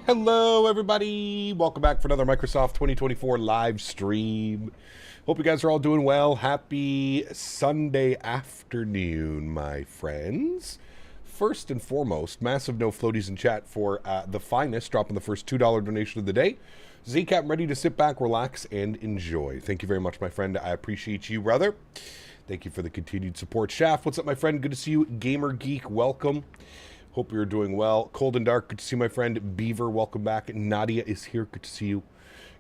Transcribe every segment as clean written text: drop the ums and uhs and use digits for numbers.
Hello, everybody. Welcome back for another Microsoft 2024 live stream. Hope you guys are all doing well. Happy Sunday afternoon, my friends. First and foremost, massive no floaties in chat for the finest, dropping the first $2 donation of the day. ZCap, ready to sit back, relax, and enjoy. Thank you very much, my friend. I appreciate you, brother. Thank you for the continued support. Shaft, what's up, my friend? Good to see you. Gamer Geek, welcome. Hope you're doing well. Cold and Dark, good to see my friend. Beaver, welcome back. Nadya is here, good to see you.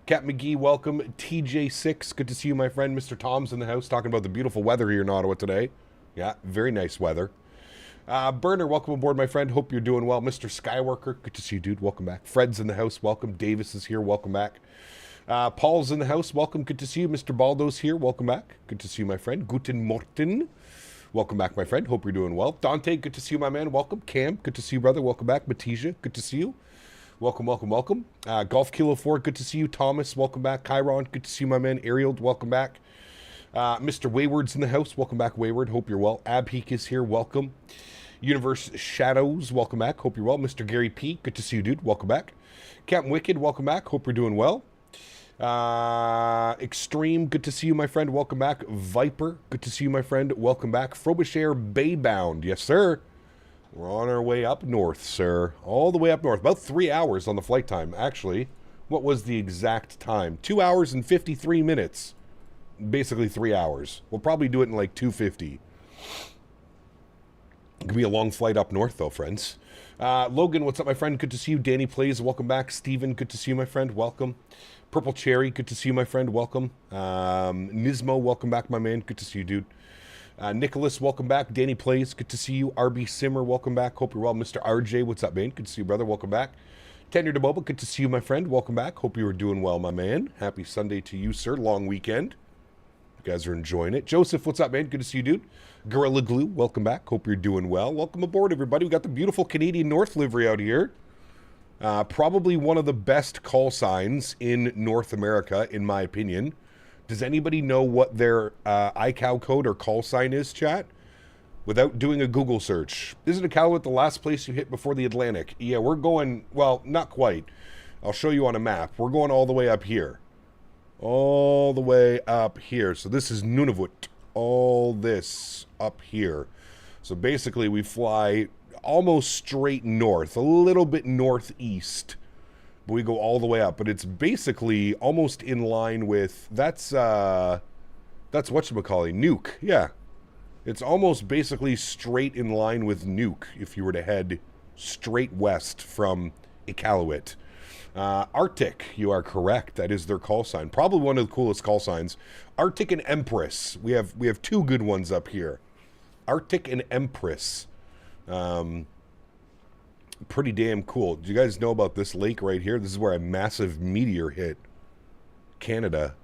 Cat McGee, welcome. TJ6, good to see you, my friend. Mr. Tom's in the house, talking about the beautiful weather here in Ottawa today. Yeah, very nice weather. Burner, welcome aboard, my friend. Hope you're doing well. Mr. Skyworker, good to see you, dude. Welcome back. Fred's in the house, welcome. Davis is here, welcome back. Paul's in the house, welcome. Good to see you. Mr. Baldo's here, welcome back. Good to see you, my friend. Guten Morgen. Welcome back, my friend. Hope you're doing well. Dante, good to see you, my man. Welcome. Cam, good to see you, brother. Welcome back. Matija, good to see you. Welcome, welcome, welcome. Golf Kilo 4, good to see you. Thomas, welcome back. Chiron, good to see you, my man. Ariel, welcome back. Mr. Wayward's in the house. Welcome back, Wayward. Hope you're well. Abheek is here. Welcome. Universe Shadows, welcome back. Hope you're well. Mr. Gary P, good to see you, dude. Welcome back. Captain Wicked, welcome back. Hope you're doing well. Extreme, good to see you, my friend. Welcome back. Viper, good to see you, my friend. Welcome back. Frobisher Baybound, yes, sir. We're on our way up north, sir. All the way up north. About 3 hours on the flight time, actually. What was the exact time? 2 hours and 53 minutes. Basically 3 hours. We'll probably do it in like 2:50. It could be a long flight up north, though, friends. Logan, what's up, my friend? Good to see you. Danny Plays, welcome back. Steven, good to see you, my friend. Welcome. Purple Cherry, good to see you, my friend. Welcome. Nismo, welcome back, my man. Good to see you, dude. Nicholas, welcome back. Danny Plays, good to see you. RB Simmer, welcome back. Hope you're well. Mr. RJ, what's up, man? Good to see you, brother. Welcome back. Tenure DeBoba, good to see you, my friend. Welcome back. Hope you are doing well, my man. Happy Sunday to you, sir. Long weekend. You guys are enjoying it. Joseph, what's up, man? Good to see you, dude. Gorilla Glue, welcome back. Hope you're doing well. Welcome aboard, everybody. We got the beautiful Canadian North livery out here. Probably one of the best call signs in North America, in my opinion. Does anybody know what their iCal code or call sign is, chat? Without doing a Google search. Isn't Iqaluit the last place you hit before the Atlantic? Yeah, we're going, well, not quite. I'll show you on a map. We're going all the way up here. All the way up here. So this is Nunavut. All this up here. So basically we fly almost straight north, a little bit northeast, but we go all the way up. But it's basically almost in line with, that's whatchamacallit, Nuke. Yeah, it's almost basically straight in line with Nuke if you were to head straight west from Iqaluit. Arctic, you are correct. That is their call sign. Probably one of the coolest call signs. Arctic and Empress. We have two good ones up here. Arctic and Empress. Pretty damn cool. Do you guys know about this lake right here? This is where a massive meteor hit Canada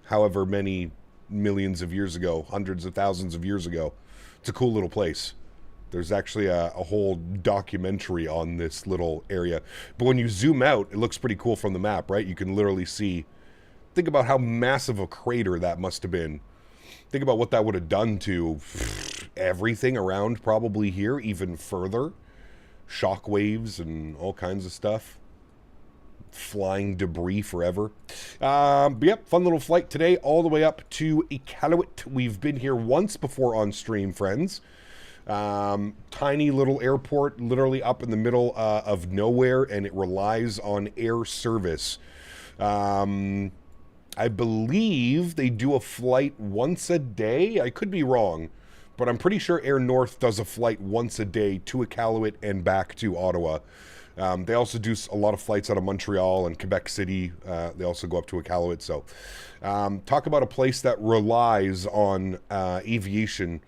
however many millions of years ago, hundreds of thousands of years ago. It's a cool little place. There's actually a whole documentary on this little area. But when you zoom out, it looks pretty cool from the map, right? You can literally see, think about how massive a crater that must have been. Think about what that would have done to everything around probably here, even further. Shock waves and all kinds of stuff. Flying debris forever. But yep, fun little flight today all the way up to Iqaluit. We've been here once before on stream, friends. Tiny little airport, literally up in the middle of nowhere, and it relies on air service. I believe they do a flight once a day. I could be wrong, but I'm pretty sure Air North does a flight once a day to Iqaluit and back to Ottawa. They also do a lot of flights out of Montreal and Quebec City. They also go up to Iqaluit. So talk about a place that relies on aviation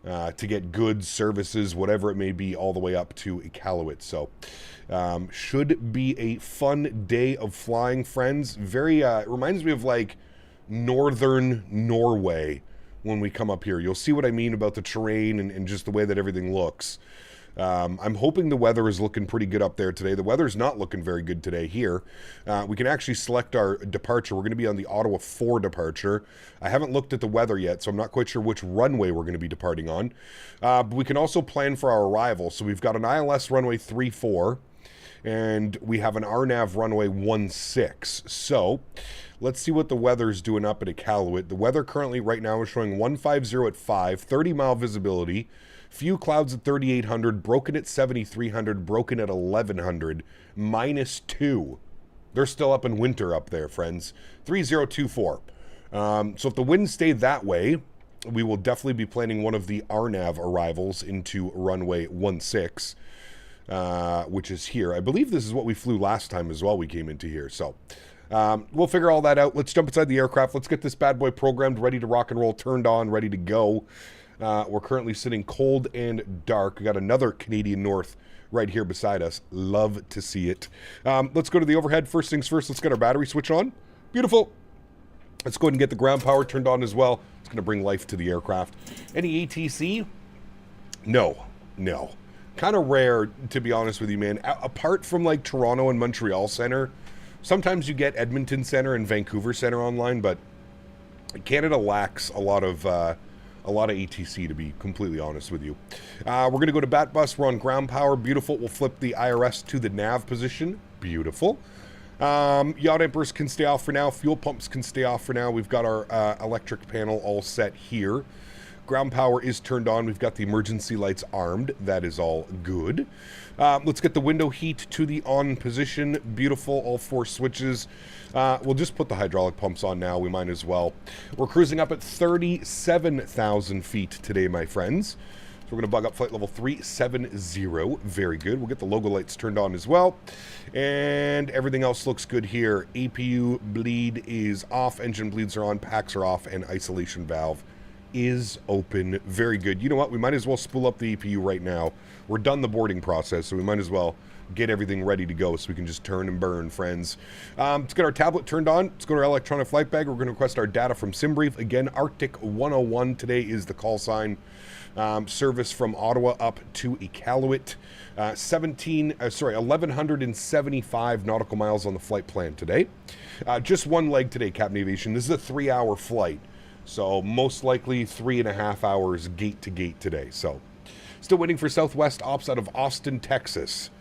to get goods, services, whatever it may be, all the way up to Iqaluit. So should be a fun day of flying, friends. Very, it reminds me of like northern Norway when we come up here. You'll see what I mean about the terrain and just the way that everything looks. I'm hoping the weather is looking pretty good up there today. The weather's not looking very good today here. We can actually select our departure. We're going to be on the Ottawa 4 departure. I haven't looked at the weather yet, so I'm not quite sure which runway we're going to be departing on. But we can also plan for our arrival. So we've got an ILS runway 34. And we have an RNAV runway 16. So let's see what the weather's doing up at Iqaluit. The weather currently right now is showing 150 at 5, 30-mile visibility, few clouds at 3,800, broken at 7,300, broken at 1,100, -2. They're still up in winter up there, friends. 3024. So if the winds stay that way, we will definitely be planning one of the RNAV arrivals into runway 16, which is here. I believe this is what we flew last time as well. We came into here. So we'll figure all that out. Let's jump inside the aircraft. Let's get this bad boy programmed, ready to rock and roll, turned on, ready to go. We're currently sitting cold and dark. We got another Canadian North right here beside us. Love to see it. Let's go to the overhead. First things first, let's get our battery switch on. Beautiful. Let's go ahead and get the ground power turned on as well. It's going to bring life to the aircraft. Any ATC? No. Kind of rare, to be honest with you, man. Apart from like Toronto and Montreal Center, sometimes you get Edmonton Center and Vancouver Center online, but Canada lacks a lot of ATC, to be completely honest with you. We're going to go to bat bus. We're on ground power. Beautiful. We'll flip the IRS to the nav position. Beautiful. Yaw dampers can stay off for now. Fuel pumps can stay off for now. We've got our electric panel all set here. Ground power is turned on. We've got the emergency lights armed. That is all good. Let's get the window heat to the on position. Beautiful. All 4 switches. We'll just put the hydraulic pumps on now. We might as well. We're cruising up at 37,000 feet today, my friends. So we're going to bug up flight level 370. Very good. We'll get the logo lights turned on as well. And everything else looks good here. APU bleed is off. Engine bleeds are on. Packs are off. And isolation valve is open. Very good. You know what? We might as well spool up the APU right now. We're done the boarding process, so we might as well get everything ready to go so we can just turn and burn, friends. Let's get our tablet turned on. Let's go to our electronic flight bag. We're going to request our data from SimBrief. Again, Arctic 101 today is the call sign. Service from Ottawa up to Iqaluit. 1,175 nautical miles on the flight plan today. Just one leg today, Captain Aviation. This is a 3-hour flight. So most likely 3.5 hours gate to gate today. So still waiting for Southwest ops out of Austin, Texas.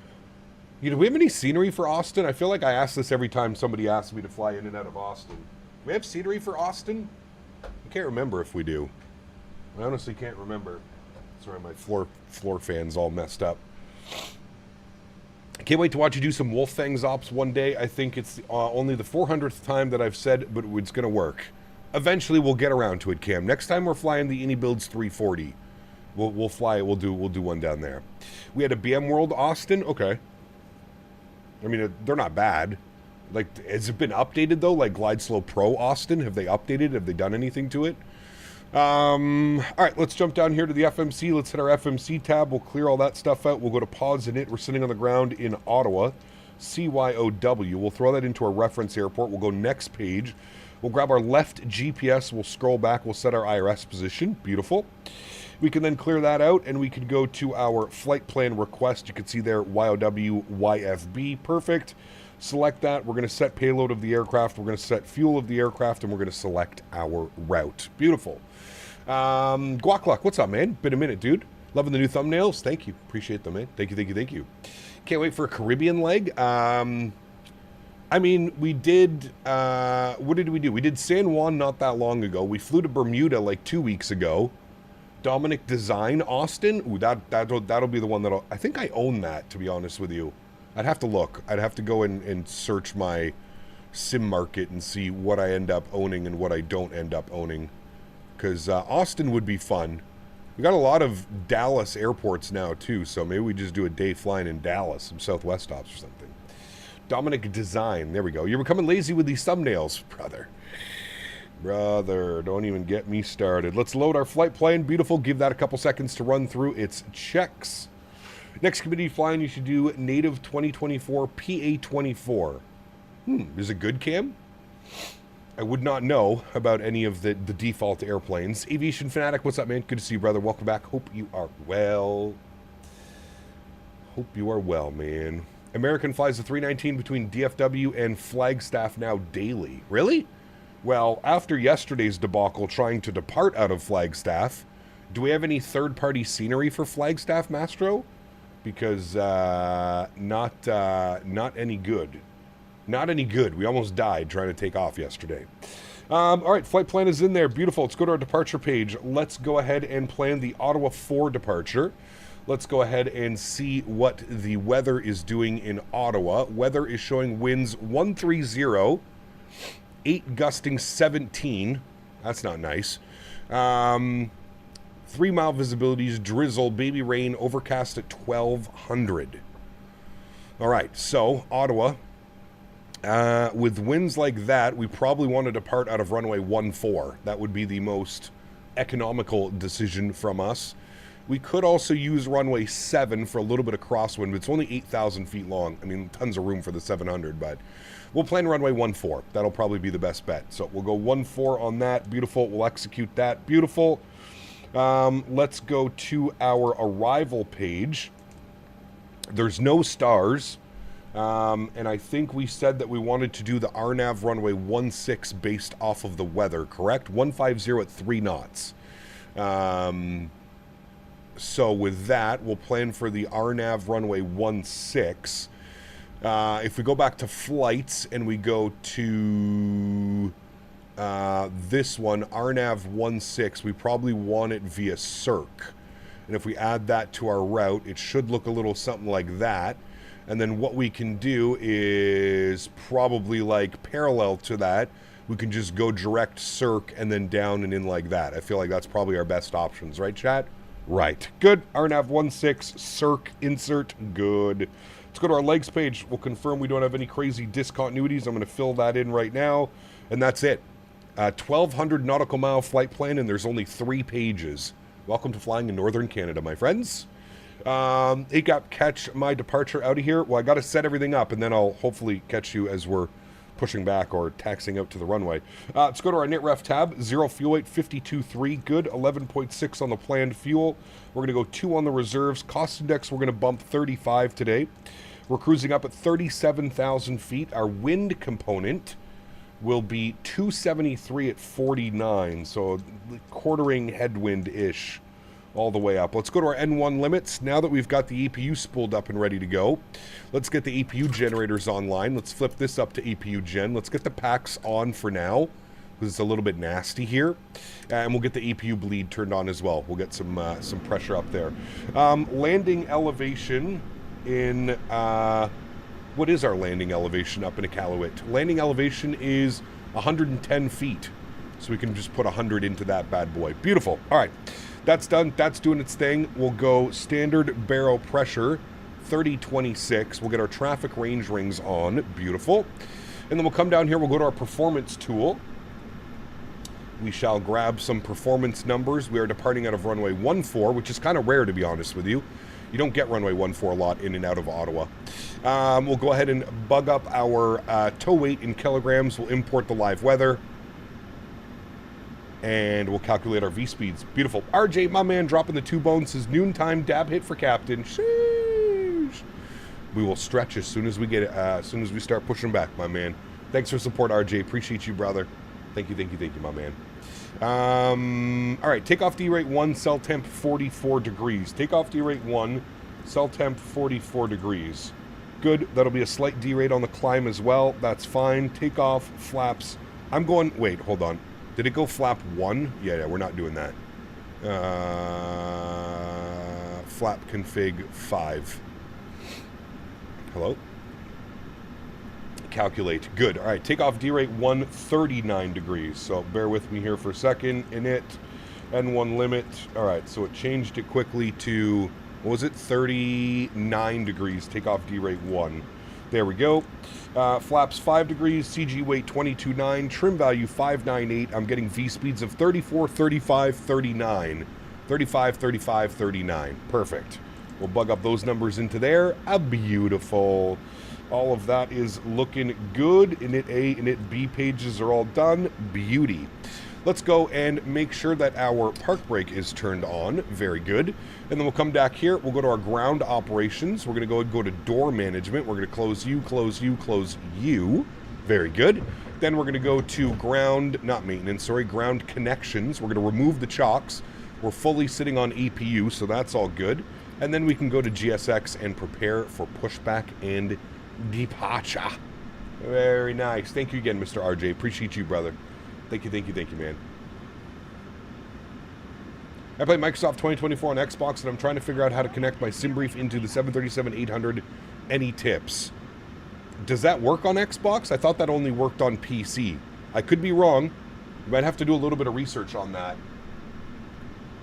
Do we have any scenery for Austin? I feel like I ask this every time somebody asks me to fly in and out of Austin. Do we have scenery for Austin? I can't remember if we do. I honestly can't remember. Sorry, my floor fan's all messed up. I can't wait to watch you do some Wolf Fangs ops one day. I think it's only the 400th time that I've said, but it's going to work. Eventually, we'll get around to it, Cam. Next time we're flying the Builds 340, we'll fly it. We'll do one down there. We had a BM World Austin. Okay. I mean, they're not bad. Like, has it been updated though? Like Glide Slow Pro Austin, have they updated? Have they done anything to it? All right, let's jump down here to the FMC. Let's hit our FMC tab. We'll clear all that stuff out. We'll go to pause in it. We're sitting on the ground in Ottawa, CYOW. We'll throw that into our reference airport. We'll go next page. We'll grab our left GPS. We'll scroll back. We'll set our IRS position. Beautiful. We can then clear that out, and we can go to our flight plan request. You can see there, YOW, YFB. Perfect. Select that. We're going to set payload of the aircraft. We're going to set fuel of the aircraft, and we're going to select our route. Beautiful. Guacluck, what's up, man? Been a minute, dude. Loving the new thumbnails. Thank you. Appreciate them, man. Thank you. Can't wait for a Caribbean leg. I mean, we did, what did we do? We did San Juan not that long ago. We flew to Bermuda like 2 weeks ago. Dominic Design, Austin. Ooh, that'll be the one that'll, I think I own that, to be honest with you. I'd have to look. I'd have to go and search my sim market and see what I end up owning and what I don't end up owning. Because Austin would be fun. We got a lot of Dallas airports now, too, so maybe we just do a day flying in Dallas, some Southwest ops or something. Dominic Design. There we go. You're becoming lazy with these thumbnails, brother. Brother, don't even get me started. Let's load our flight plan. Beautiful. Give that a couple seconds to run through its checks. Next committee flying, you should do Native 2024 PA24. Is it good, Cam? I would not know about any of the default airplanes. Aviation Fanatic, what's up, man? Good to see you, brother. Welcome back. Hope you are well. Hope you are well, man. American flies the 319 between DFW and Flagstaff now daily. Really? Well, after yesterday's debacle trying to depart out of Flagstaff, do we have any third-party scenery for Flagstaff, Mastro? because not any good. Not any good. We almost died trying to take off yesterday. All right, flight plan is in there. Beautiful. Let's go to our departure page. Let's go ahead and plan the Ottawa 4 departure. Let's go ahead and see what the weather is doing in Ottawa. Weather is showing winds 130, 8 gusting 17. That's not nice. 3-mile visibilities, drizzle, baby rain, overcast at 1200. All right, so Ottawa. With winds like that, we probably want to depart out of runway 14. That would be the most economical decision from us. We could also use runway 7 for a little bit of crosswind, but it's only 8,000 feet long. I mean, tons of room for the 700, but we'll plan runway 14. That'll probably be the best bet. So we'll go 14 on that. Beautiful. We'll execute that. Beautiful. Let's go to our arrival page. There's no stars. And I think we said that we wanted to do the RNAV runway 16 based off of the weather, correct? 150 at 3 knots. So with that, we'll plan for the RNAV runway 16. If we go back to flights and we go to this one, RNAV 16, we probably want it via Cirque. And if we add that to our route, it should look a little something like that. And then what we can do is probably like parallel to that, we can just go direct Cirque and then down and in like that. I feel like that's probably our best options, right, chat? Right. Good. RNAV 16, Cirque, insert, good. Let's go to our legs page. We'll confirm we don't have any crazy discontinuities. I'm going to fill that in right now. And that's it. 1,200 nautical mile flight plan, and there's only 3 pages. Welcome to flying in Northern Canada, my friends. Got catch my departure out of here. Well, I got to set everything up, and then I'll hopefully catch you as we're pushing back or taxiing out to the runway. Let's go to our NITREF tab. 0 fuel weight, 52.3. Good. 11.6 on the planned fuel. We're going to go 2 on the reserves. Cost index, we're going to bump 35 today. We're cruising up at 37,000 feet. Our wind component will be 273 at 49. So quartering headwind-ish all the way up. Let's go to our N1 limits. Now that we've got the EPU spooled up and ready to go, let's get the EPU generators online. Let's flip this up to EPU gen. Let's get the packs on for now, because it's a little bit nasty here. And we'll get the EPU bleed turned on as well. We'll get some pressure up there. Landing elevation in... what is our landing elevation up in Iqaluit? Landing elevation is 110 feet. So we can just put 100 into that bad boy. Beautiful. All right. That's done. That's doing its thing. We'll go standard barrel pressure, 3026. We'll get our traffic range rings on. Beautiful. And then we'll come down here. We'll go to our performance tool. We shall grab some performance numbers. We are departing out of runway 14, which is kind of rare, to be honest with you. You don't get runway 14 a lot in and out of Ottawa. We'll go ahead and bug up our tow weight in kilograms. We'll import the live weather. And we'll calculate our V-speeds. Beautiful. RJ, my man, dropping the 2 bones, says noontime dab hit for Captain. Sheesh. We will stretch as soon as we get it, as soon as we start pushing back, my man. Thanks for support, RJ. Appreciate you, brother. Thank you, my man. All right, takeoff D-rate 1, cell temp 44 degrees. Takeoff D-rate 1, cell temp 44 degrees. Good. That'll be a slight D-rate on the climb as well. That's fine. Takeoff, flaps. I'm going... Wait, hold on. Did it go flap 1? Yeah, we're not doing that. Flap config 5. Hello? Calculate. Good. All right, takeoff D-rate 1, 39 degrees. So bear with me here for a second. Init, N1 limit. All right, so it changed it quickly to, what was it? 39 degrees. Takeoff D-rate 1. There we go. Flaps 5 degrees, CG weight 22.9, trim value 598. I'm getting V speeds of 34, 35, 39. 35, 35, 39. Perfect. We'll bug up those numbers into there. Beautiful. All of that is looking good. Init A, Init B pages are all done. Beauty. Let's go and make sure that our park brake is turned on. Very good. And then we'll come back here. We'll go to our ground operations. We're going to go and go to door management. We're going to close you, close you, close you. Very good. Then we're going to go to ground, not maintenance, sorry, ground connections. We're going to remove the chocks. We're fully sitting on EPU, so that's all good. And then we can go to GSX and prepare for pushback and departure. Very nice. Thank you again, Mr. RJ. Appreciate you, brother. Thank you, man. I play Microsoft 2024 on Xbox, and I'm trying to figure out how to connect my SimBrief into the 737-800. Any tips? Does that work on Xbox? I thought that only worked on PC. I could be wrong. You might have to do a little bit of research on that.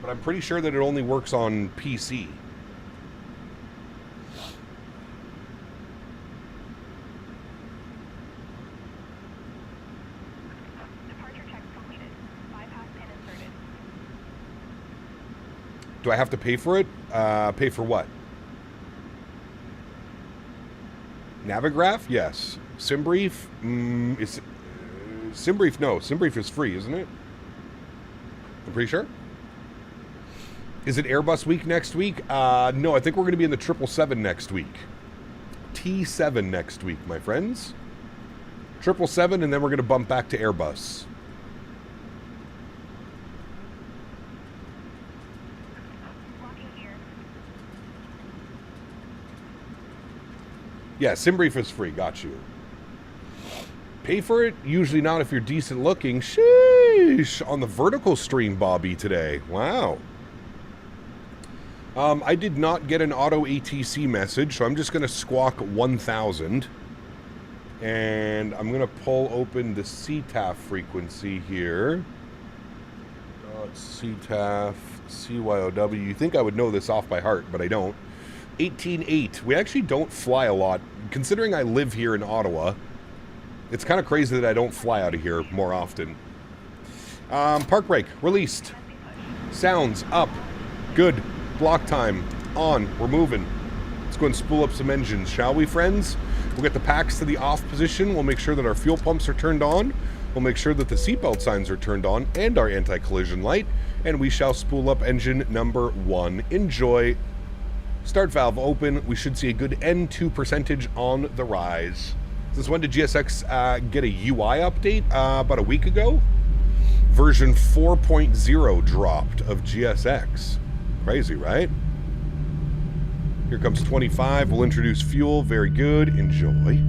But I'm pretty sure that it only works on PC. Do I have to pay for it? Pay for what? Navigraph? Yes. SimBrief? SimBrief, no. SimBrief is free, isn't it? I'm pretty sure. Is it Airbus week next week? No, I think we're going to be in the 777 next week. T7 next week, my friends. 777, and then we're going to bump back to Airbus. Yeah, SimBrief is free. Got you. Pay for it? Usually not if you're decent looking. Sheesh. On the vertical stream, Bobby, today. Wow. I did not get an auto ATC message, so I'm just going to squawk 1000. And I'm going to pull open the CTAF frequency here. CTAF, CYOW. You think I would know this off by heart, but I don't. 18.8. We actually don't fly a lot. Considering I live here in Ottawa, it's kind of crazy that I don't fly out of here more often. Park brake, released. Sounds up. Good. Block time on. We're moving. Let's go and spool up some engines, shall we, friends? We'll get the packs to the off position. We'll make sure that our fuel pumps are turned on. We'll make sure that the seatbelt signs are turned on and our anti-collision light. And we shall spool up engine number 1. Enjoy. Start valve open. We should see a good N2 percentage on the rise. Since when did GSX get a UI update? About a week ago. Version 4.0 dropped of GSX. Crazy, right? Here comes 25. We'll introduce fuel. Very good. Enjoy.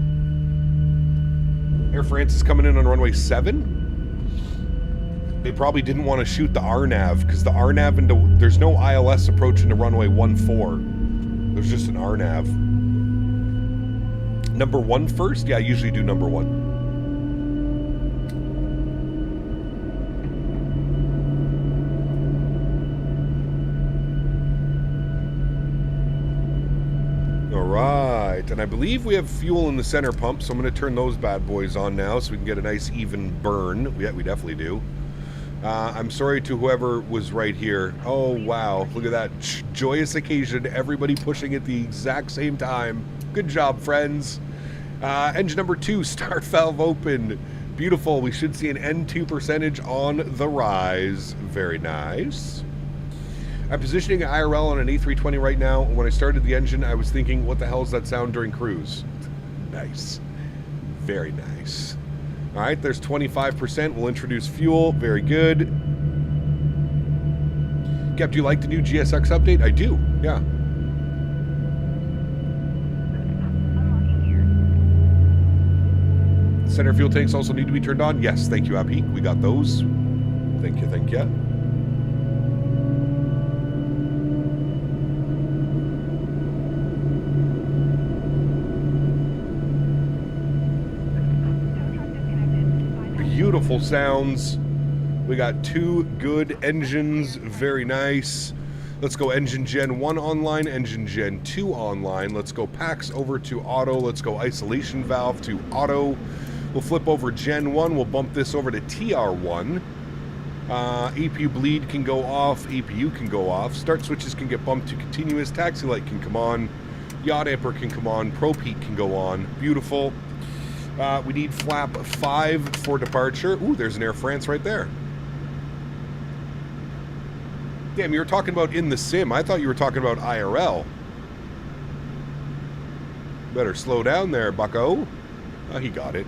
Air France is coming in on runway 7. They probably didn't want to shoot the RNAV because the RNAV there's no ILS approach into runway 14. There's just an RNAV. Number 1 first? Yeah, I usually do number 1. Alright, and I believe we have fuel in the center pump, so I'm going to turn those bad boys on now so we can get a nice even burn. We definitely do. I'm sorry to whoever was right here. Oh, wow. Look at that joyous occasion. Everybody pushing at the exact same time. Good job, friends. Engine number 2, start valve open. Beautiful. We should see an N2 percentage on the rise. Very nice. I'm positioning an IRL on an A320 right now. When I started the engine, I was thinking, what the hell is that sound during cruise? Nice. Very nice. All right, there's 25%. We'll introduce fuel. Very good. Cap, do you like the new GSX update? I do, yeah. Center fuel tanks also need to be turned on. Yes, thank you, Apik. We got those. Thank you, thank you. Beautiful sounds. We got 2 good engines. Very nice. Let's go engine gen 1 online, engine gen 2 online. Let's go packs over to auto. Let's go isolation valve to auto. We'll flip over gen 1. We'll bump this over to TR1. APU bleed can go off. APU can go off. Start switches can get bumped to continuous. Taxi light can come on. Yacht amper can come on. Prop heat can go on. Beautiful. We need flap 5 for departure. Ooh, there's an Air France right there. Damn, you were talking about in the sim. I thought you were talking about IRL. Better slow down there, bucko. He got it.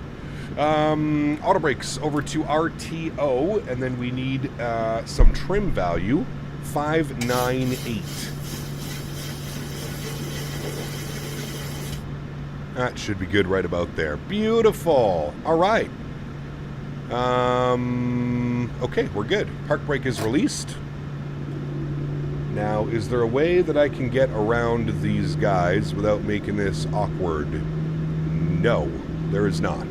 Auto brakes over to RTO, and then we need some trim value. 598. That should be good right about there. Beautiful. All right. Okay, we're good. Park brake is released. Now, is there a way that I can get around these guys without making this awkward? No, there is not.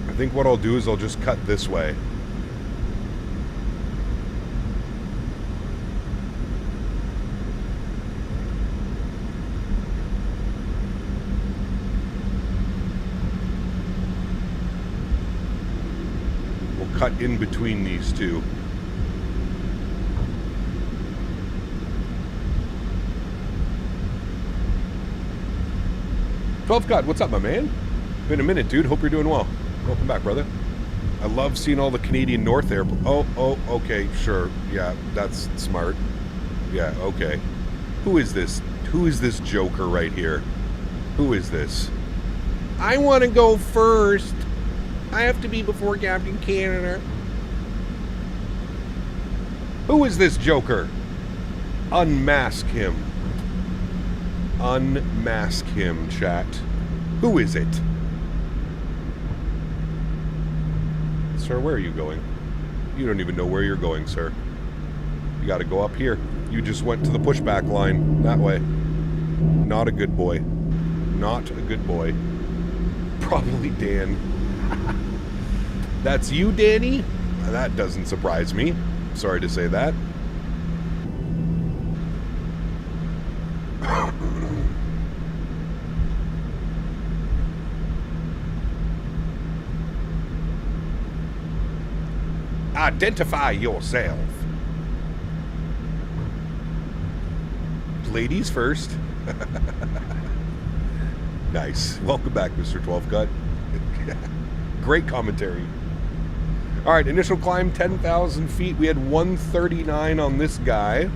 I think what I'll do is I'll just cut this way. We'll cut in between these two. Cut, what's up, my man? Been a minute, dude. Hope you're doing well. Welcome back, brother. I love seeing all the Canadian North Air. Oh, okay, sure. Yeah, that's smart. Yeah, okay. Who is this? Who is this joker right here? Who is this? I want to go first. I have to be before Captain Canada. Who is this joker? Unmask him. Unmask him, chat. Who is it? Sir, where are you going? You don't even know where you're going, sir. You gotta go up here. You just went to the pushback line. That way. Not a good boy. Not a good boy. Probably Dan. That's you, Danny? That doesn't surprise me. Sorry to say that. Identify yourself. Ladies first. Nice. Welcome back, Mr. 12 Cut. Great commentary. All right, initial climb 10,000 feet. We had 139 on this guy.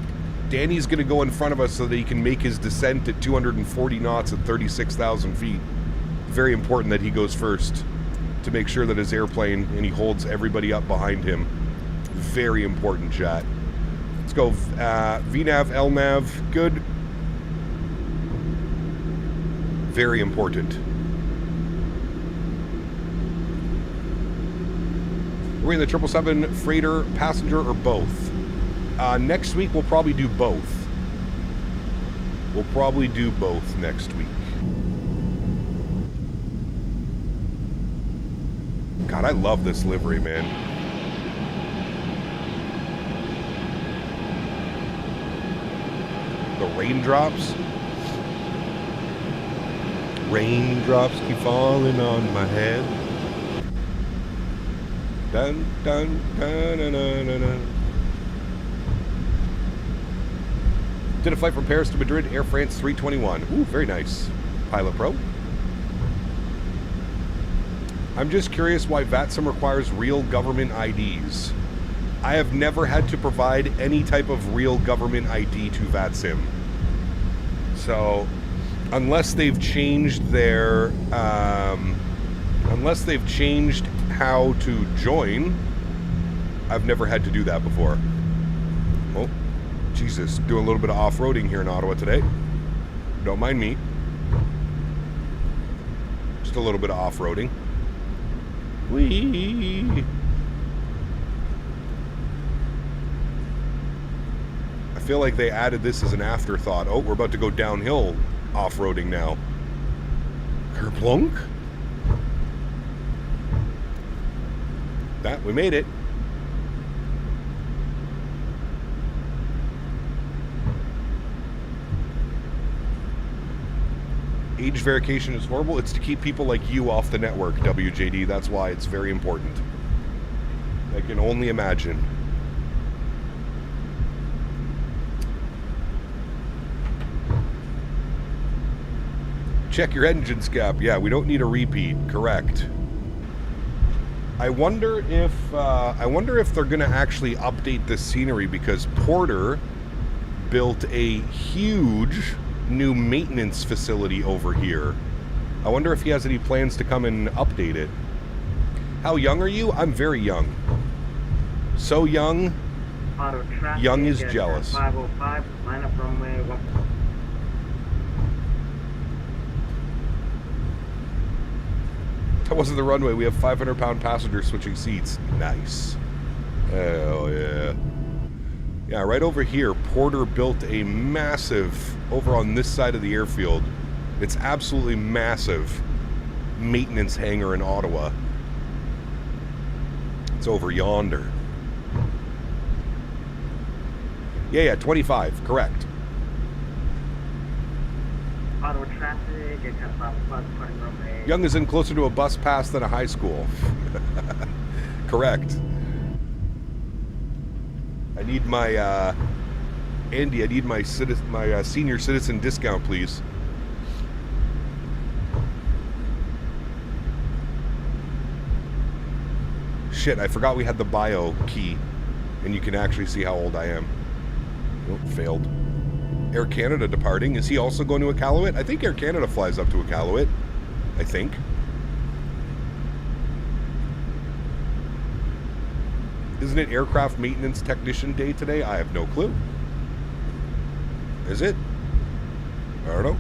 Danny's going to go in front of us so that he can make his descent at 240 knots at 36,000 feet. Very important that he goes first to make sure that his airplane, and he holds everybody up behind him. Very important, chat. Let's go VNAV, LNAV, good. Very important. Are we in the 777 freighter, passenger, or both? Next week we'll probably do both. We'll probably do both next week. God, I love this livery, man. The raindrops. Raindrops keep falling on my head. Dun, dun, dun, dun, dun, dun, dun. Did a flight from Paris to Madrid, Air France 321. Ooh, very nice. Pilot Pro. I'm just curious why VATSIM requires real government IDs. I have never had to provide any type of real government ID to VATSIM. So, unless they've changed their, unless they've changed how to join, I've never had to do that before. Oh, Jesus, doing a little bit of off-roading here in Ottawa today. Don't mind me. Just a little bit of off-roading. Whee! I feel like they added this as an afterthought. Oh, we're about to go downhill off-roading now. Kerplunk? That, we made it. Age verification is horrible. It's to keep people like you off the network, WJD. That's why it's very important. I can only imagine. Check your engine scap. Yeah, we don't need a repeat. Correct. I wonder if they're going to actually update the scenery, because Porter built a huge new maintenance facility over here. I wonder if he has any plans to come and update it. How young are you? I'm very young. So young. Auto traffic, Young is jealous. 505, line up runway 1. That wasn't the runway. We have 500-pound passengers switching seats. Nice. Hell yeah. Yeah, right over here, Porter built a massive, over on this side of the airfield, it's absolutely massive maintenance hangar in Ottawa. It's over yonder. Yeah, 25, correct. Auto traffic, it's at 505, departing runway. Young is in closer to a bus pass than a high school. Correct. I need my, Andy, I need my senior citizen discount, please. Shit, I forgot we had the bio key, and you can actually see how old I am. Oh, failed. Air Canada departing. Is he also going to Iqaluit? I think Air Canada flies up to Iqaluit. I think. Isn't it aircraft maintenance technician day today? I have no clue. Is it? I don't know.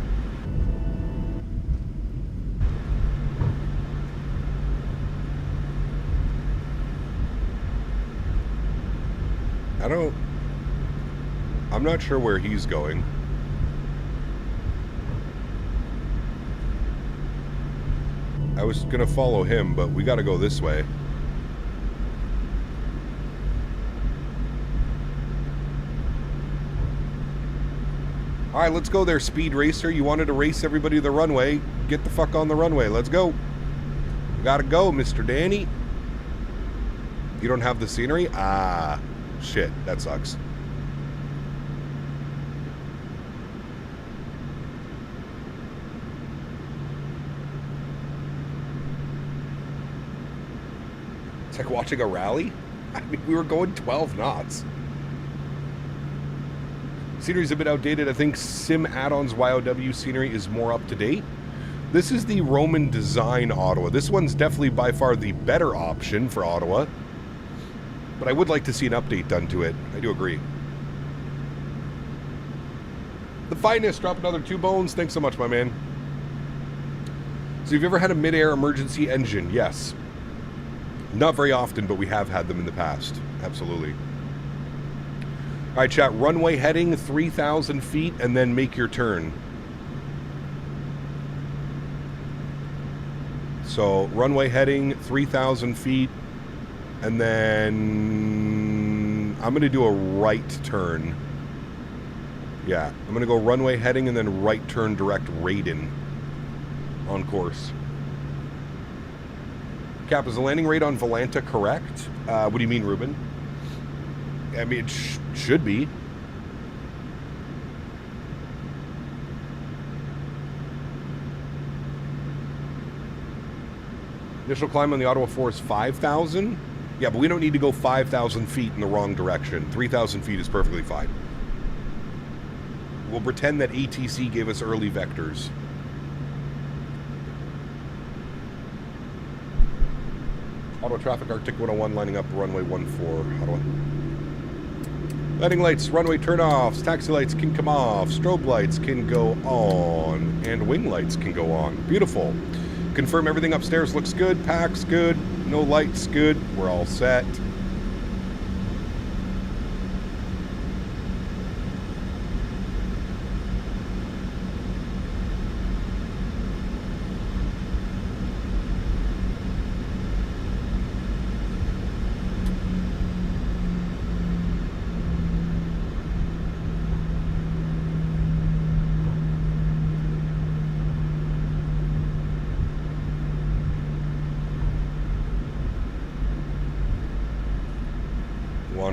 I'm not sure where he's going. I was gonna follow him, but we gotta go this way. Alright, let's go there, Speed Racer. You wanted to race everybody to the runway. Get the fuck on the runway. Let's go. We gotta go, Mr. Danny. You don't have the scenery? Ah, shit. That sucks. It's like watching a rally. I mean, we were going 12 knots. Scenery's a bit outdated. I think Sim Add-ons YOW scenery is more up to date. This is the Roman design Ottawa. This one's definitely by far the better option for Ottawa. But I would like to see an update done to it. I do agree. The Finest, drop another 2 bones. Thanks so much, my man. So have you ever had a mid-air emergency engine? Yes. Not very often, but we have had them in the past. Absolutely. All right, chat. Runway heading 3,000 feet and then make your turn. So runway heading 3,000 feet and then I'm going to do a right turn. Yeah, I'm going to go runway heading and then right turn direct Graydon on course. Cap, is the landing rate on Volanta correct? What do you mean, Ruben? I mean, it should be. Initial climb on the Ottawa 4 is 5,000? Yeah, but we don't need to go 5,000 feet in the wrong direction. 3,000 feet is perfectly fine. We'll pretend that ATC gave us early vectors. Ottawa traffic, Arctic 101 lining up runway 14, Ottawa. Landing lights, runway turn-offs, taxi lights can come off, strobe lights can go on, and wing lights can go on. Beautiful. Confirm everything upstairs looks good, pack's good, no lights good, we're all set.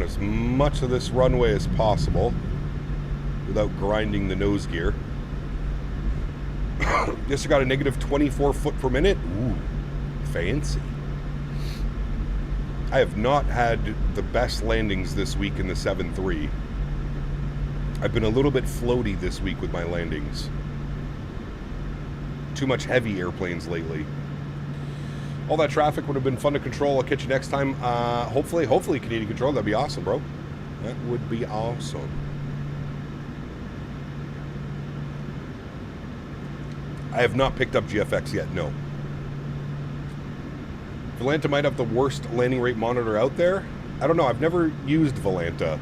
As much of this runway as possible without grinding the nose gear. Just got a negative 24 foot per minute. Ooh, fancy. I have not had the best landings this week in the 7.3. I've been a little bit floaty this week with my landings. Too much heavy airplanes lately. All that traffic would have been fun to control. I'll catch you next time. Hopefully Canadian control. That'd be awesome, bro. That would be awesome. I have not picked up GFX yet, no. Volanta might have the worst landing rate monitor out there. I don't know. I've never used Volanta.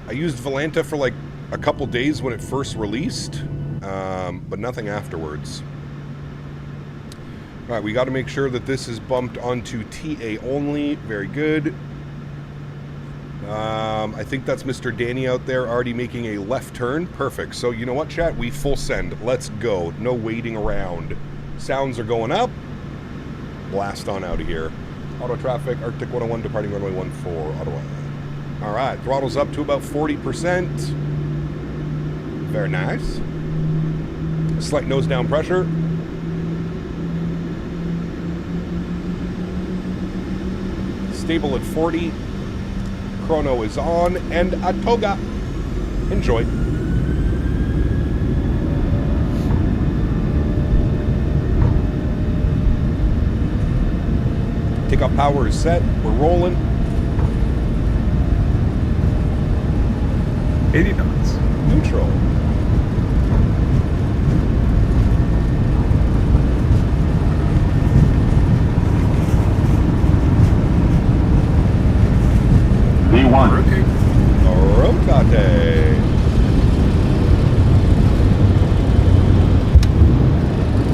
I used Volanta for like a couple days when it first released, but nothing afterwards. All right, we got to make sure that this is bumped onto TA only. Very good. I think that's Mr. Danny out there already making a left turn. Perfect. So you know what, chat? We full send. Let's go. No waiting around. Sounds are going up. Blast on out of here. Auto traffic, Arctic 101, departing runway 14, Ottawa. All right, throttle's up to about 40%. Very nice. Slight nose down pressure. Stable at 40. Chrono is on, and a toga. Enjoy. Takeoff power is set. We're rolling. 80 knots. Neutral. V1. Rotate. Rotate.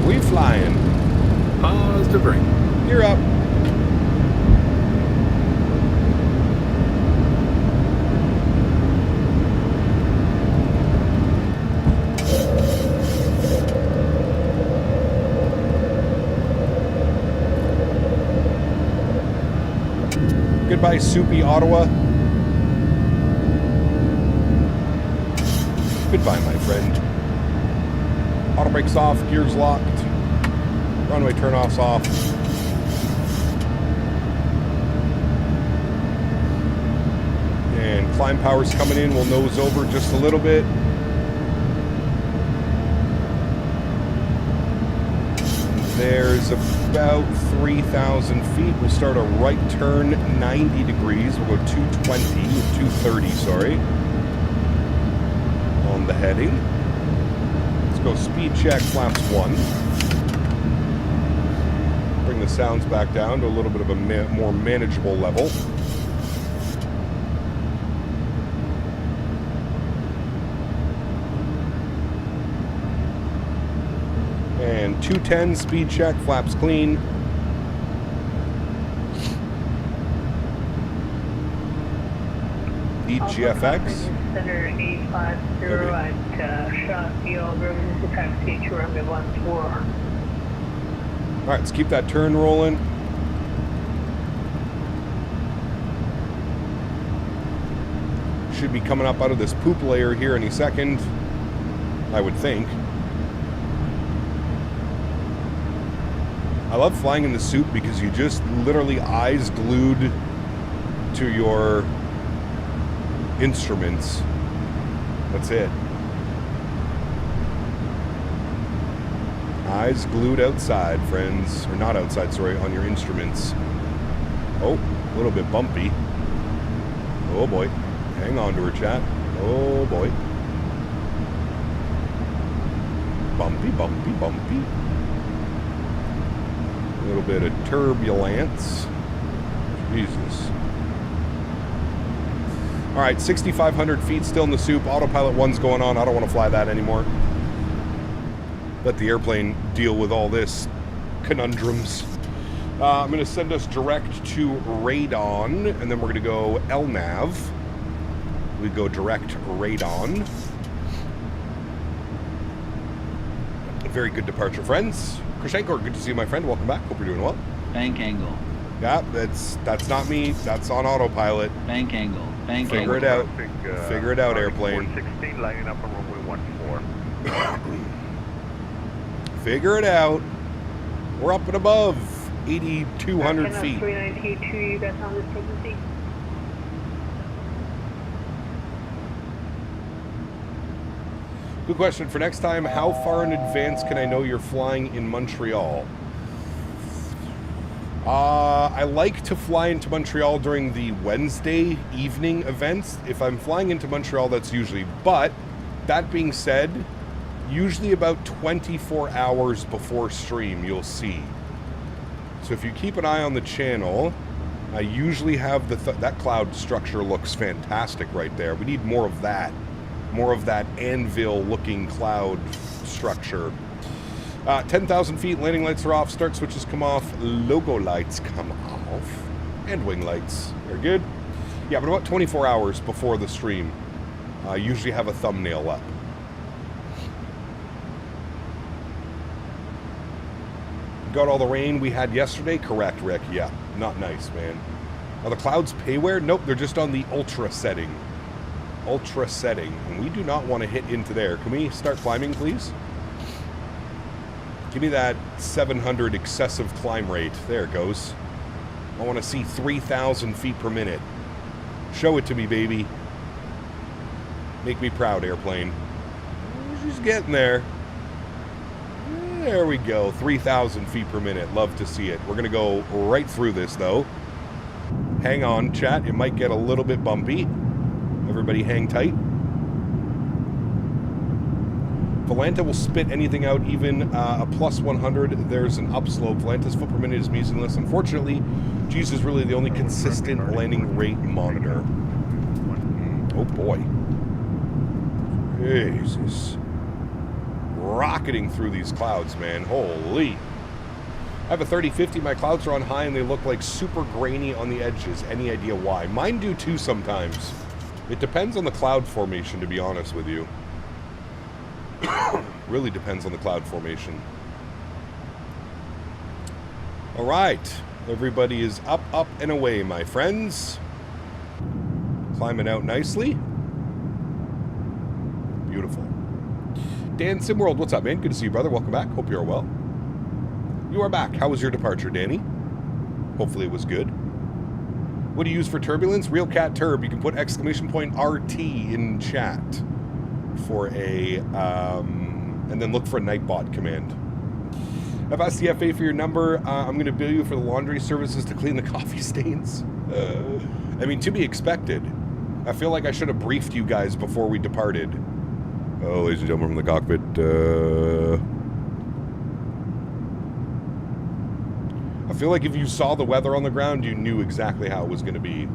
We flying. Positive ring. You're up. Goodbye, soupy Ottawa. Goodbye, my friend. Auto brakes off, gears locked. Runway turn-offs off. And climb power's coming in. We'll nose over just a little bit. There's about 3,000 feet. We'll start a right turn, 90 degrees. We'll go 230, sorry. On the heading. Let's go speed check, flaps 1. Bring the sounds back down to a little bit of a more manageable level. And 210, speed check, flaps clean. Need GFX. Center 850 Okay. at shot field, room to taxi to runway 14. All right, let's keep that turn rolling. Should be coming up out of this poop layer here any second, I would think. I love flying in the soup because you just literally eyes glued to your instruments. That's it. Eyes glued outside, friends. Or not outside, sorry, on your instruments. Oh, a little bit bumpy. Oh boy. Hang on to her, chat. Oh boy. Bumpy, bumpy, bumpy. A little bit of turbulence. Jesus. All right, 6,500 feet still in the soup. Autopilot 1's going on. I don't want to fly that anymore. Let the airplane deal with all this conundrums. I'm going to send us direct to Graydon, and then we're going to go LNAV. We go direct Graydon. Very good departure, friends. Krishenko, good to see you, my friend. Welcome back. Hope you're doing well. Bank angle. Yeah, that's not me. That's on autopilot. Bank angle. Bank Figure angle. it out. Figure it out, airplane. 416 lining up on runway 14. Figure it out. We're up and above 8,200 feet. 3982, you guys on this frequency? Good question for next time. How far in advance can I know you're flying in Montreal? I like to fly into Montreal during the Wednesday evening events. If I'm flying into Montreal, that's usually. But that being said, usually about 24 hours before stream, you'll see. So if you keep an eye on the channel, I usually have that cloud structure looks fantastic right there. We need more of that. More of that anvil-looking cloud structure. 10,000 feet, landing lights are off, start switches come off, logo lights come off, and wing lights. Very good. Yeah, but about 24 hours before the stream, I usually have a thumbnail up. Got all the rain we had yesterday? Correct, Rick. Yeah, not nice, man. Are the clouds payware? Nope, they're just on the ultra setting. Ultra setting, and we do not want to hit into there. Can we start climbing, please? Give me that 700 excessive climb rate. There it goes. I want to see 3,000 feet per minute. Show it to me, baby. Make me proud, airplane. She's getting there. There we go. 3,000 feet per minute. Love to see it. We're going to go right through this, though. Hang on, chat. It might get a little bit bumpy. Everybody hang tight. Volanta will spit anything out, even a plus 100. There's an upslope. Volanta's foot per minute is meaningless. Unfortunately, G's is really the only consistent landing rate monitor. Oh boy. Jesus. Rocketing through these clouds, man. Holy. I have a 30-50. My clouds are on high and they look like super grainy on the edges. Any idea why? Mine do too sometimes. It depends on the cloud formation, to be honest with you. Really depends on the cloud formation. All right. Everybody is up, up, and away, my friends. Climbing out nicely. Beautiful. Dan Simworld, what's up, man? Good to see you, brother. Welcome back. Hope you're well. You are back. How was your departure, Danny? Hopefully it was good. What do you use for turbulence? Real Cat Turb. You can put exclamation point RT in chat for a, and then look for a Nightbot command. I've asked the FA for your number. I'm going to bill you for the laundry services to clean the coffee stains. I mean, to be expected. I feel like I should have briefed you guys before we departed. Oh, ladies and gentlemen from the cockpit, I feel like if you saw the weather on the ground, you knew exactly how it was going to be.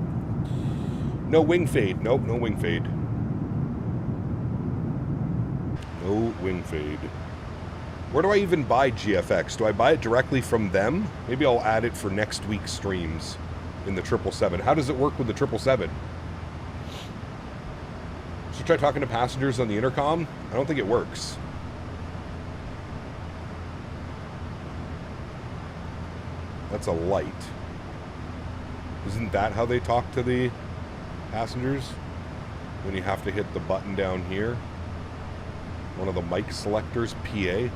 No wing fade. Nope, no wing fade. No wing fade. Where do I even buy GFX? Do I buy it directly from them? Maybe I'll add it for next week's streams in the 777. How does it work with the 777? Should I try talking to passengers on the intercom? I don't think it works. That's a light. Isn't that how they talk to the passengers? When you have to hit the button down here? One of the mic selectors, PA.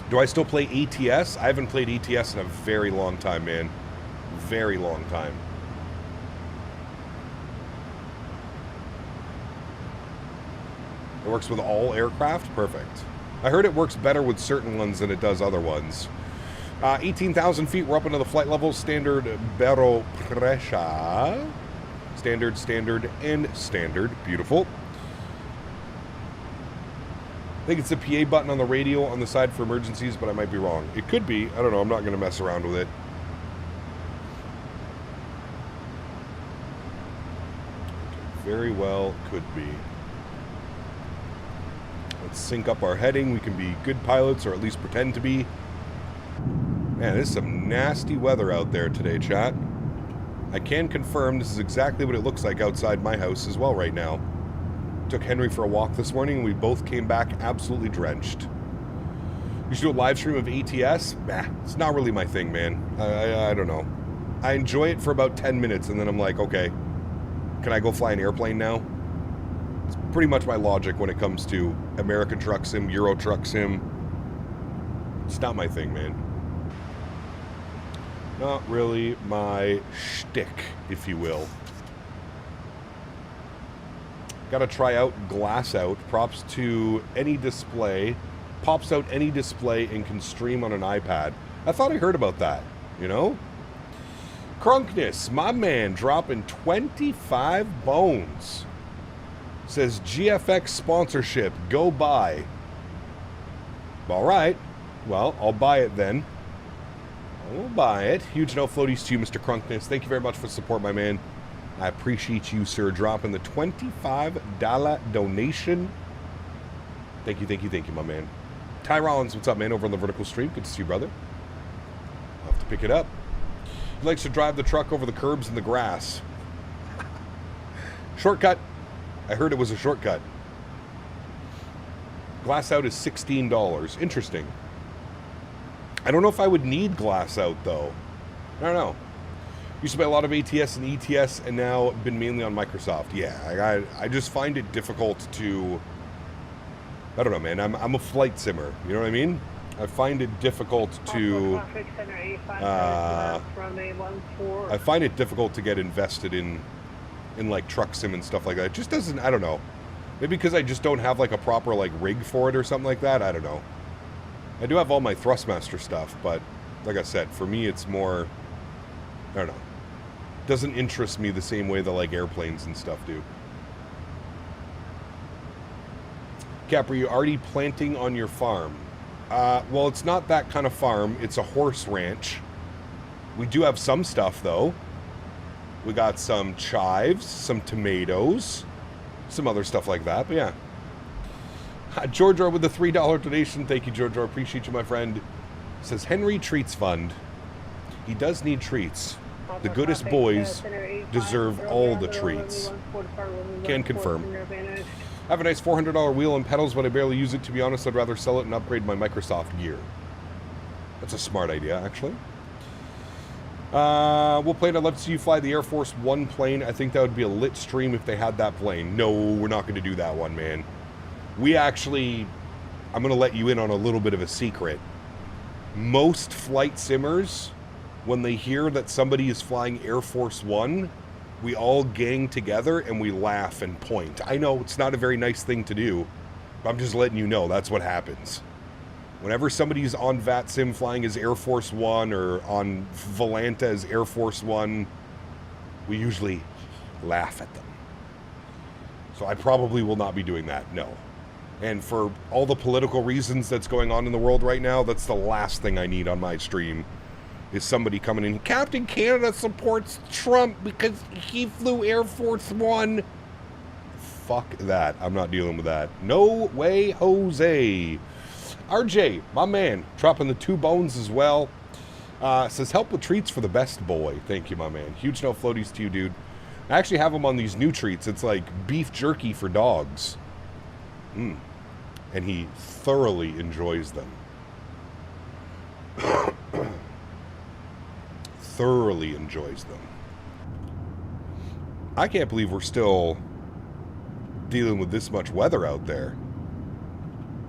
Do I still play ATS? I haven't played ATS in a very long time, man. Very long time. It works with all aircraft? Perfect. I heard it works better with certain ones than it does other ones. 18,000 feet, we're up into the flight level. Standard barrel pressure. Standard, standard, and standard. Beautiful. I think it's the PA button on the radio on the side for emergencies, but I might be wrong. It could be. I don't know. I'm not going to mess around with it. Very well could be. Let's sync up our heading. We can be good pilots, or at least pretend to be. Man, there's some nasty weather out there today, chat. I can confirm this is exactly what it looks like outside my house as well right now. Took Henry for a walk this morning, and we both came back absolutely drenched. You should do a live stream of ATS? Nah, it's not really my thing, man. I don't know. I enjoy it for about 10 minutes, and then I'm like, okay, can I go fly an airplane now? It's pretty much my logic when it comes to American Truck Sim, Euro Truck Sim. It's not my thing, man. Not really my shtick, if you will. Gotta try out Glass Out. Props to Any Display, pops out any display and can stream on an iPad. I thought I heard about that, you know? Crunkness, my man, dropping 25 bones. Says GFX sponsorship, go buy. All right. Well, I'll buy it then. I'll buy it. Huge no floaties to you, Mr. Crunkness. Thank you very much for the support, my man. I appreciate you, sir, dropping the $25 donation. Thank you, my man. Ty Rollins, what's up, man, over on the vertical stream? Good to see you, brother. I'll have to pick it up. He likes to drive the truck over the curbs and the grass. Shortcut. I heard it was a shortcut. Glass out is $16. Interesting. I don't know if I would need glass out, though. I don't know. Used to buy a lot of ATS and ETS, and now been mainly on Microsoft. Yeah, I just find it difficult to... I don't know, man. I'm a flight simmer. You know what I mean? I find it difficult to... I find it difficult to get invested in like truck sim and stuff like that. It just doesn't... I don't know. Maybe because I just don't have like a proper like rig for it or something like that. I don't know. I do have all my Thrustmaster stuff, but like I said, for me it's more... I don't know. Doesn't interest me the same way that like airplanes and stuff do. Cap, are you already planting on your farm? Well, it's not that kind of farm. It's a horse ranch. We do have some stuff, though. We got some chives, some tomatoes, some other stuff like that, but yeah. Georgia with the $3 donation. Thank you, Georgia. Appreciate you, my friend. Says, Henry Treats Fund. He does need treats. The goodest boys deserve all the treats. Can confirm. I have a nice $400 wheel and pedals, but I barely use it. To be honest, I'd rather sell it and upgrade my Microsoft gear. That's a smart idea, actually. What plane I'd love to see you fly? The Air Force One plane. I think that would be a lit stream if they had that plane. No, we're not going to do that one, man. We actually... I'm going to let you in on a little bit of a secret. Most flight simmers, when they hear that somebody is flying Air Force One... we all gang together and we laugh and point. I know it's not a very nice thing to do, but I'm just letting you know that's what happens. Whenever somebody's on VATSIM flying as Air Force One or on Volanta as Air Force One, we usually laugh at them. So I probably will not be doing that, no. And for all the political reasons that's going on in the world right now, that's the last thing I need on my stream. Is somebody coming in, Captain Canada supports Trump because he flew Air Force One. Fuck that. I'm not dealing with that. No way, Jose. RJ, my man, dropping the 2 bones as well. Says, help with treats for the best boy. Thank you, my man. Huge no floaties to you, dude. I actually have them on these new treats. It's like beef jerky for dogs. And he thoroughly enjoys them. Thoroughly enjoys them. I can't believe we're still dealing with this much weather out there.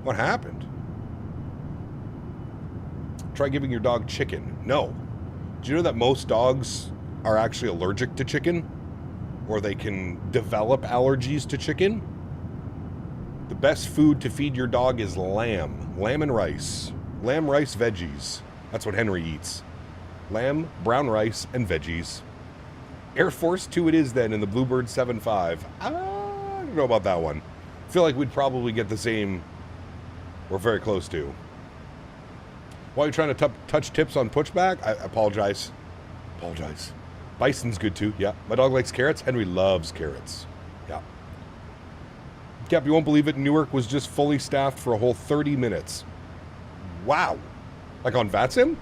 What happened? Try giving your dog chicken. No. Do you know that most dogs are actually allergic to chicken? Or they can develop allergies to chicken? The best food to feed your dog is lamb. Lamb and rice. Lamb, rice, veggies. That's what Henry eats. Lamb, brown rice, and veggies. Air Force 2 it is then in the Bluebird 7.5. I don't know about that one. I feel like we'd probably get the same, or very close to. While you're trying to touch tips on pushback, I apologize. Apologize. Bison's good too, yeah. My dog likes carrots. Henry loves carrots. Yeah. Cap, you won't believe it. Newark was just fully staffed for a whole 30 minutes. Wow. Like on VATSIM?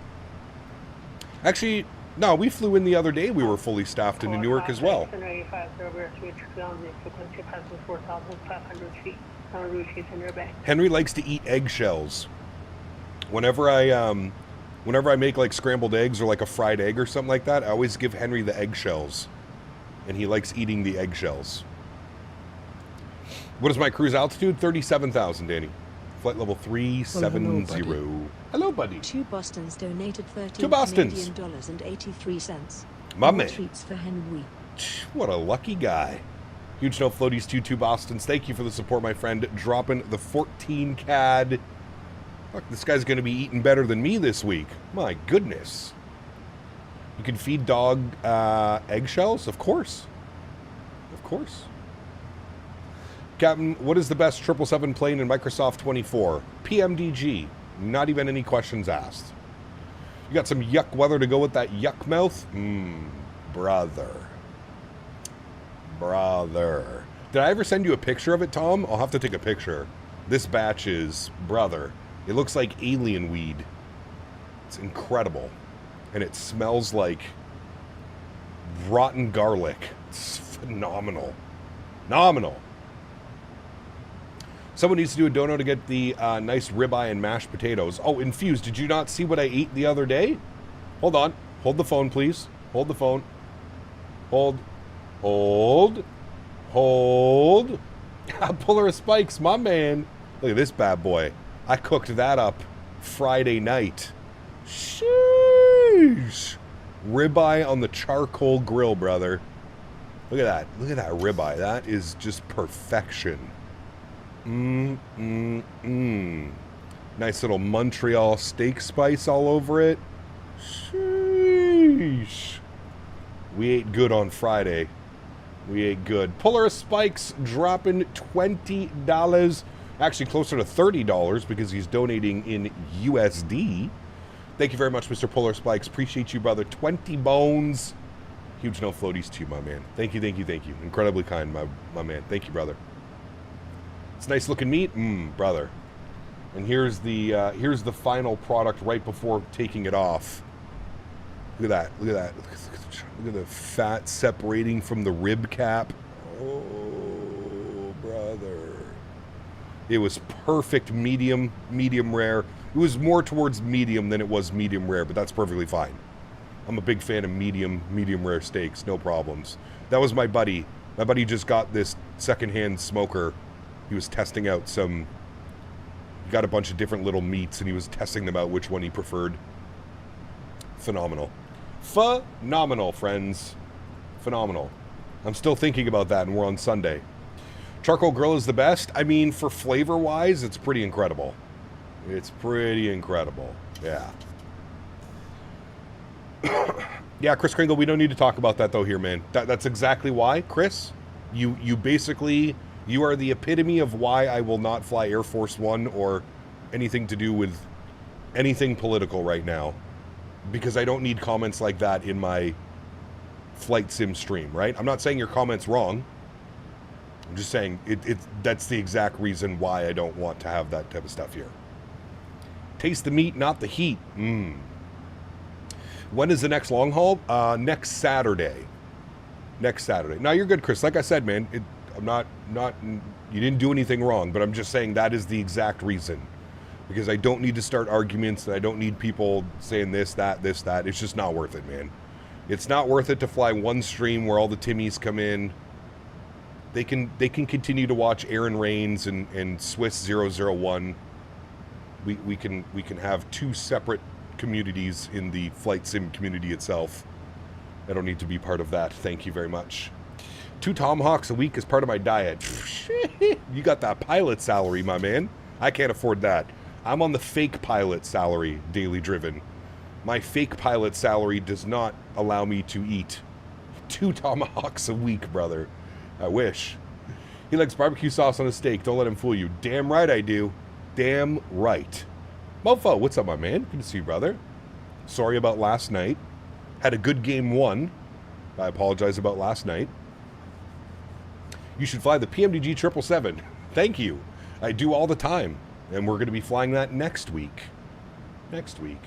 Actually, no, we flew in the other day. We were fully staffed into Newark as well. Henry likes to eat eggshells. Whenever I make like scrambled eggs or like a fried egg or something like that, I always give Henry the eggshells. And he likes eating the eggshells. What is my cruise altitude? 37,000, Danny. Flight level 370. Hello, buddy. 2 Bostons donated 13 2 Bostons. Canadian dollars and 83 cents. My More man. treats for Henry. What a lucky guy. Huge no floaties to 2 Bostons. Thank you for the support, my friend. Dropping the 14 CAD. Fuck, this guy's going to be eating better than me this week. My goodness. You can feed dog eggshells? Of course. Of course. Captain, what is the best 777 plane in Microsoft 24? PMDG. Not even any questions asked. You got some yuck weather to go with that yuck mouth? Brother. Brother. Did I ever send you a picture of it, Tom? I'll have to take a picture. This batch is, brother. It looks like alien weed. It's incredible. And it smells like rotten garlic. It's phenomenal. Phenomenal. Someone needs to do a dono to get the nice ribeye and mashed potatoes. Oh, infused. Did you not see what I ate the other day? Hold on. Hold the phone, please. Hold the phone. Hold. Hold. Hold. Puller of spikes, my man. Look at this bad boy. I cooked that up Friday night. Sheesh. Ribeye on the charcoal grill, brother. Look at that. Look at that ribeye. That is just perfection. Nice little Montreal steak spice all over it. Sheesh. We ate good on Friday. We ate good. Puller of Spikes dropping $20. Actually closer to $30 because he's donating in USD. Thank you very much, Mr. Puller Spikes. Appreciate you, brother. 20 bones. Huge no floaties to you, my man. Thank you, thank you, thank you. Incredibly kind, my man. Thank you, brother. It's nice looking meat, brother. And here's the final product right before taking it off. Look at that. Look at that. Look at the fat separating from the rib cap. Oh, brother. It was perfect medium rare. It was more towards medium than it was medium rare, but that's perfectly fine. I'm a big fan of medium rare steaks, no problems. That was my buddy. My buddy just got this secondhand smoker. He was testing out he got a bunch of different little meats and he was testing them out which one he preferred. Phenomenal. Phenomenal, friends. Phenomenal. I'm still thinking about that and we're on Sunday. Charcoal grill is the best. I mean, for flavor-wise, it's pretty incredible. It's pretty incredible. Yeah. Yeah, Chris Kringle, we don't need to talk about that though here, man. That's exactly why, Chris. You basically, you are the epitome of why I will not fly Air Force One or anything to do with anything political right now. Because I don't need comments like that in my flight sim stream, right? I'm not saying your comment's wrong. I'm just saying that's the exact reason why I don't want to have that type of stuff here. Taste the meat, not the heat. When is the next long haul? Next Saturday. Next Saturday. Now you're good, Chris. Like I said, man, I'm not. You didn't do anything wrong, but I'm just saying that is the exact reason. Because I don't need to start arguments, and I don't need people saying this, that. It's just not worth it, man. It's not worth it to fly one stream where all the Timmies come in. They can continue to watch Erin Reigns and Swiss 001. We can have two separate communities in the flight sim community itself. I don't need to be part of that. Thank you very much. 2 tomahawks a week is part of my diet. You got that pilot salary, my man. I can't afford that. I'm on the fake pilot salary, daily driven. My fake pilot salary does not allow me to eat 2 tomahawks a week, brother. I wish. He likes barbecue sauce on a steak. Don't let him fool you. Damn right I do. Damn right. Mofo, what's up, my man? Good to see you, brother. Sorry about last night. Had a good game 1. I apologize about last night. You should fly the PMDG 777. Thank you. I do all the time. And we're going to be flying that next week. Next week.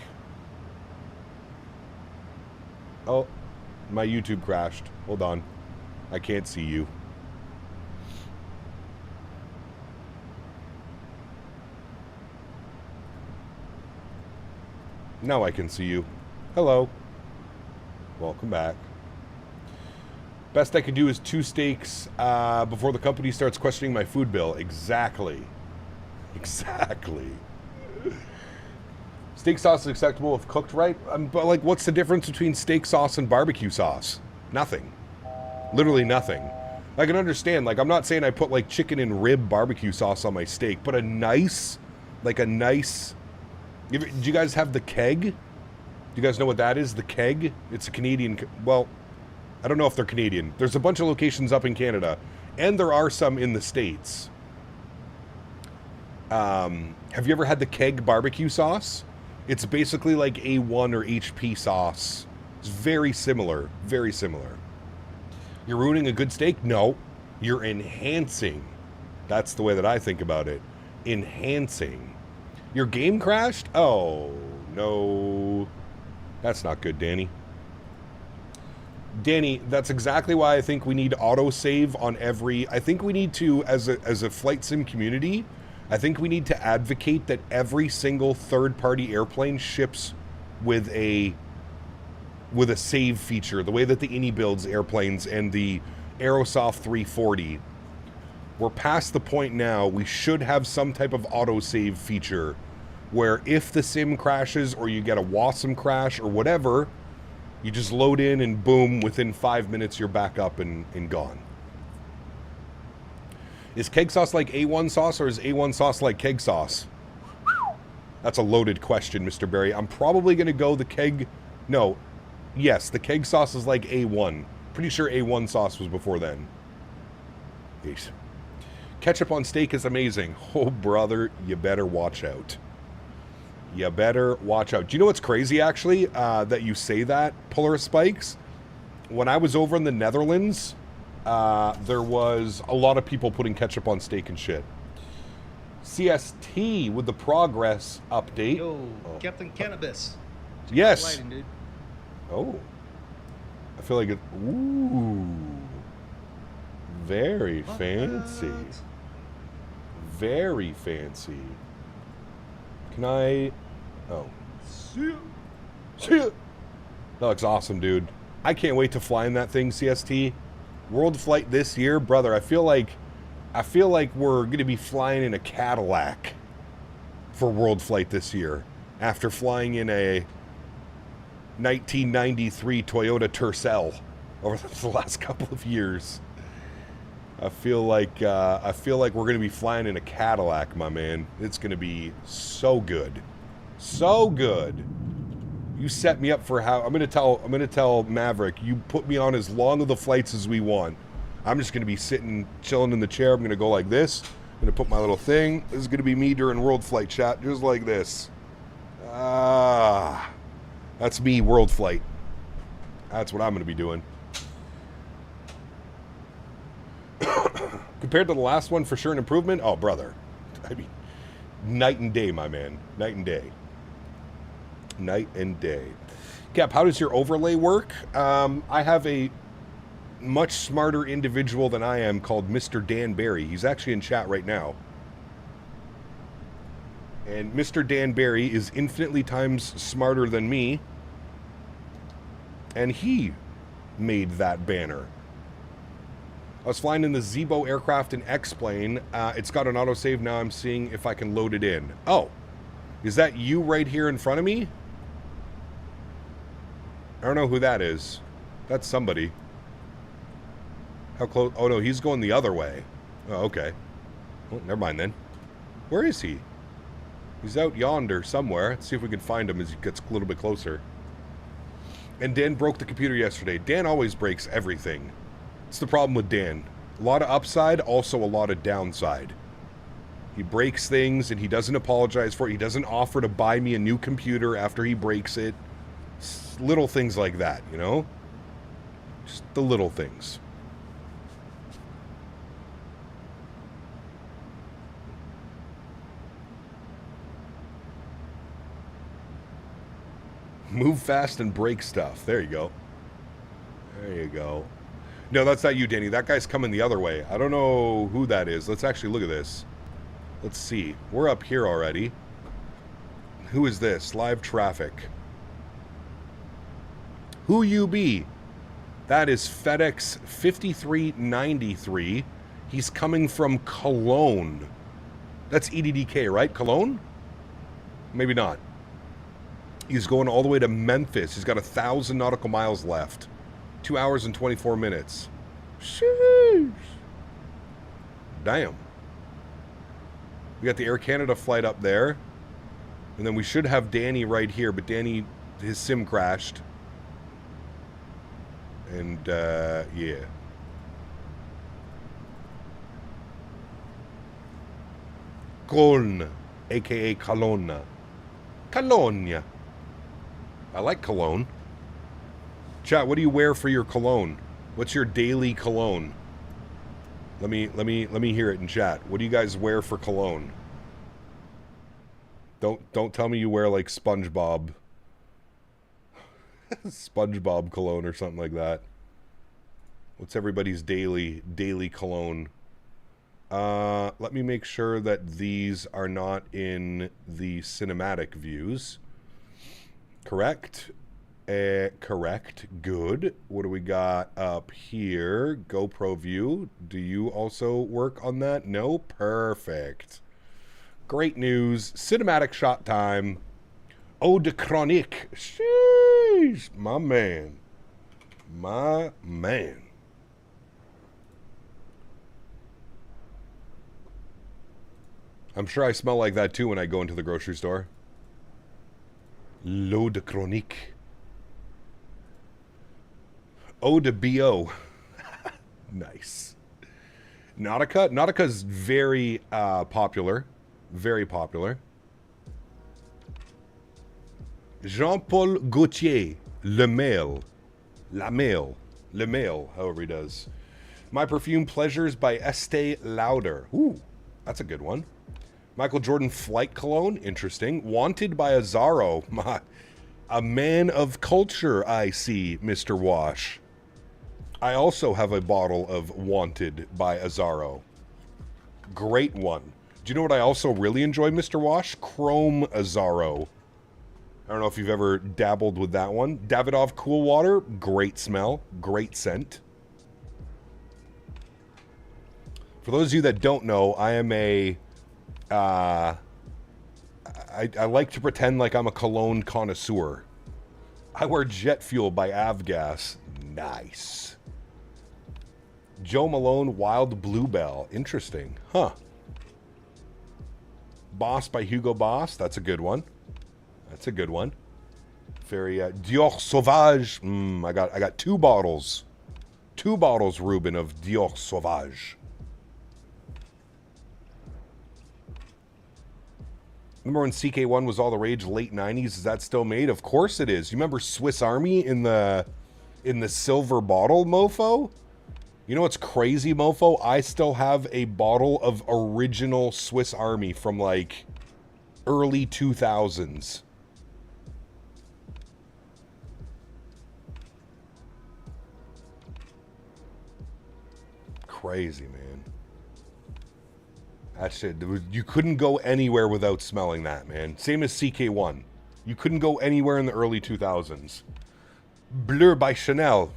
Oh, my YouTube crashed. Hold on. I can't see you. Now I can see you. Hello. Welcome back. Best I can do is 2 steaks before the company starts questioning my food bill. Exactly. Exactly. Steak sauce is acceptable if cooked right. But like, what's the difference between steak sauce and barbecue sauce? Nothing. Literally nothing. I can understand. Like, I'm not saying I put like chicken and rib barbecue sauce on my steak, but a nice Do you guys have the keg? Do you guys know what that is? The keg? It's a Canadian... Well, I don't know if they're Canadian. There's a bunch of locations up in Canada, and there are some in the States. Have you ever had the keg barbecue sauce? It's basically like A1 or HP sauce. It's very similar. Very similar. You're ruining a good steak? No. You're enhancing. That's the way that I think about it. Enhancing. Your game crashed? Oh, no. That's not good, Danny. Danny, that's exactly why I think we need autosave on every... I think we need to, as a flight sim community, I think we need to advocate that every single third-party airplane ships with a save feature, the way that the Innie builds airplanes and the Aerosoft 340. We're past the point now. We should have some type of autosave feature where if the sim crashes or you get a WASM crash or whatever, you just load in and boom, within 5 minutes you're back up and gone. Is keg sauce like A1 sauce or is A1 sauce like keg sauce? That's a loaded question, Mr. Barry. I'm probably going to go the keg... No. Yes, the keg sauce is like A1. Pretty sure A1 sauce was before then. Yeesh. Ketchup on steak is amazing. Oh, brother, you better watch out. You better watch out. Do you know what's crazy, actually, that you say that, Polar Spikes? When I was over in the Netherlands, there was a lot of people putting ketchup on steak and shit. CST with the progress update. Yo, Captain Cannabis. Yes. Lighting, dude. Oh. I feel like it... Ooh. Very fancy. Very fancy. Can I... Oh. See ya. That looks awesome, dude. I can't wait to fly in that thing, CST. World flight this year, brother. I feel like we're going to be flying in a Cadillac for world flight this year after flying in a 1993 Toyota Tercel over the last couple of years. I feel like we're going to be flying in a Cadillac, my man. It's going to be so good. So good. You set me up for how I'm going to tell Maverick, you put me on as long of the flights as we want. I'm just going to be sitting chilling in the chair. I'm going to go like this. I'm going to put my little thing. This is going to be me during world flight chat just like this. That's me world flight. That's what I'm going to be doing. Compared to the last one, for sure an improvement. Oh, brother. I mean, night and day, my man. Night and day. Night and day. Cap, how does your overlay work? I have a much smarter individual than I am called Mr. Dan Barry. He's actually in chat right now. And Mr. Dan Barry is infinitely times smarter than me. And he made that banner. I was flying in the Zebo aircraft in X-Plane. It's got an autosave now. I'm seeing if I can load it in. Oh, is that you right here in front of me? I don't know who that is. That's somebody. How close? Oh, no, he's going the other way. Oh, okay. Well, never mind then. Where is he? He's out yonder somewhere. Let's see if we can find him as he gets a little bit closer. And Dan broke the computer yesterday. Dan always breaks everything. It's the problem with Dan. A lot of upside, also a lot of downside. He breaks things and he doesn't apologize for it. He doesn't offer to buy me a new computer after he breaks it. Little things like that, you know? Just the little things. Move fast and break stuff. There you go. There you go. No, that's not you, Danny. That guy's coming the other way. I don't know who that is. Let's actually look at this. Let's see. We're up here already. Who is this? Live traffic. Who you be? That is FedEx 5393. He's coming from Cologne. That's EDDK, right? Cologne? Maybe not. He's going all the way to Memphis. He's got 1,000 nautical miles left. 2 hours and 24 minutes. Sheesh. Damn. We got the Air Canada flight up there. And then we should have Danny right here, but Danny, his sim crashed. And, yeah. Köln, a.k.a. Cologne. Cologne. I like cologne. Chat, what do you wear for your cologne? What's your daily cologne? Let me hear it in chat. What do you guys wear for cologne? Don't tell me you wear like SpongeBob. SpongeBob cologne or something like that. What's everybody's daily cologne? Let me make sure that these are not in the cinematic views. Correct? Correct. Good. What do we got up here? GoPro view. Do you also work on that? No? Perfect. Great news. Cinematic shot time. Eau de chronique. Sheesh. My man. My man. I'm sure I smell like that too when I go into the grocery store. L'eau de chronique. Eau de BO. Nice. Nautica. Nautica's very popular. Very popular. Jean-Paul Gaultier. Le Mail. La Mail. Le Mail, however he does. My Perfume Pleasures by Estee Lauder. Ooh, that's a good one. Michael Jordan Flight Cologne. Interesting. Wanted by Azzaro. A man of culture, I see, Mr. Wash. I also have a bottle of Wanted by Azzaro. Great one. Do you know what I also really enjoy, Mr. Wash? Chrome Azzaro. I don't know if you've ever dabbled with that one. Davidoff Cool Water. Great smell. Great scent. For those of you that don't know, I am a... I like to pretend like I'm a cologne connoisseur. I wear Jet Fuel by Avgas. Nice. Joe Malone Wild Bluebell. Interesting. Huh. Boss by Hugo Boss. That's a good one. That's a good one. Very Dior Sauvage. I got two bottles. Two bottles, Ruben, of Dior Sauvage. Remember when CK1 was all the rage, late 90s? Is that still made? Of course it is. You remember Swiss Army in the silver bottle, mofo? You know what's crazy, mofo? I still have a bottle of original Swiss Army from like early 2000s. Crazy, man. That shit, you couldn't go anywhere without smelling that, man. Same as CK1. You couldn't go anywhere in the early 2000s. Bleu by Chanel.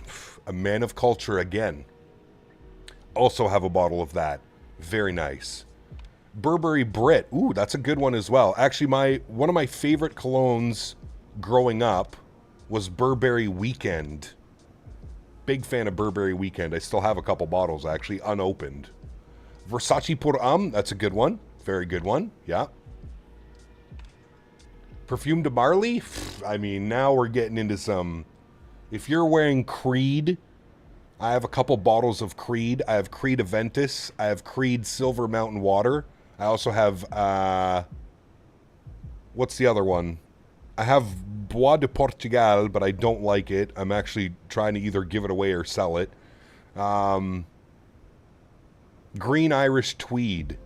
A man of culture again. Also have a bottle of that. Very nice. Burberry Brit. Ooh, that's a good one as well. Actually, one of my favorite colognes growing up was Burberry Weekend. Big fan of Burberry Weekend. I still have a couple bottles, actually, unopened. Versace Pour Homme. That's a good one. Very good one. Yeah. Perfume de Marly. I mean, now we're getting into some... If you're wearing Creed... I have a couple bottles of Creed. I have Creed Aventus. I have Creed Silver Mountain Water. I also have, what's the other one? I have Bois de Portugal, but I don't like it. I'm actually trying to either give it away or sell it. Green Irish Tweed.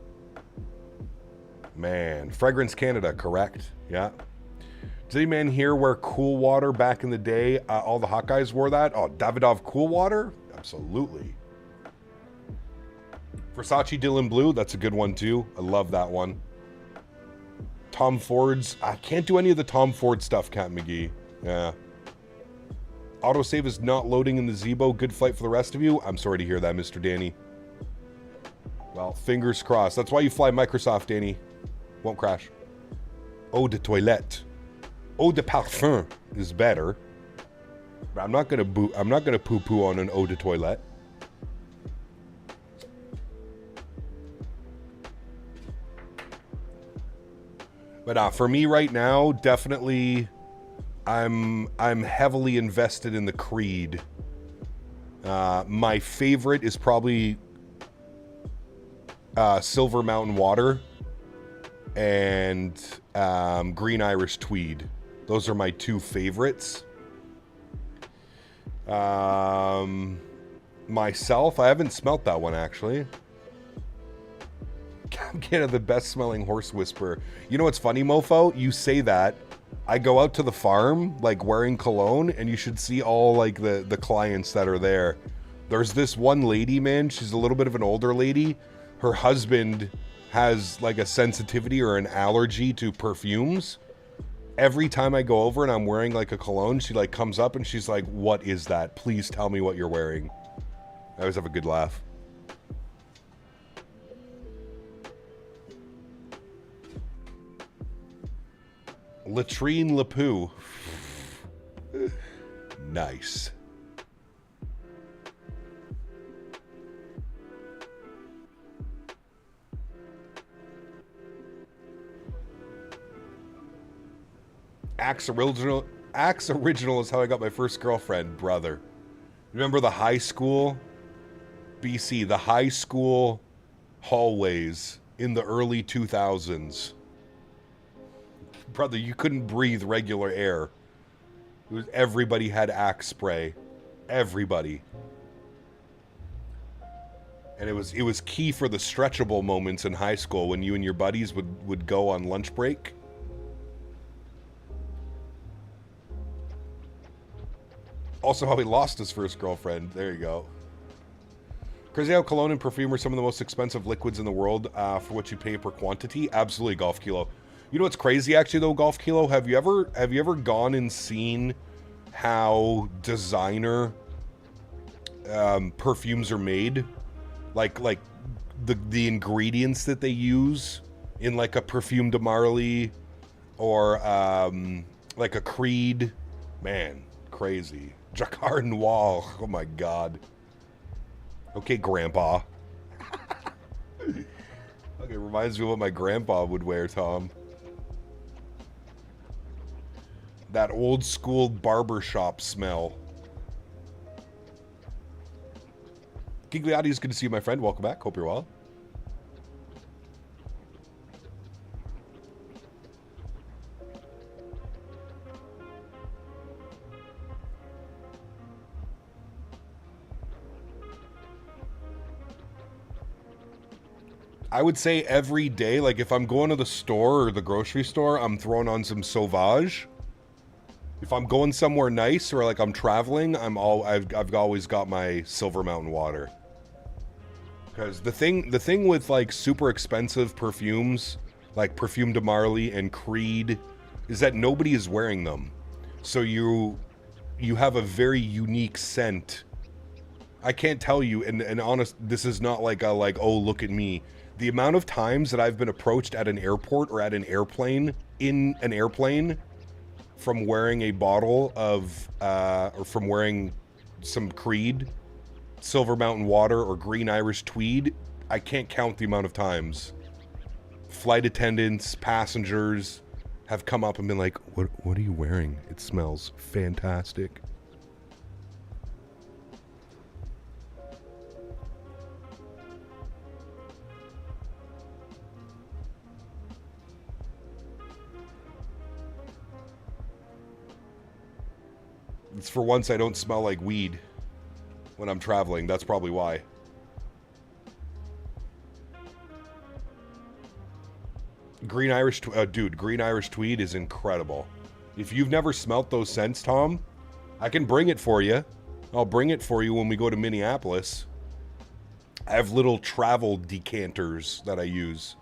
Man. Fragrance Canada, correct. Yeah. Does any man here wear Cool Water back in the day? All the hot guys wore that. Oh, Davidoff Cool Water? Absolutely. Versace Dylan Blue, that's a good one too. I love that one. Tom Ford's, I can't do any of the Tom Ford stuff, Captain McGee. Yeah. Autosave is not loading in the Zebo. Good flight for the rest of you. I'm sorry to hear that, Mr. Danny. Well, fingers crossed. That's why you fly Microsoft, Danny. Won't crash. Eau de toilette. Eau de parfum is better. I'm not gonna poo-poo on an eau de toilette. But for me right now, definitely, I'm heavily invested in the Creed. My favorite is probably Silver Mountain Water and Green Irish Tweed. Those are my two favorites. Myself, I haven't smelt that one actually. I'm getting the best smelling horse whisperer. You know what's funny, mofo? You say that. I go out to the farm, like wearing cologne, and you should see all like the clients that are there. There's this one lady, man. She's a little bit of an older lady. Her husband has like a sensitivity or an allergy to perfumes. Every time I go over and I'm wearing like a cologne, she like comes up and she's like, "What is that? Please tell me what you're wearing." I always have a good laugh. Latrine Lapoo. Nice. Axe Original is how I got my first girlfriend, brother. Remember the high school? BC, the high school hallways in the early 2000s. Brother, you couldn't breathe regular air. It was, everybody had Axe spray. Everybody. And it was key for the stretchable moments in high school when you and your buddies would go on lunch break. Also how he lost his first girlfriend. There you go. Crazy how cologne and perfume are some of the most expensive liquids in the world for what you pay per quantity. Absolutely, Golf Kilo. You know what's crazy actually though, Golf Kilo? Have you ever gone and seen how designer perfumes are made? Like the ingredients that they use in like a Perfume de Marly or like a Creed. Man, crazy. Jacquard Noir. Oh my god. Okay, Grandpa. Okay, reminds me of what my grandpa would wear, Tom. That old school barbershop smell. Gigliotti, is good to see you, my friend. Welcome back. Hope you're well. I would say every day, like if I'm going to the store or the grocery store, I'm throwing on some Sauvage. If I'm going somewhere nice or like I'm traveling, I've always got my Silver Mountain Water. Because the thing with like super expensive perfumes, like Perfume de Marly and Creed, is that nobody is wearing them. So you have a very unique scent. I can't tell you, and honest, this is not like oh look at me. The amount of times that I've been approached at an airport or at an airplane, in an airplane, from wearing a bottle of, or from wearing some Creed, Silver Mountain Water, or Green Irish Tweed, I can't count the amount of times. Flight attendants, passengers have come up and been like, what are you wearing? It smells fantastic. It's for once I don't smell like weed when I'm traveling. That's probably why. Green Irish, dude, Green Irish Tweed is incredible. If you've never smelt those scents, Tom, I can bring it for you. I'll bring it for you when we go to Minneapolis. I have little travel decanters that I use.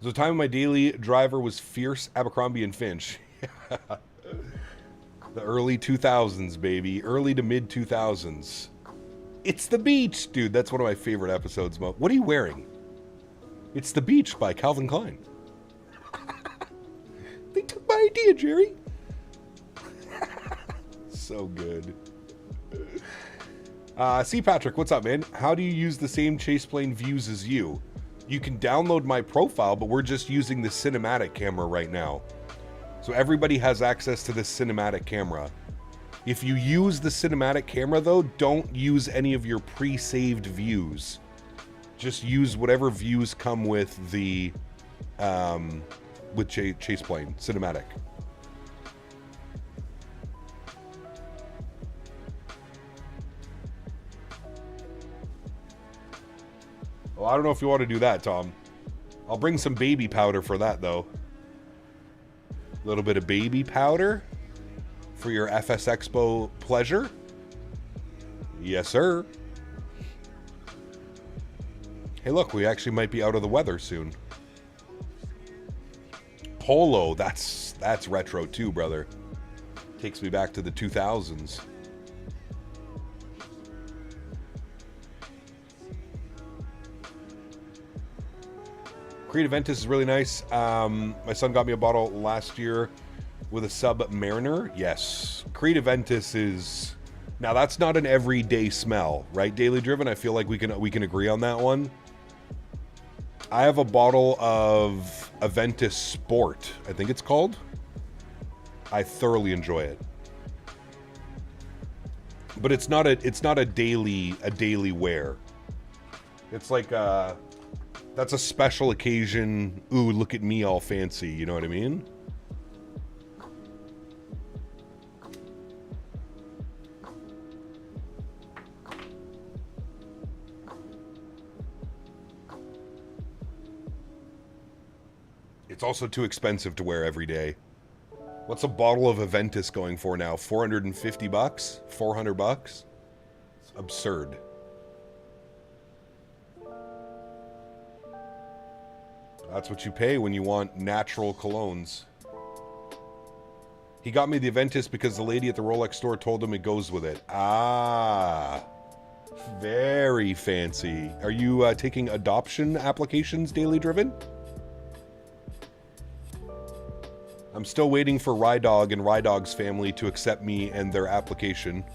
The time of my daily driver was Fierce, Abercrombie, and Finch. The early 2000s, baby. Early to mid 2000s. It's the Beach, dude. That's one of my favorite episodes. What are you wearing? It's the Beach by Calvin Klein. They took my idea, Jerry. So good. C. Patrick, what's up, man? How do you use the same chase plane views as you? You can download my profile, but we're just using the cinematic camera right now. So everybody has access to this cinematic camera. If you use the cinematic camera, though, don't use any of your pre-saved views. Just use whatever views come with the chase plane cinematic. Well, I don't know if you want to do that, Tom. I'll bring some baby powder for that, though. A little bit of baby powder for your FS Expo pleasure. Yes, sir. Hey, look, we actually might be out of the weather soon. Polo, that's retro too, brother. Takes me back to the 2000s. Creativentus is really nice. My son got me a bottle last year with a Submariner. Yes, Creativentus is... Now, that's not an everyday smell, right, Daily Driven? I feel like we can agree on that one. I have a bottle of Aventus Sport, I think it's called. I thoroughly enjoy it. But it's not a daily wear. It's like that's a special occasion. Ooh, look at me all fancy, you know what I mean? It's also too expensive to wear every day. What's a bottle of Aventus going for now? 450 bucks? 400 bucks? It's absurd. That's what you pay when you want natural colognes. He got me the Aventus because the lady at the Rolex store told him it goes with it. Ah, very fancy. Are you taking adoption applications, Daily Driven? I'm still waiting for Rydog and Rydog's family to accept me and their application.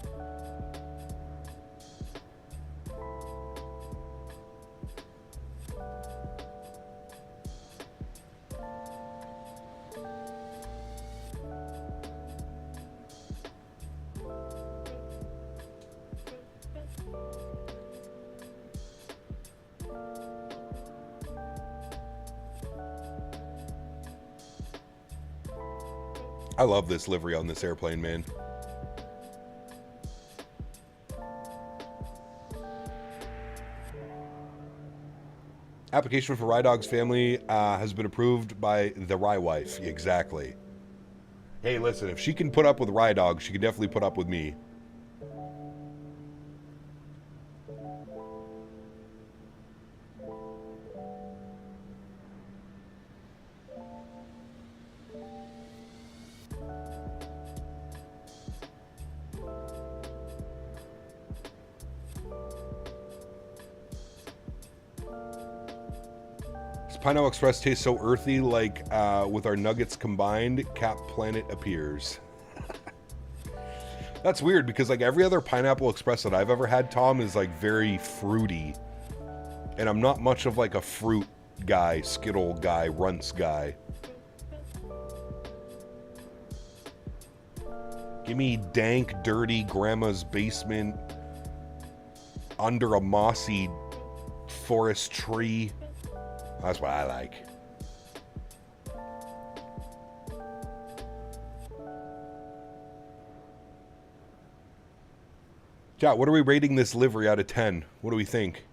I love this livery on this airplane, man. Application for Rydog's family has been approved by the Rye wife. Exactly. Hey, listen, if she can put up with Rydog, she can definitely put up with me. Pineapple Express tastes so earthy, like with our nuggets combined, Cap Planet appears. That's weird because like every other Pineapple Express that I've ever had, Tom, is like very fruity. And I'm not much of like a fruit guy, Skittle guy, Runts guy. Give me dank, dirty grandma's basement under a mossy forest tree. That's what I like. Yeah, what are we rating this livery out of 10? What do we think?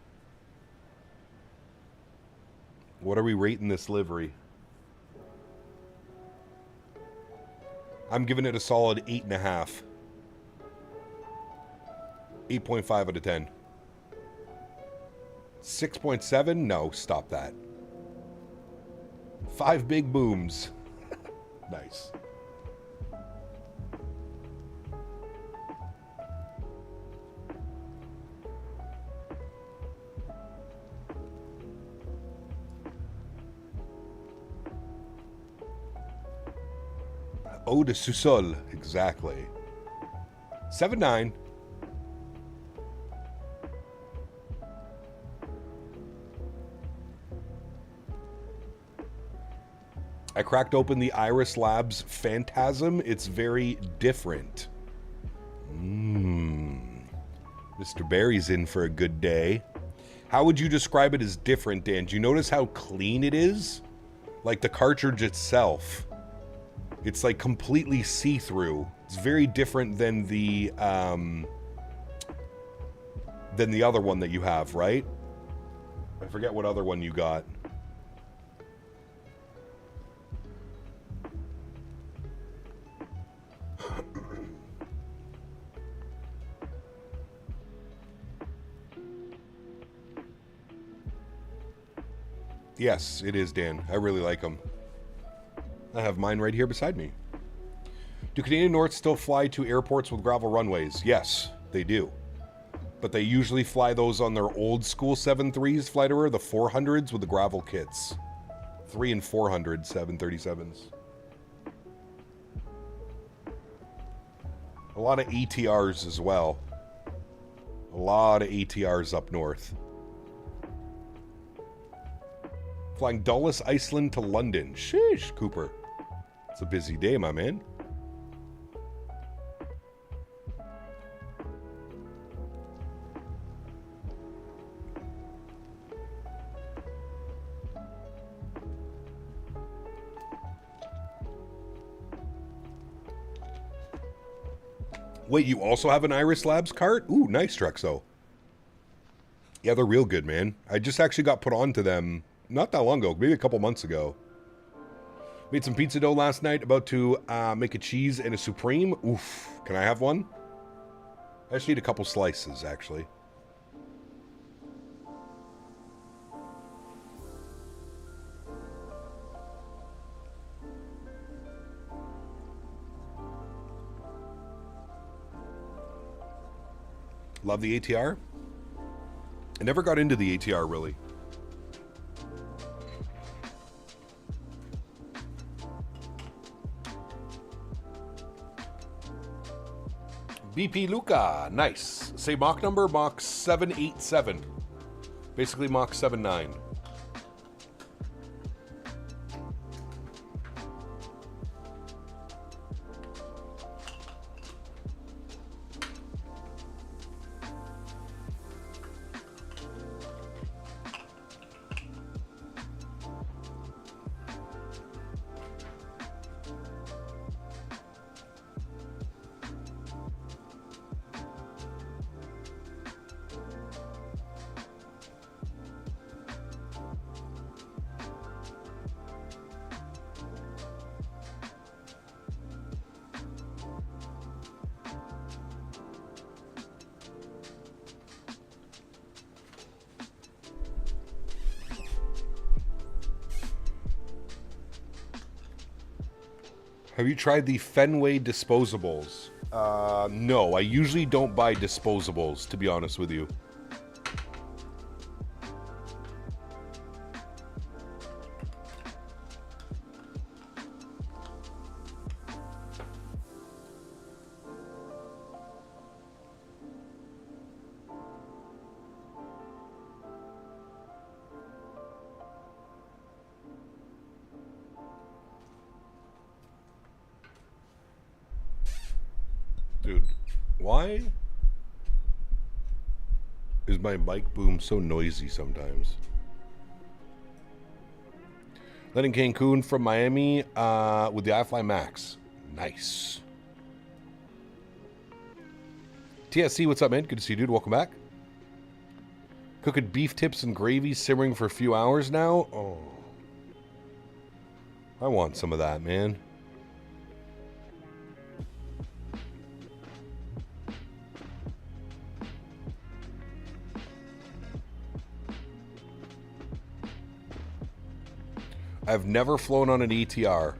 What are we rating this livery? I'm giving it a solid 8.5. 8.5 out of 10. 6.7? No, stop that. 5 big booms. Nice. Eau de sous-sol, exactly. 7.9. I cracked open the Iris Labs Phantasm. It's very different. Mr. Barry's in for a good day. How would you describe it as different, Dan? Do you notice how clean it is? Like the cartridge itself. It's like completely see-through. It's very different than the other one that you have, right? I forget what other one you got. Yes, it is, Dan. I really like them. I have mine right here beside me. Do Canadian North still fly to airports with gravel runways? Yes, they do. But they usually fly those on their old school 7.3s, Fliteaware, the 400s with the gravel kits. 3 and 400 737s. A lot of ATRs as well. A lot of ATRs up north. Flying Dulles, Iceland to London. Sheesh, Cooper. It's a busy day, my man. Wait, you also have an Iris Labs cart? Ooh, nice, Drexo. Yeah, they're real good, man. I just actually got put on to them not that long ago, maybe a couple months ago. Made some pizza dough last night, about to make a cheese and a supreme. Oof, can I have one? I just need a couple slices, actually. Love the ATR. I never got into the ATR, really. BP Luca, nice. Say Mach number, Mach 787. Basically Mach 79. Have you tried the Fenway disposables? No, I usually don't buy disposables, to be honest with you. Dude, why is my mic boom so noisy sometimes? Letting Cancun from Miami with the iFly Max. Nice. TSC, what's up, man? Good to see you, dude. Welcome back. Cooking beef tips and gravy, simmering for a few hours now. Oh, I want some of that, man. I've never flown on an ETR.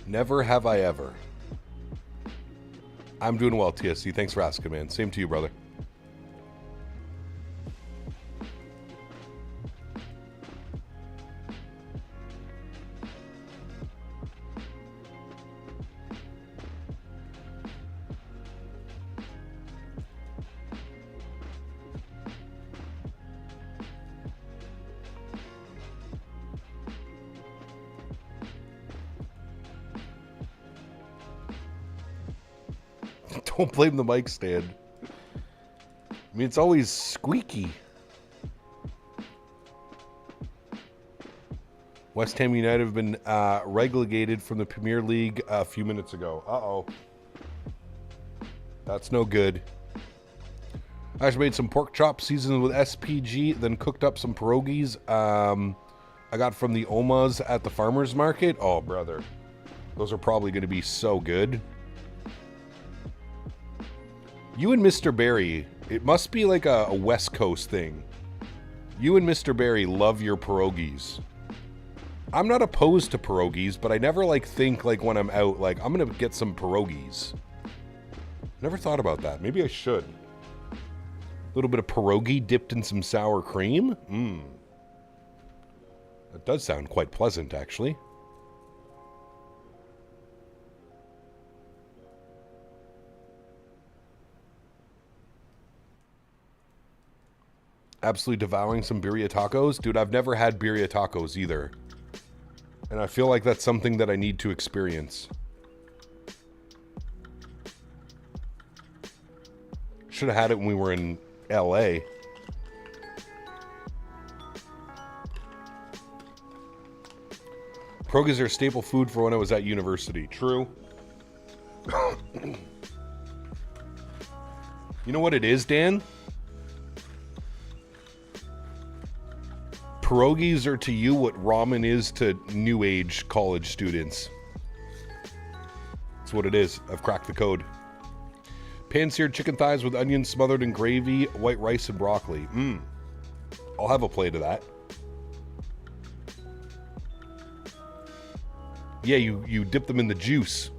Never have I ever. I'm doing well, TSC. Thanks for asking, man. Same to you, brother. Don't blame the mic stand. I mean, it's always squeaky. West Ham United have been relegated from the Premier League a few minutes ago. Uh-oh. That's no good. I actually made some pork chops seasoned with SPG, then cooked up some pierogies I got from the Omas at the farmer's market. Oh, brother. Those are probably going to be so good. You and Mr. Barry, it must be like a West Coast thing. You and Mr. Barry love your pierogies. I'm not opposed to pierogies, but I never think like when I'm out, like I'm going to get some pierogies. Never thought about that. Maybe I should. A little bit of pierogi dipped in some sour cream. That does sound quite pleasant, actually. Absolutely devouring some birria tacos. Dude, I've never had birria tacos either. And I feel like that's something that I need to experience. Should have had it when we were in LA. Pierogies are a staple food for when I was at university. True. You know what it is, Dan? Pierogies are to you what ramen is to new age college students. That's what it is. I've cracked the code. Pan-seared chicken thighs with onions smothered in gravy, white rice, and broccoli. I'll have a plate of that. Yeah, you dip them in the juice.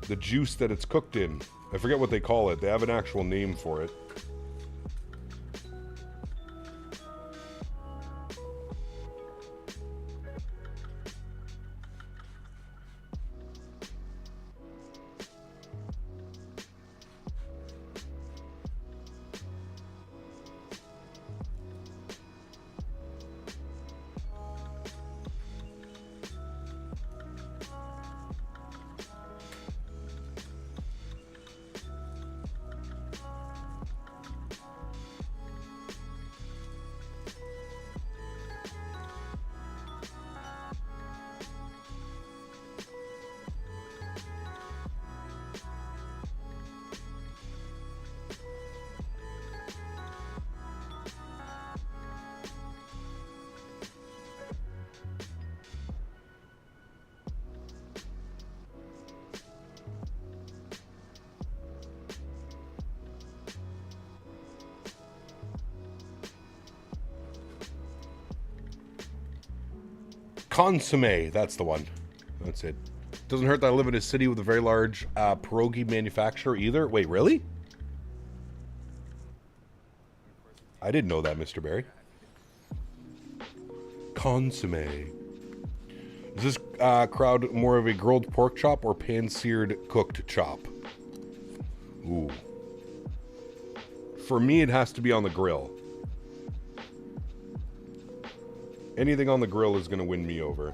The juice that it's cooked in. I forget what they call it. They have an actual name for it. Consomme, that's the one. That's it. Doesn't hurt that I live in a city with a very large pierogi manufacturer either. Wait, really? I didn't know that, Mr. Barry. Consomme. Is this crowd more of a grilled pork chop or pan-seared cooked chop? Ooh. For me, it has to be on the grill. Anything on the grill is going to win me over.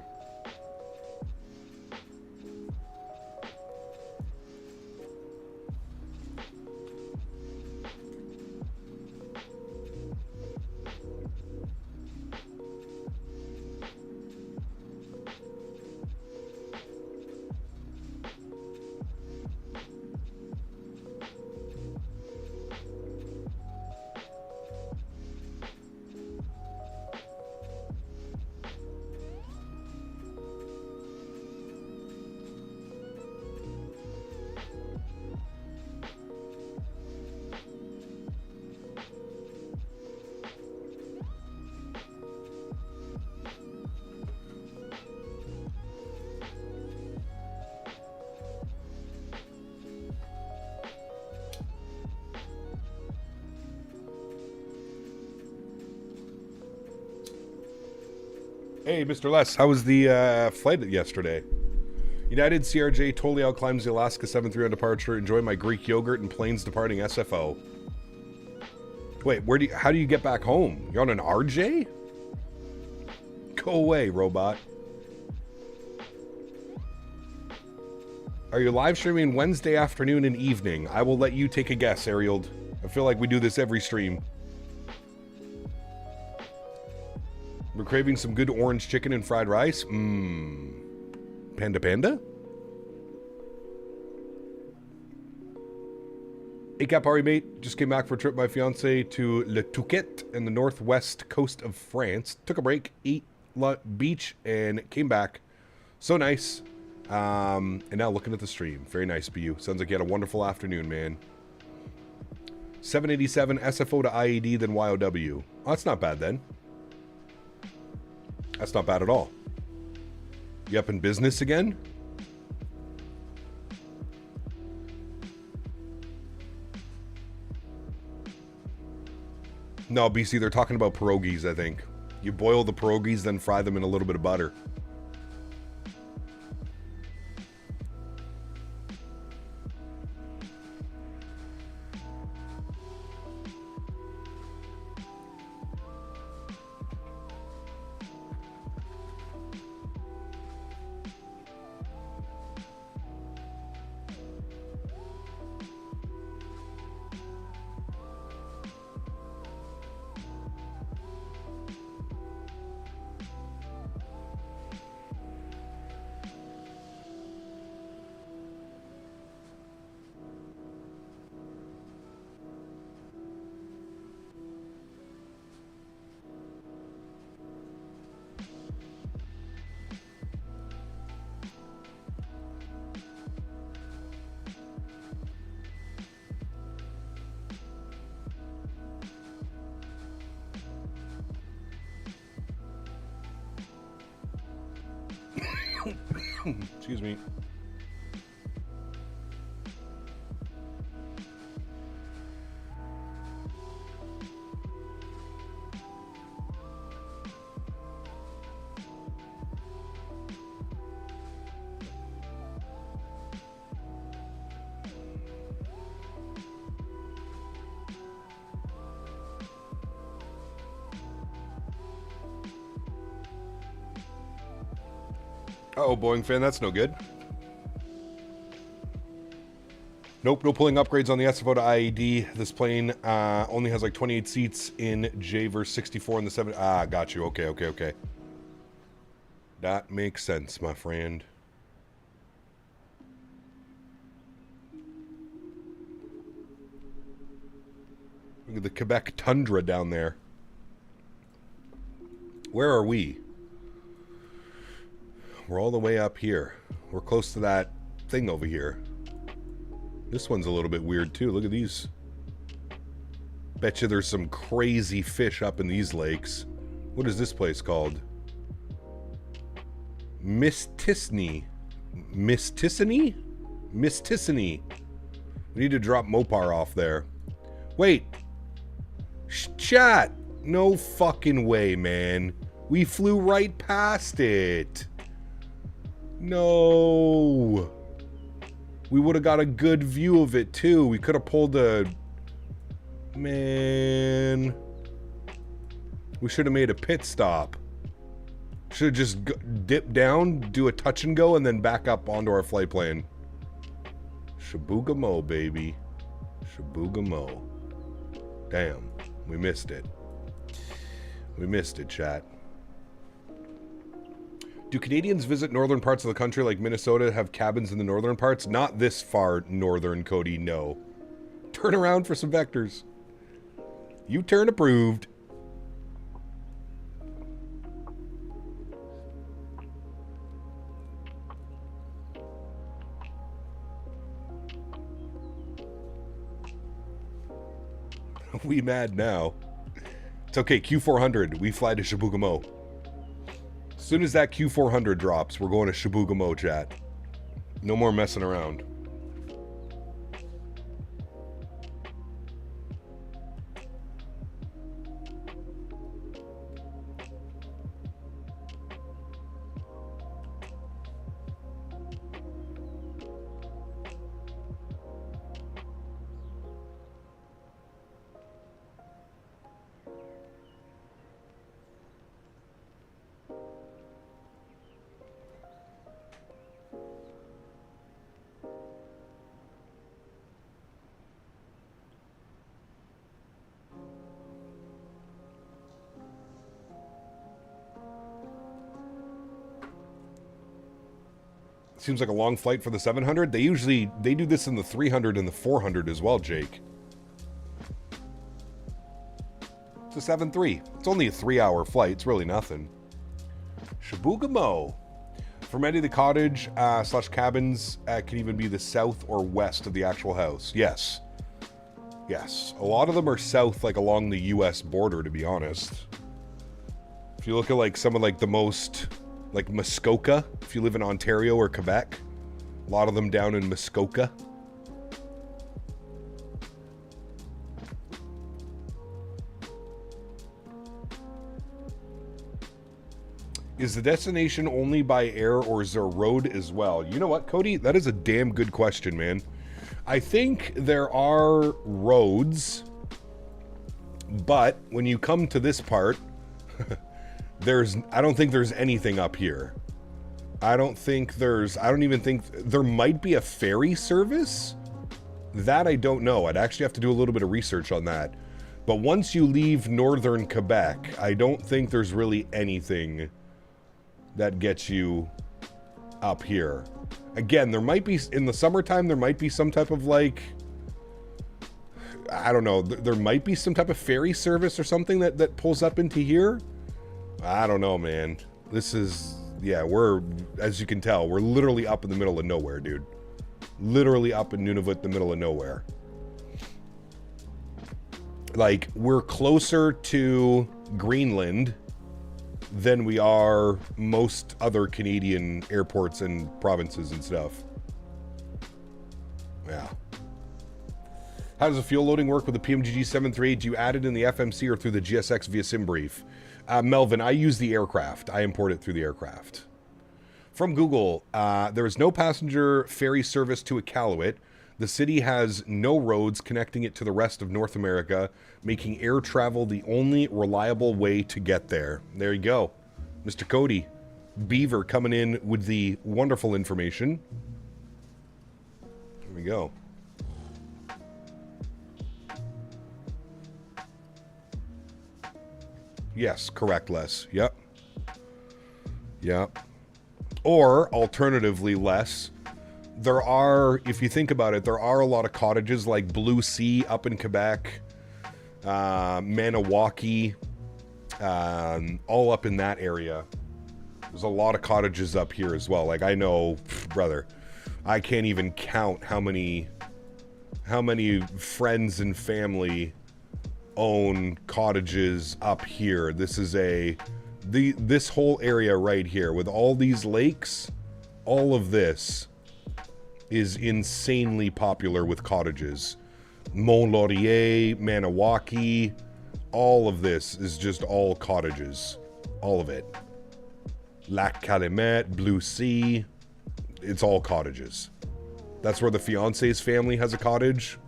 Hey, Mr. Les, how was the flight yesterday? United CRJ totally outclimbs the Alaska 7-3 on departure. Enjoy my Greek yogurt and planes departing SFO. Wait, how do you get back home? You're on an RJ? Go away, robot. Are you live streaming Wednesday afternoon and evening? I will let you take a guess, Ariel. I feel like we do this every stream. We're craving some good orange chicken and fried rice. Panda Panda? ACAP Ari mate, just came back for a trip with my fiance to Le Touquet in the northwest coast of France. Took a break, ate beach, and came back. So nice. And now looking at the stream. Very nice, BU. Sounds like you had a wonderful afternoon, man. 787 SFO to IED, then YOW. Oh, that's not bad then. That's not bad at all. You up in business again? No, BC, they're talking about pierogies, I think. You boil the pierogies, then fry them in a little bit of butter. Excuse me. Uh-oh, Boeing fan, that's no good. Nope, no pulling upgrades on the SFO to IED. This plane only has like 28 seats in J verse 64 in the 7. Ah, got you. Okay. That makes sense, my friend. Look at the Quebec tundra down there. Where are we? We're all the way up here. We're close to that thing over here. This one's a little bit weird too. Look at these. Bet you there's some crazy fish up in these lakes. What is this place called? Mistisny. Mistisny? Mistisny. We need to drop Mopar off there. Wait. Chat. No fucking way, man. We flew right past it. No. We would have got a good view of it too. We could have pulled a... Man. We should have made a pit stop. Should have just dipped down, do a touch and go, and then back up onto our flight plane. Shabooga-mo, baby. Shabooga-mo. Damn. We missed it. We missed it, chat. Do Canadians visit northern parts of the country like Minnesota, have cabins in the northern parts? Not this far northern, Cody, no. Turn around for some vectors. U-turn approved. We mad now. It's okay, Q400. We fly to Shabooga-mo. As soon as that Q400 drops, we're going to Shabooga-mo, chat. No more messing around. Seems like a long flight for the 700. They do this in the 300 and the 400 as well, Jake. It's a 7-3. It's only a 3-hour flight. It's really nothing. Shabugamo. For many of the cottage slash cabins can even be the south or west of the actual house. Yes. Yes. A lot of them are south, like along the U.S. border, to be honest. If you look at like some of like the most, like Muskoka, if you live in Ontario or Quebec, a lot of them down in Muskoka. Is the destination only by air or is there a road as well? You know what, Cody? That is a damn good question, man. I think there are roads, but when you come to this part, I don't think there's anything up here. I don't even think there might be a ferry service. That I don't know. I'd actually have to do a little bit of research on that. But once you leave northern Quebec, I don't think there's really anything that gets you up here. Again, there might be, in the summertime, there might be some type of like, I don't know, there might be some type of ferry service or something that pulls up into here. I don't know, man. This is, yeah, as you can tell, we're literally up in the middle of nowhere, dude. Literally up in Nunavut, the middle of nowhere. Like, we're closer to Greenland than we are most other Canadian airports and provinces and stuff. Yeah. How does the fuel loading work with the PMDG 738? Do you add it in the FMC or through the GSX via SimBrief? Melvin, I use the aircraft. I import it through the aircraft. From Google, there is no passenger ferry service to Iqaluit. The city has no roads connecting it to the rest of North America, making air travel the only reliable way to get there. There you go. Mr. Cody Beaver coming in with the wonderful information. There we go. Yes, correct, Les. Yep. Yep. Or, alternatively, Les, there are, if you think about it, there are a lot of cottages like Blue Sea up in Quebec, Maniwaki, all up in that area. There's a lot of cottages up here as well. Like, I know, brother, I can't even count how many friends and family own cottages up here. This is this whole area right here with all these lakes, all of this is insanely popular with cottages. Mont Laurier, Maniwaki, all of this is just all cottages. All of it. Lac Calumet, Blue Sea, it's all cottages. That's where the fiance's family has a cottage.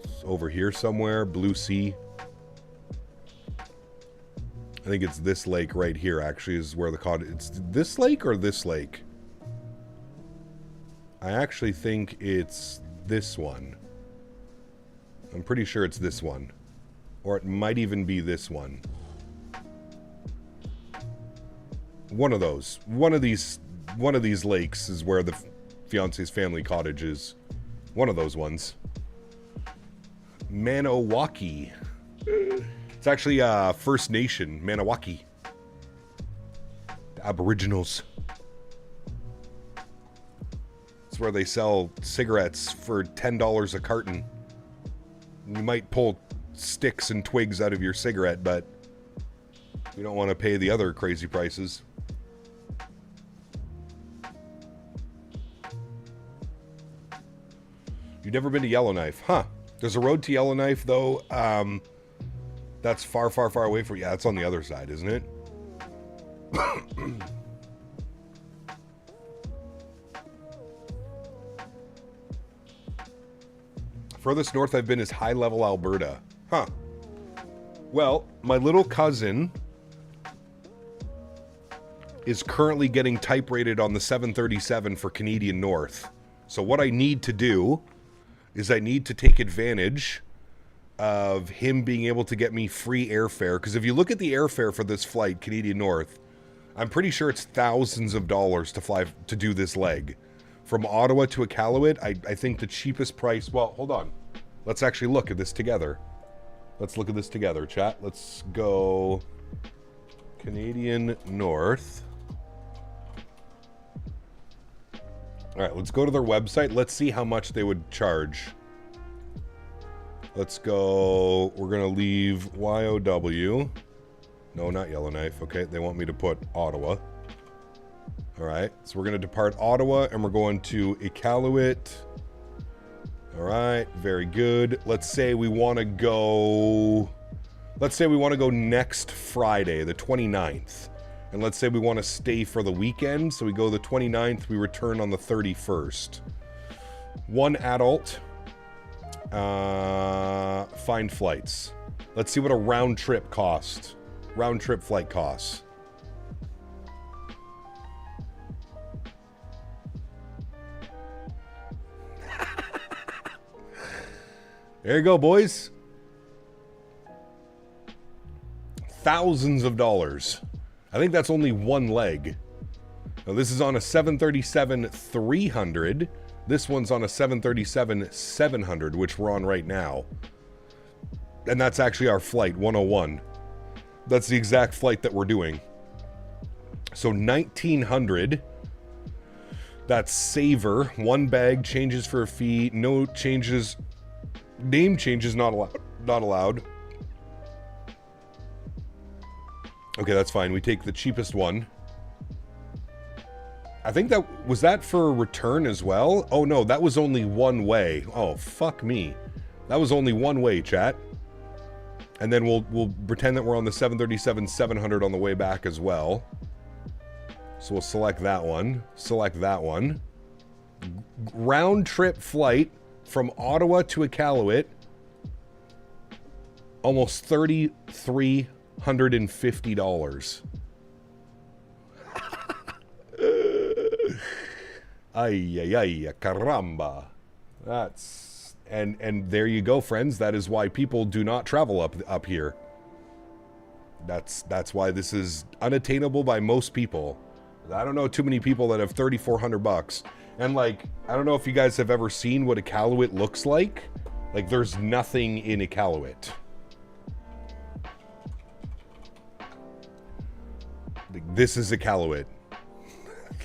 It's over here somewhere, Blue Sea. I think it's this lake right here actually is where the cottage, it's this lake or this lake? I actually think it's this one. I'm pretty sure it's this one. Or it might even be this one. One of those. One of these lakes is where the fiance's family cottage is. One of those ones. Maniwaki. It's actually First Nation, Maniwaki. The Aboriginals. It's where they sell cigarettes for $10 a carton. You might pull sticks and twigs out of your cigarette, but you don't want to pay the other crazy prices. You've never been to Yellowknife, huh? There's a road to Yellowknife, though. That's far, far, far away from... Yeah, it's on the other side, isn't it? Furthest north I've been is High Level, Alberta. Huh. Well, my little cousin is currently getting type rated on the 737 for Canadian North. So what I need to do is I need to take advantage of him being able to get me free airfare. Because if you look at the airfare for this flight, Canadian North, I'm pretty sure it's thousands of dollars to fly to do this leg. From Ottawa to Iqaluit, I think the cheapest price... Well, hold on. Let's actually look at this together. Let's look at this together, chat. Let's go... Canadian North. Alright, let's go to their website. Let's see how much they would charge. Let's go... We're going to leave YOW. No, not Yellowknife. Okay, they want me to put Ottawa. Alright, so we're going to depart Ottawa, and we're going to Iqaluit. Alright, very good. Let's say we want to go... Let's say we want to go next Friday, the 29th. And let's say we want to stay for the weekend, so we go the 29th, we return on the 31st. One adult. Find flights. Let's see what a round trip costs. Round trip flight costs. There you go, boys. Thousands of dollars. I think that's only one leg. Now, this is on a 737-300. This one's on a 737-700, which we're on right now. And that's actually our flight, 101. That's the exact flight that we're doing. So 1900. That's Saver. One bag, changes for a fee. No changes. Name changes not allowed. Not allowed. Okay, that's fine. We take the cheapest one. I think that... Was that for return as well? Oh, no. That was only one way. Oh, fuck me. That was only one way, chat. And then we'll pretend that we're on the 737-700 on the way back as well. So we'll select that one. Select that one. Round trip flight from Ottawa to Iqaluit. Almost $3,350. Ay, ay, ay, caramba. That's... And there you go, friends. That is why people do not travel up here. That's why this is unattainable by most people. I don't know too many people that have $3,400. And, like, I don't know if you guys have ever seen what Iqaluit looks like. Like, there's nothing in Iqaluit. Like, this is Iqaluit.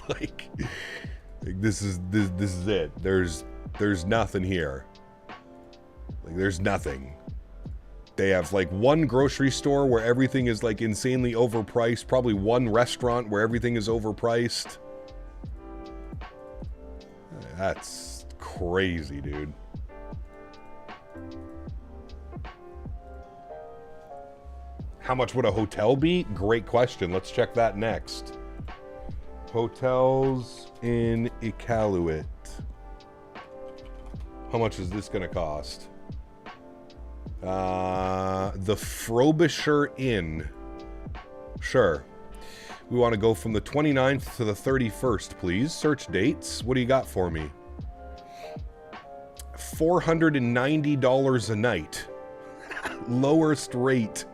like this is it. There's nothing here. Like, there's nothing. They have, like, one grocery store where everything is, like, insanely overpriced. Probably one restaurant where everything is overpriced. That's crazy, dude. How much would a hotel be? Great question. Let's check that next. Hotels in Iqaluit. How much is this going to cost? The Frobisher Inn. Sure. We want to go from the 29th to the 31st, please. Search dates. What do you got for me? $490 a night. Lowest rate.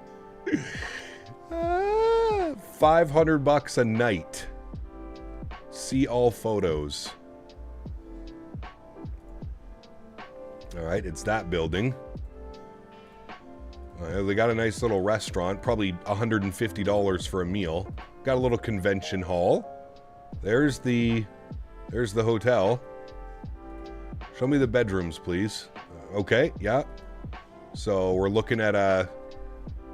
$500 a night. See all photos. Alright, it's that building. They got a nice little restaurant, probably $150 for a meal. Got a little convention hall. There's the hotel. Show me the bedrooms, please. Okay, yeah. So we're looking at a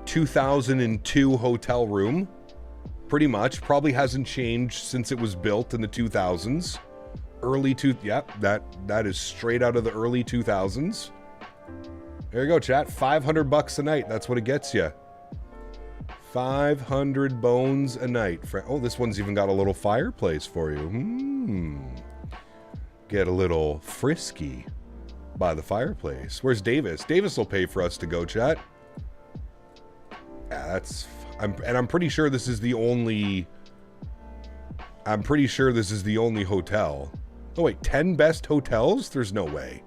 2002 hotel room. Pretty much. Probably hasn't changed since it was built in the 2000s. Yep, that is straight out of the early 2000s. There you go, chat. $500 a night. That's what it gets you. 500 bones a night. Oh, this one's even got a little fireplace for you. Get a little frisky by the fireplace. Where's Davis? Davis will pay for us to go, chat. Yeah, I'm pretty sure this is the only... I'm pretty sure this is the only hotel. Oh, wait. 10 best hotels? There's no way.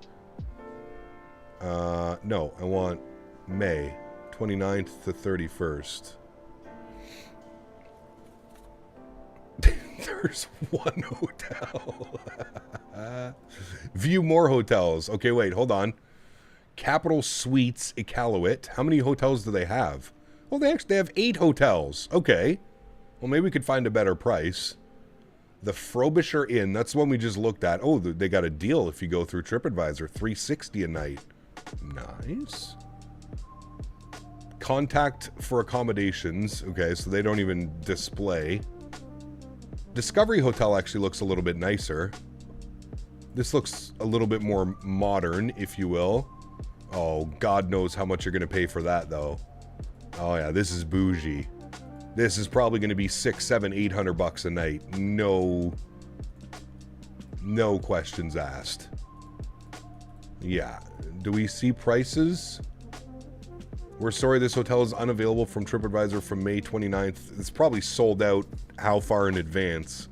No, I want May 29th to 31st. There's one hotel. View more hotels. Okay, wait, hold on. Capital Suites, Iqaluit. How many hotels do they have? Well, they have 8 hotels. Okay. Well, maybe we could find a better price. The Frobisher Inn. That's the one we just looked at. Oh, they got a deal if you go through TripAdvisor. $360 a night. Nice. Contact for accommodations. Okay, so they don't even display. Discovery Hotel actually looks a little bit nicer. This looks a little bit more modern, if you will. Oh, God knows how much you're going to pay for that, though. Oh, yeah, this is bougie. This is probably going to be $600, $700, $800 a night. No questions asked. Yeah. Do we see prices? We're sorry this hotel is unavailable from TripAdvisor from May 29th. It's probably sold out how far in advance?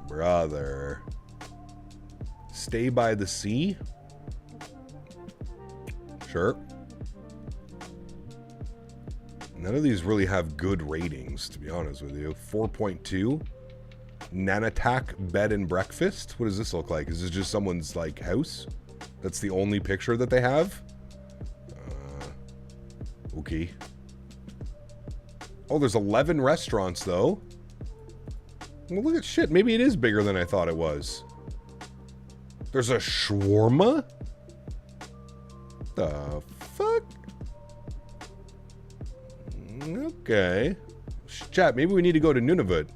Brother. Stay by the sea? Sure. None of these really have good ratings, to be honest with you. 4.2. Nanatak Bed and Breakfast? What does this look like? Is this just someone's, like, house? That's the only picture that they have? Okay. Oh, there's 11 restaurants, though. Well, look at shit. Maybe it is bigger than I thought it was. There's a shawarma? The fuck? Okay. Chat, maybe we need to go to Nunavut.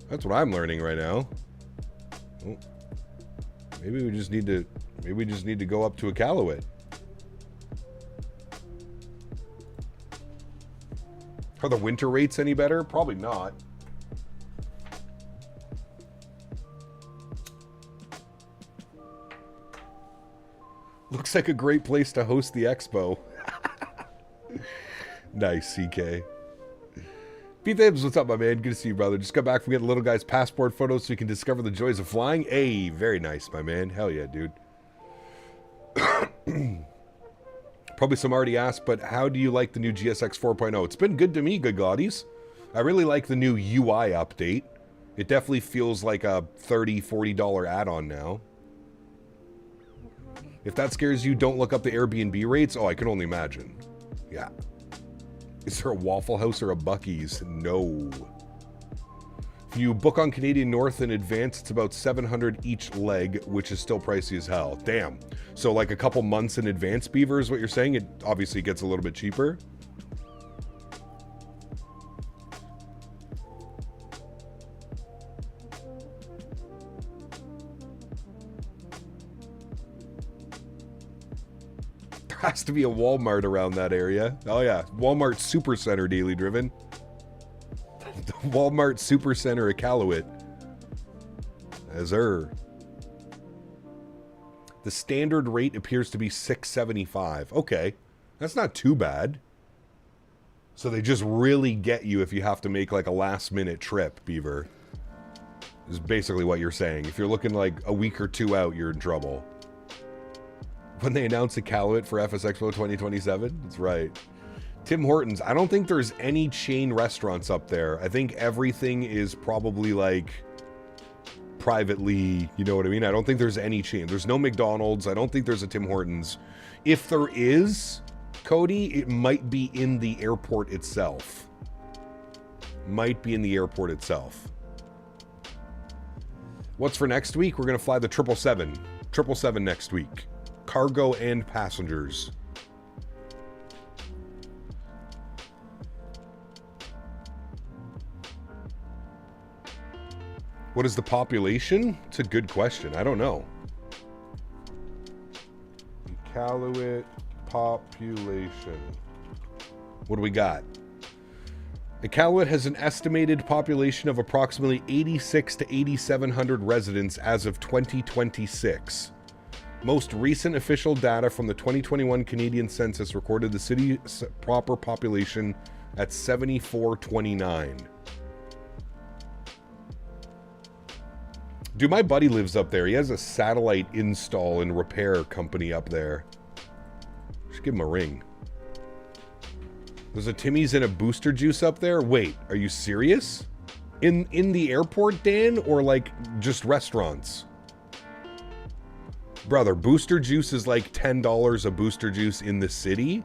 That's what I'm learning right now. Oh. Maybe we just need to go up to Iqaluit. Are the winter rates any better? Probably not. Looks like a great place to host the expo. Nice, CK. Pete Thibs, what's up, my man? Good to see you, brother. Just got back from getting the little guy's passport photos so you can discover the joys of flying. Hey, very nice, my man. Hell yeah, dude. Probably some already asked, but how do you like the new GSX 4.0? It's been good to me, good gaudies. I really like the new UI update. It definitely feels like a $30, $40 add-on now. If that scares you, don't look up the Airbnb rates. Oh, I can only imagine. Yeah. Is there a Waffle House or a Buc-ee's? No. If you book on Canadian North in advance, it's about $700 each leg, which is still pricey as hell. Damn. So like a couple months in advance, Beaver, is what you're saying? It obviously gets a little bit cheaper. There has to be a Walmart around that area. Oh yeah, Walmart Supercenter daily driven. Walmart Supercenter Iqaluit. The standard rate appears to be $675. Okay, that's not too bad. So they just really get you if you have to make like a last minute trip, Beaver. Is basically what you're saying. If you're looking like a week or two out, you're in trouble. When they announced Iqaluit for FS Expo 2027, that's right. Tim Hortons, I don't think there's any chain restaurants up there. I think everything is probably like privately, you know what I mean? I don't think there's any chain. There's no McDonald's. I don't think there's a Tim Hortons. If there is, Cody, it might be in the airport itself. Might be in the airport itself. What's for next week? We're going to fly the 777. 777 next week. Cargo and passengers. What is the population? It's a good question. I don't know. Iqaluit population. What do we got? Iqaluit has an estimated population of approximately 86 to 8,700 residents as of 2026. Most recent official data from the 2021 Canadian census recorded the city's proper population at 7,429. Dude, my buddy lives up there. He has a satellite install and repair company up there. Should give him a ring. There's a Timmy's and a Booster Juice up there? Wait, are you serious? In the airport, Dan, or like just restaurants? Brother, booster juice is like $10 a booster juice in the city.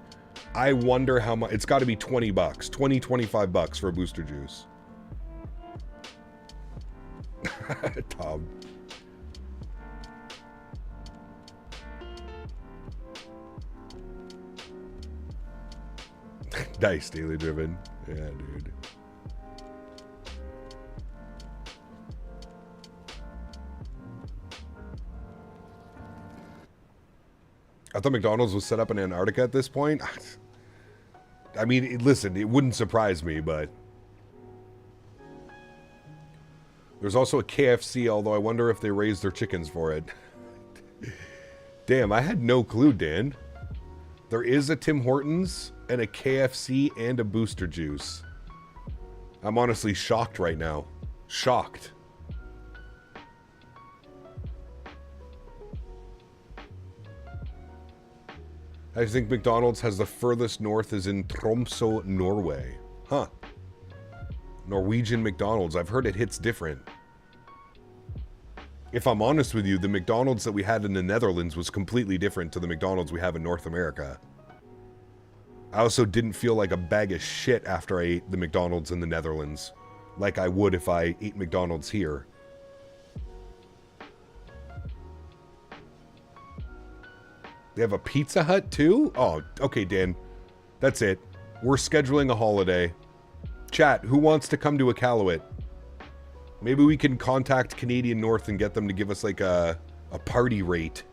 I wonder how much. It's got to be $20, $25 for a booster juice. Tom. Nice, daily driven. Yeah, dude. I thought McDonald's was set up in Antarctica at this point. I mean, listen, it wouldn't surprise me, but... There's also a KFC, although I wonder if they raised their chickens for it. Damn, I had no clue, Dan. There is a Tim Hortons and a KFC and a Booster Juice. I'm honestly shocked right now. Shocked. I think McDonald's has the furthest north is in Tromsø, Norway. Huh. Norwegian McDonald's. I've heard it hits different. If I'm honest with you, the McDonald's that we had in the Netherlands was completely different to the McDonald's we have in North America. I also didn't feel like a bag of shit after I ate the McDonald's in the Netherlands, like I would if I ate McDonald's here. They have a Pizza Hut too? Oh, okay, Dan. That's it. We're scheduling a holiday. Chat, who wants to come to Iqaluit? Maybe we can contact Canadian North and get them to give us like a party rate.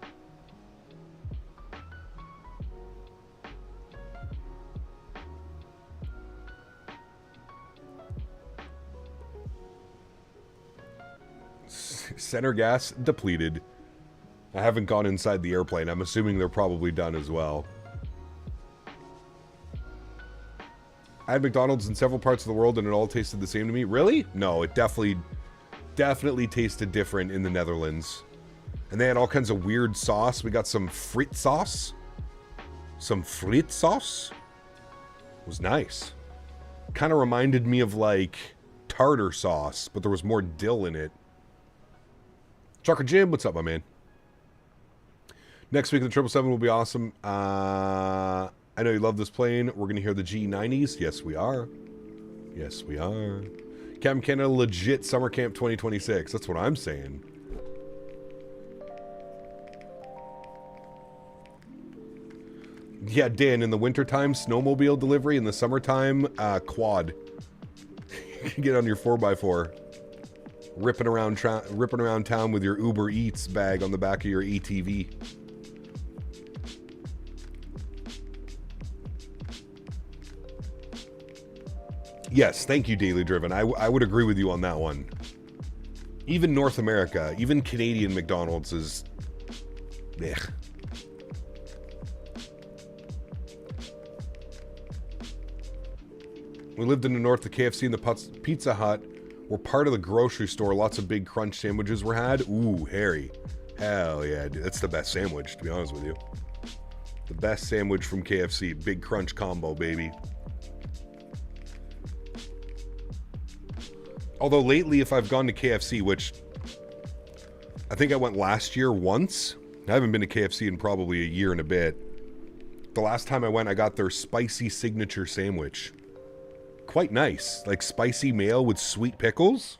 Center gas depleted. I haven't gone inside the airplane. I'm assuming they're probably done as well. I had McDonald's in several parts of the world and it all tasted the same to me. Really? No, it definitely tasted different in the Netherlands. And they had all kinds of weird sauce. We got some frit sauce. Some frit sauce. It was nice. Kind of reminded me of like tartar sauce, but there was more dill in it. Chucker Jim, what's up, my man? Next week, the 777 will be awesome. I know you love this plane. We're going to hear the G90s. Yes, we are. Yes, we are. Cam Canada legit summer camp 2026. That's what I'm saying. Yeah, Dan, in the wintertime, snowmobile delivery. In the summertime, quad. You can get on your 4x4. Ripping around town with your Uber Eats bag on the back of your ATV. Yes, thank you, Daily Driven. I would agree with you on that one. Even North America, even Canadian McDonald's is... Ugh. We lived in the north, the KFC and the Pizza Hut were part of the grocery store. Lots of big crunch sandwiches were had. Ooh, hairy. Hell yeah, dude. That's the best sandwich, to be honest with you. The best sandwich from KFC. Big crunch combo, baby. Although lately, if I've gone to KFC, which I think I went last year once. I haven't been to KFC in probably a year and a bit. The last time I went, I got their spicy signature sandwich. Quite nice. Like spicy mayo with sweet pickles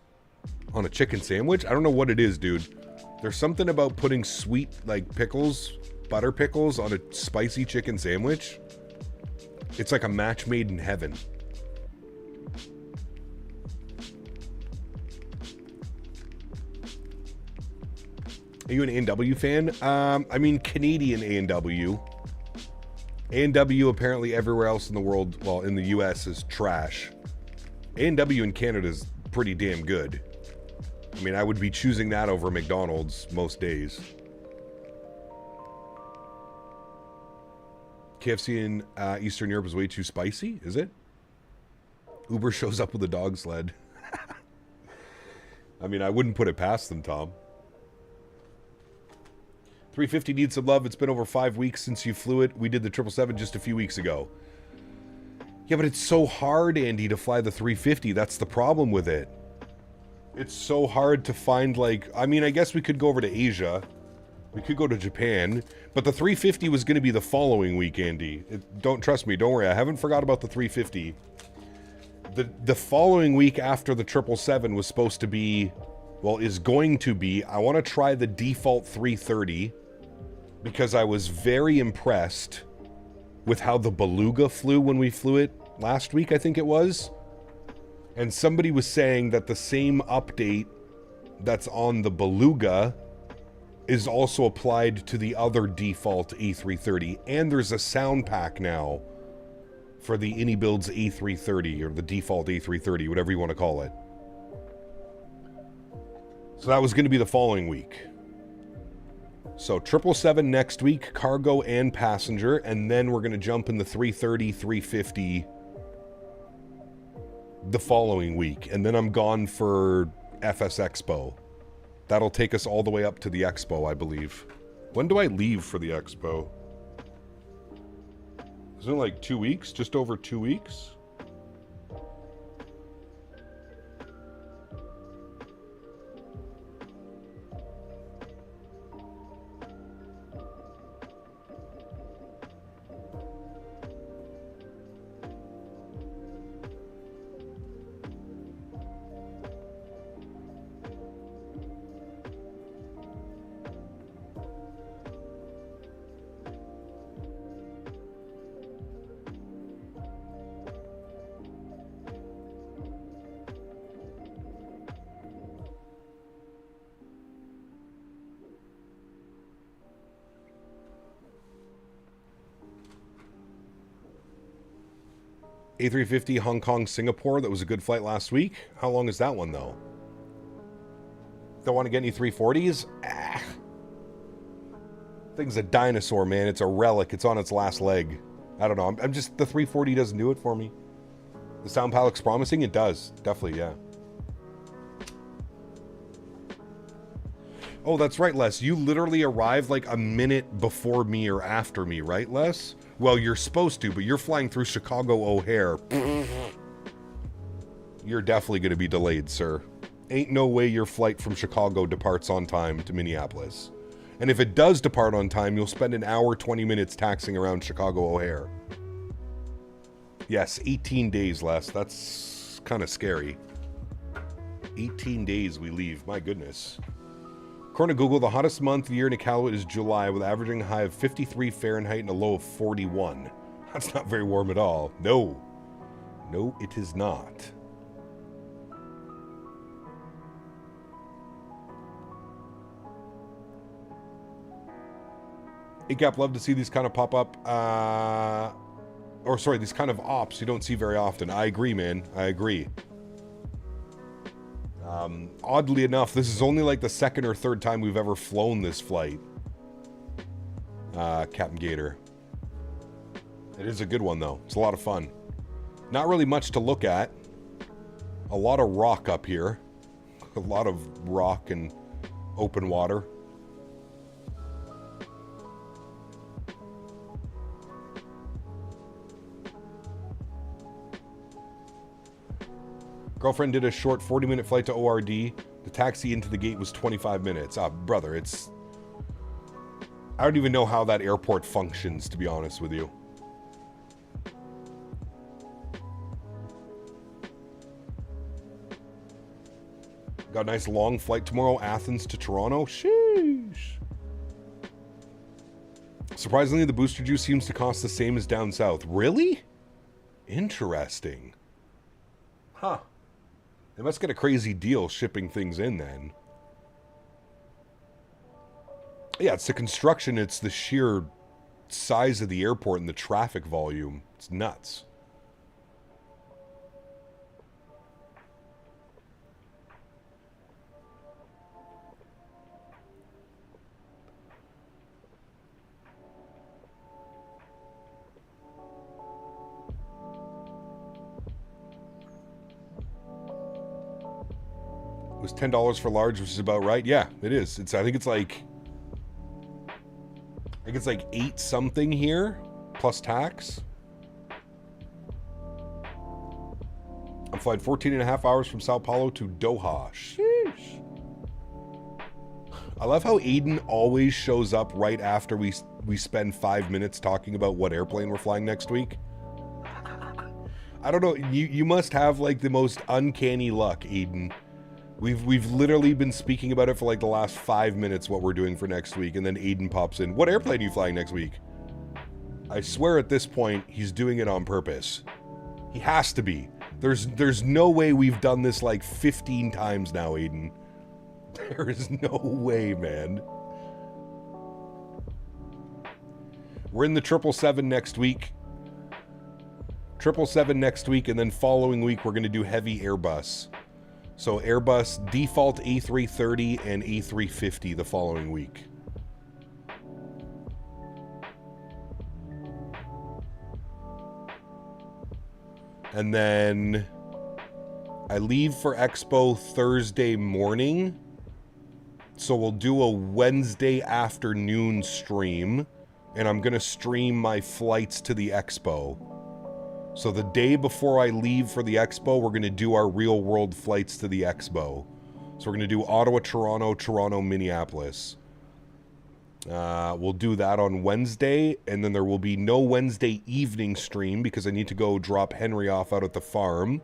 on a chicken sandwich. I don't know what it is, dude. There's something about putting sweet, like pickles, butter pickles on a spicy chicken sandwich. It's like a match made in heaven. Are you an A&W fan? I mean, Canadian A&W. A&W apparently everywhere else in the world, well, in the US, is trash. A&W in Canada is pretty damn good. I mean, I would be choosing that over McDonald's most days. KFC in Eastern Europe is way too spicy, is it? Uber shows up with a dog sled. I mean, I wouldn't put it past them, Tom. 350 needs some love. It's been over 5 weeks since you flew it. We did the 777 just a few weeks ago. Yeah, but it's so hard, Andy, to fly the 350. That's the problem with it. It's so hard to find, like, I mean, I guess we could go over to Asia. We could go to Japan, but the 350 was going to be the following week, Andy. Don't trust me. Don't worry. I haven't forgot about the 350. The following week after the 777 was supposed to be, well, is going to be, I want to try the default 330 because I was very impressed with how the Beluga flew when we flew it last week, I think it was. And somebody was saying that the same update that's on the Beluga is also applied to the other default A330. And there's a sound pack now for the AnyBuilds A330, or the default A330, whatever you want to call it. So that was going to be the following week. So 777 next week, cargo and passenger, and then we're going to jump in the 330, 350 the following week. And then I'm gone for FS Expo. That'll take us all the way up to the Expo, I believe. When do I leave for the Expo? Isn't it like 2 weeks? Just over 2 weeks? A350 Hong Kong Singapore, that was a good flight last week. How long is that one though? Don't want to get any 340s? Ah. Thing's a dinosaur, man. It's a relic. It's on its last leg. I don't know. I'm just, the 340 doesn't do it for me. The sound pal looks promising? It does. Definitely, yeah. Oh, that's right, Les. You literally arrived like a minute before me or after me, right, Les? Well, you're supposed to, but you're flying through Chicago O'Hare. You're definitely going to be delayed, sir. Ain't no way your flight from Chicago departs on time to Minneapolis. And if it does depart on time, you'll spend an hour, 20 minutes taxiing around Chicago O'Hare. Yes, 18 days, Les. That's kind of scary. 18 days we leave. My goodness. According to Google, the hottest month of the year in Iqaluit is July, with averaging a high of 53 Fahrenheit and a low of 41. That's not very warm at all. No. No, it is not. ACAP, love to see these kind of pop up. These kind of ops you don't see very often. I agree, man. I agree. Oddly enough, this is only like the second or third time we've ever flown this flight. Captain Gator. It is a good one, though. It's a lot of fun. Not really much to look at. A lot of rock up here. A lot of rock and open water. Girlfriend did a short 40-minute flight to ORD. The taxi into the gate was 25 minutes. Brother, it's... I don't even know how that airport functions, to be honest with you. Got a nice long flight tomorrow, Athens to Toronto. Sheesh. Surprisingly, the booster juice seems to cost the same as down south. Really? Interesting. Huh. They must get a crazy deal shipping things in then. Yeah, it's the construction, it's the sheer size of the airport and the traffic volume. It's nuts. It was $10 for large, which is about right. Yeah, it is. I think it's like 8 something here, plus tax. I'm flying 14 and a half hours from Sao Paulo to Doha. Sheesh. I love how Aiden always shows up right after we spend 5 minutes talking about what airplane we're flying next week. I don't know. You must have like the most uncanny luck, Aiden. We've literally been speaking about it for like the last 5 minutes, what we're doing for next week, and then Aiden pops in. What airplane are you flying next week? I swear at this point, he's doing it on purpose. He has to be. There's no way we've done this like 15 times now, Aiden. There is no way, man. We're in the 777 next week. 777 next week, and then following week we're going to do heavy Airbus. So Airbus default A330 and A350 the following week. And then I leave for Expo Thursday morning. So we'll do a Wednesday afternoon stream. And I'm going to stream my flights to the Expo. So the day before I leave for the Expo, we're going to do our real world flights to the Expo. So we're going to do Ottawa, Toronto, Toronto, Minneapolis. We'll do that on Wednesday, and then there will be no Wednesday evening stream because I need to go drop Henry off out at the farm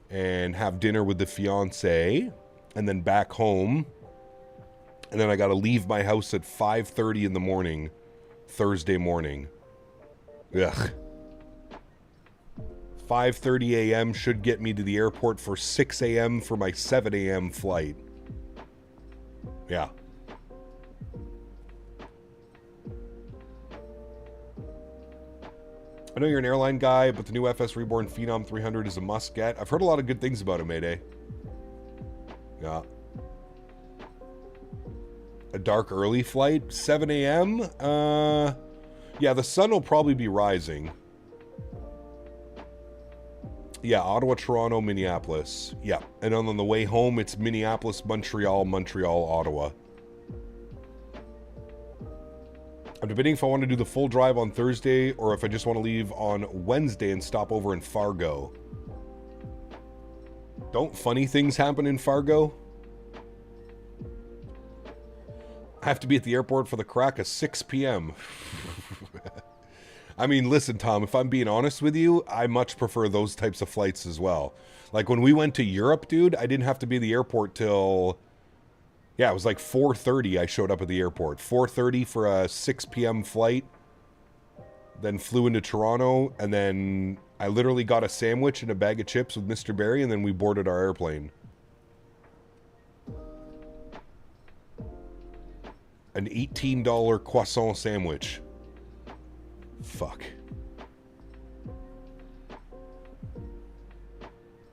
and have dinner with the fiance, and then back home. And then I got to leave my house at 5:30 in the morning, Thursday morning. Ugh. 5:30 a.m. should get me to the airport for 6 a.m. for my 7 a.m. flight. Yeah. I know you're an airline guy, but the new FS Reborn Phenom 300 is a must-get. I've heard a lot of good things about it, Mayday. Yeah. A dark early flight? 7 a.m.? Yeah, the sun will probably be rising. Yeah, Ottawa, Toronto, Minneapolis. Yeah, and on the way home, it's Minneapolis, Montreal, Montreal, Ottawa. I'm debating if I want to do the full drive on Thursday or if I just want to leave on Wednesday and stop over in Fargo. Don't funny things happen in Fargo? I have to be at the airport for the crack of 6 p.m. I mean, listen, Tom, if I'm being honest with you, I much prefer those types of flights as well. Like when we went to Europe, dude, I didn't have to be at the airport till... Yeah, it was like 4:30 I showed up at the airport. 4:30 for a 6 p.m. flight. Then flew into Toronto, and then I literally got a sandwich and a bag of chips with Mr. Barry, and then we boarded our airplane. An $18 croissant sandwich. Fuck.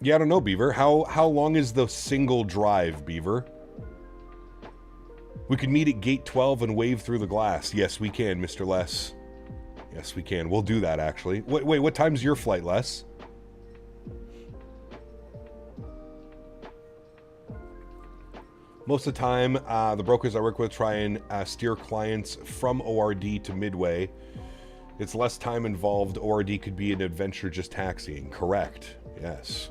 Yeah, I don't know, Beaver. How long is the single drive, Beaver? We could meet at gate 12 and wave through the glass. Yes, we can, Mr. Les. Yes, we can. We'll do that, actually. Wait, what time's your flight, Les? Most of the time, the brokers I work with try and steer clients from ORD to Midway. It's less time involved. ORD could be an adventure just taxiing. Correct. Yes.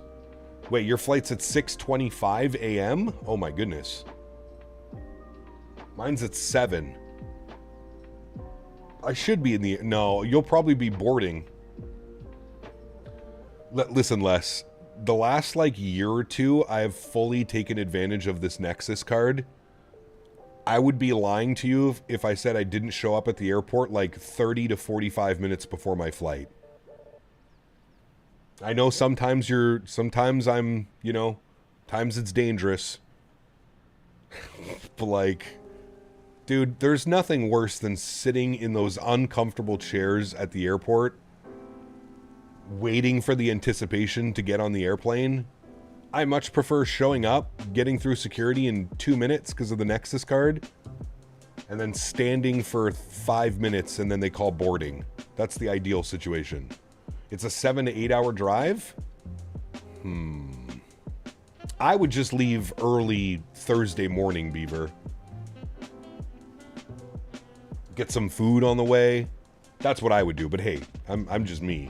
Wait, your flight's at 6:25 a.m.? Oh my goodness. Mine's at 7. I should be in the... No, you'll probably be boarding. Listen, Les. The last, like, year or two, I have fully taken advantage of this Nexus card. I would be lying to you if I said I didn't show up at the airport, like, 30 to 45 minutes before my flight. I know sometimes I'm, you know, times it's dangerous. But, like... Dude, there's nothing worse than sitting in those uncomfortable chairs at the airport, waiting for the anticipation to get on the airplane. I much prefer showing up, getting through security in 2 minutes because of the Nexus card, and then standing for 5 minutes and then they call boarding. That's the ideal situation. It's a 7 to 8 hour drive? I would just leave early Thursday morning, Beaver. Get some food on the way. That's what I would do, but hey, I'm just me.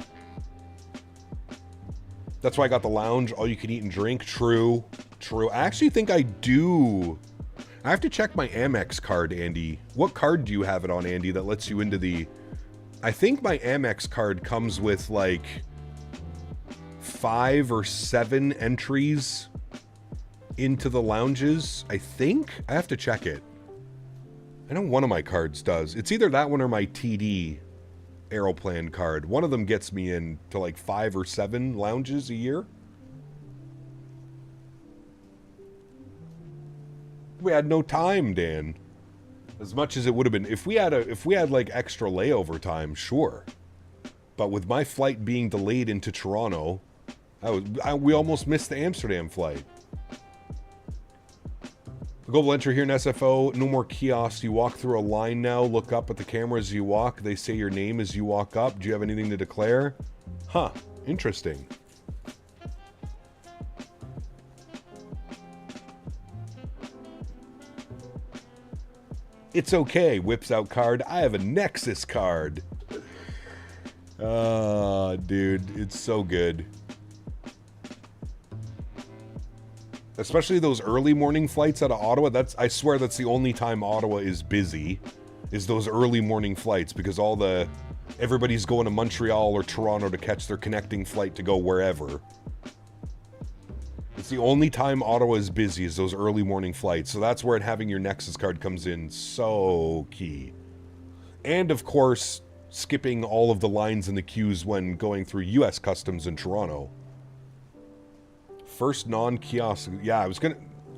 That's why I got the lounge, all you can eat and drink. True. I actually think I do I have to check my Amex card, Andy. What card do you have it on, Andy, that lets you into the... I think my Amex card comes with, like, 5 or 7 entries into the lounges, I think? I have to check it. I know one of my cards does. It's either that one or my TD Aeroplan card. One of them gets me in to, like, 5 or 7 lounges a year. We had no time, Dan. As much as it would have been if we had like extra layover time, sure. But with my flight being delayed into Toronto, we almost missed the Amsterdam flight. The global entry here in SFO, no more kiosks. You walk through a line now, look up at the camera as you walk. They say your name as you walk up. Do you have anything to declare? Huh, interesting. It's okay, whips out card. I have a Nexus card. Dude, it's so good. Especially those early morning flights out of Ottawa. I swear that's the only time Ottawa is busy, is those early morning flights, because everybody's going to Montreal or Toronto to catch their connecting flight to go wherever. It's the only time Ottawa is busy, is those early morning flights. So that's where having your Nexus card comes in so key. And of course, skipping all of the lines and the queues when going through US Customs in Toronto. First non-kiosk. Yeah,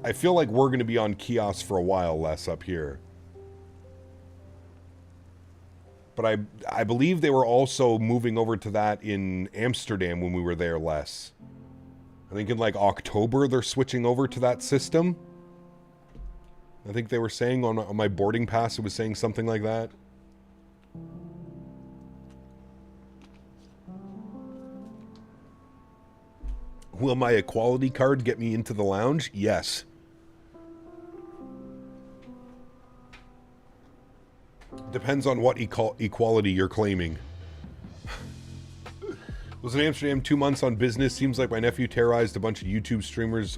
I feel like we're gonna be on kiosks for a while less up here. But I believe they were also moving over to that in Amsterdam when we were there less. I think in like October they're switching over to that system. I think they were saying on my boarding pass, it was saying something like that. Will my equality card get me into the lounge? Yes. Depends on what equality you're claiming. Was in Amsterdam 2 months on business. Seems like my nephew terrorized a bunch of YouTube streamers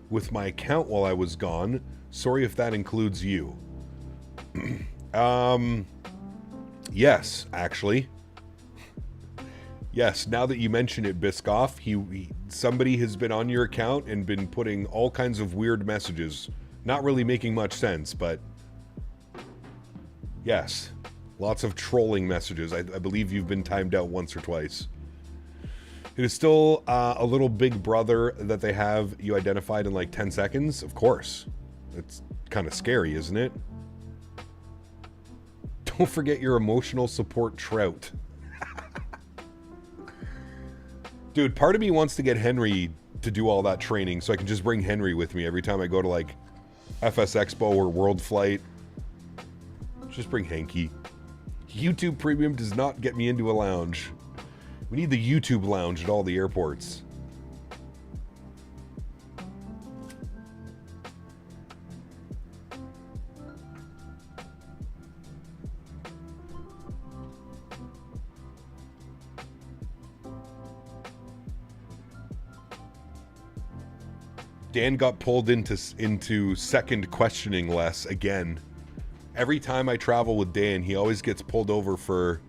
with my account while I was gone. Sorry if that includes you. Yes, actually. Yes, now that you mention it, Biscoff, somebody has been on your account and been putting all kinds of weird messages. Not really making much sense, but... Yes. Lots of trolling messages. I believe you've been timed out once or twice. It is still a little big brother that they have you identified in like 10 seconds? Of course. It's kind of scary, isn't it? Don't forget your emotional support trout. Dude, part of me wants to get Henry to do all that training so I can just bring Henry with me every time I go to like FS Expo or World Flight. Just bring Hanky. YouTube Premium does not get me into a lounge. We need the YouTube lounge at all the airports. Dan got pulled into second questioning less again. Every time I travel with Dan, he always gets pulled over for...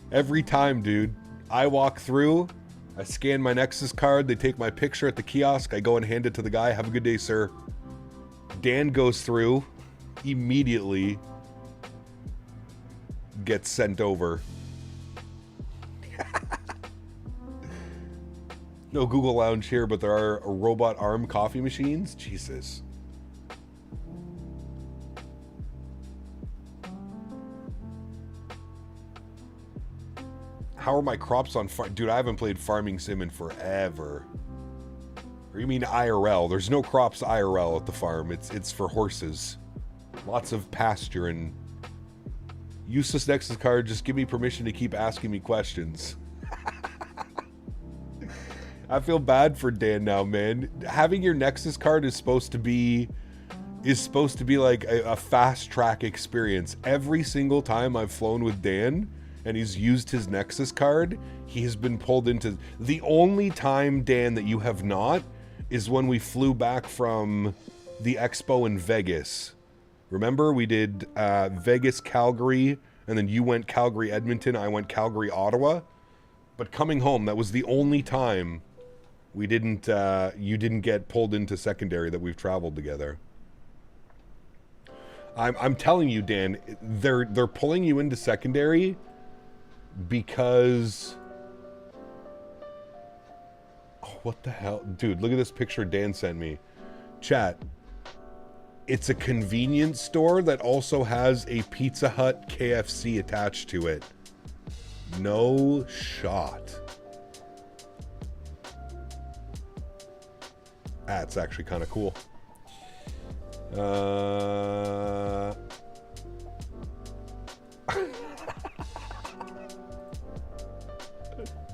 Every time, dude. I walk through, I scan my Nexus card, they take my picture at the kiosk, I go and hand it to the guy. Have a good day, sir. Dan goes through, immediately gets sent over. No Google Lounge here, but there are robot arm coffee machines. Jesus. How are my crops on farm? Dude, I haven't played Farming Sim in forever. Or you mean IRL? There's no crops IRL at the farm. It's for horses. Lots of pasture and useless Nexus card. Just give me permission to keep asking me questions. I feel bad for Dan now, man. Having your Nexus card is supposed to be like a fast track experience. Every single time I've flown with Dan and he's used his Nexus card, he has been pulled into... The only time, Dan, that you have not is when we flew back from the expo in Vegas. Remember, we did Vegas, Calgary, and then you went Calgary, Edmonton, I went Calgary, Ottawa. But coming home, that was the only time we didn't, you didn't get pulled into secondary that we've traveled together. I'm telling you, Dan, they're pulling you into secondary because... Oh, what the hell? Dude, look at this picture Dan sent me. Chat. It's a convenience store that also has a Pizza Hut KFC attached to it. No shot. That's actually kind of cool.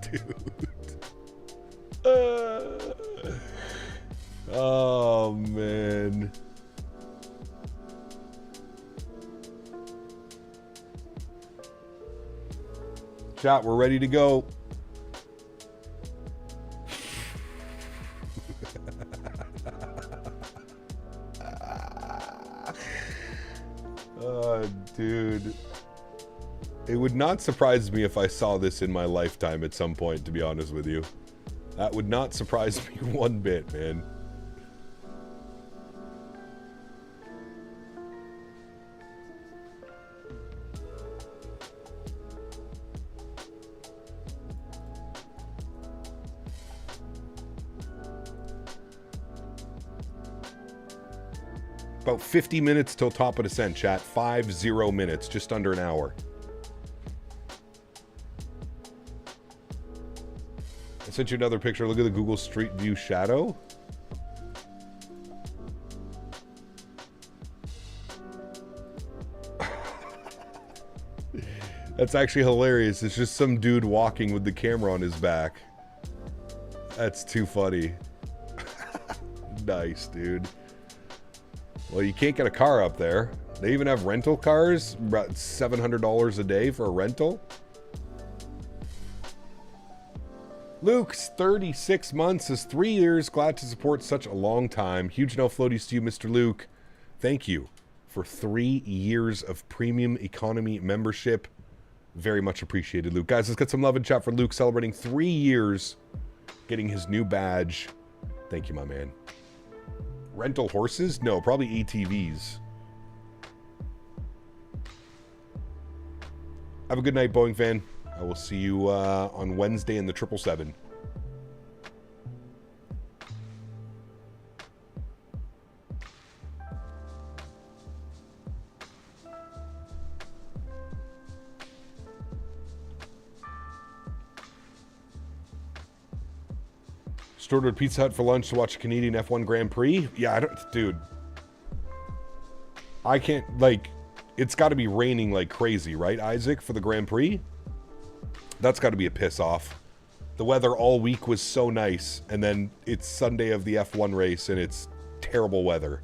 Dude. Oh, man. Chat, we're ready to go. Dude. It would not surprise me if I saw this in my lifetime at some point, to be honest with you. That would not surprise me one bit, man. About 50 minutes till top of descent, chat. 50 minutes, just under an hour. I sent you another picture. Look at the Google Street View shadow. That's actually hilarious. It's just some dude walking with the camera on his back. That's too funny. Nice, dude. Well, you can't get a car up there. They even have rental cars, about $700 a day for a rental. Luke's 36 months is 3 years. Glad to support such a long time. Huge no floaties to you, Mr. Luke. Thank you for 3 years of premium economy membership. Very much appreciated, Luke. Guys, let's get some love and chat for Luke celebrating 3 years getting his new badge. Thank you, my man. Rental horses? No, probably ATVs. Have a good night, Boeing fan. I will see you on Wednesday in the 777. Stored at Pizza Hut for lunch to watch a Canadian F1 Grand Prix? Yeah, I don't... Dude. I can't... Like, it's got to be raining like crazy, right, Isaac, for the Grand Prix? That's got to be a piss off. The weather all week was so nice, and then it's Sunday of the F1 race, and it's terrible weather.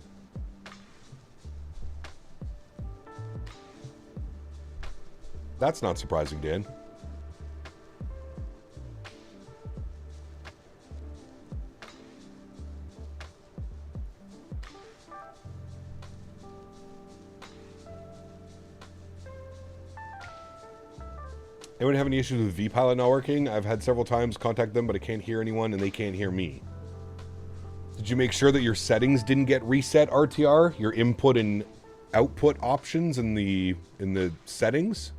That's not surprising, Dan. Anyone have any issues with vPilot not working? I've had several times contact them, but I can't hear anyone, and they can't hear me. Did you make sure that your settings didn't get reset, RTR? Your input and output options in the settings?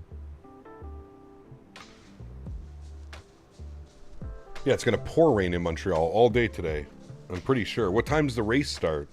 Yeah, it's going to pour rain in Montreal all day today. I'm pretty sure. What time does the race start?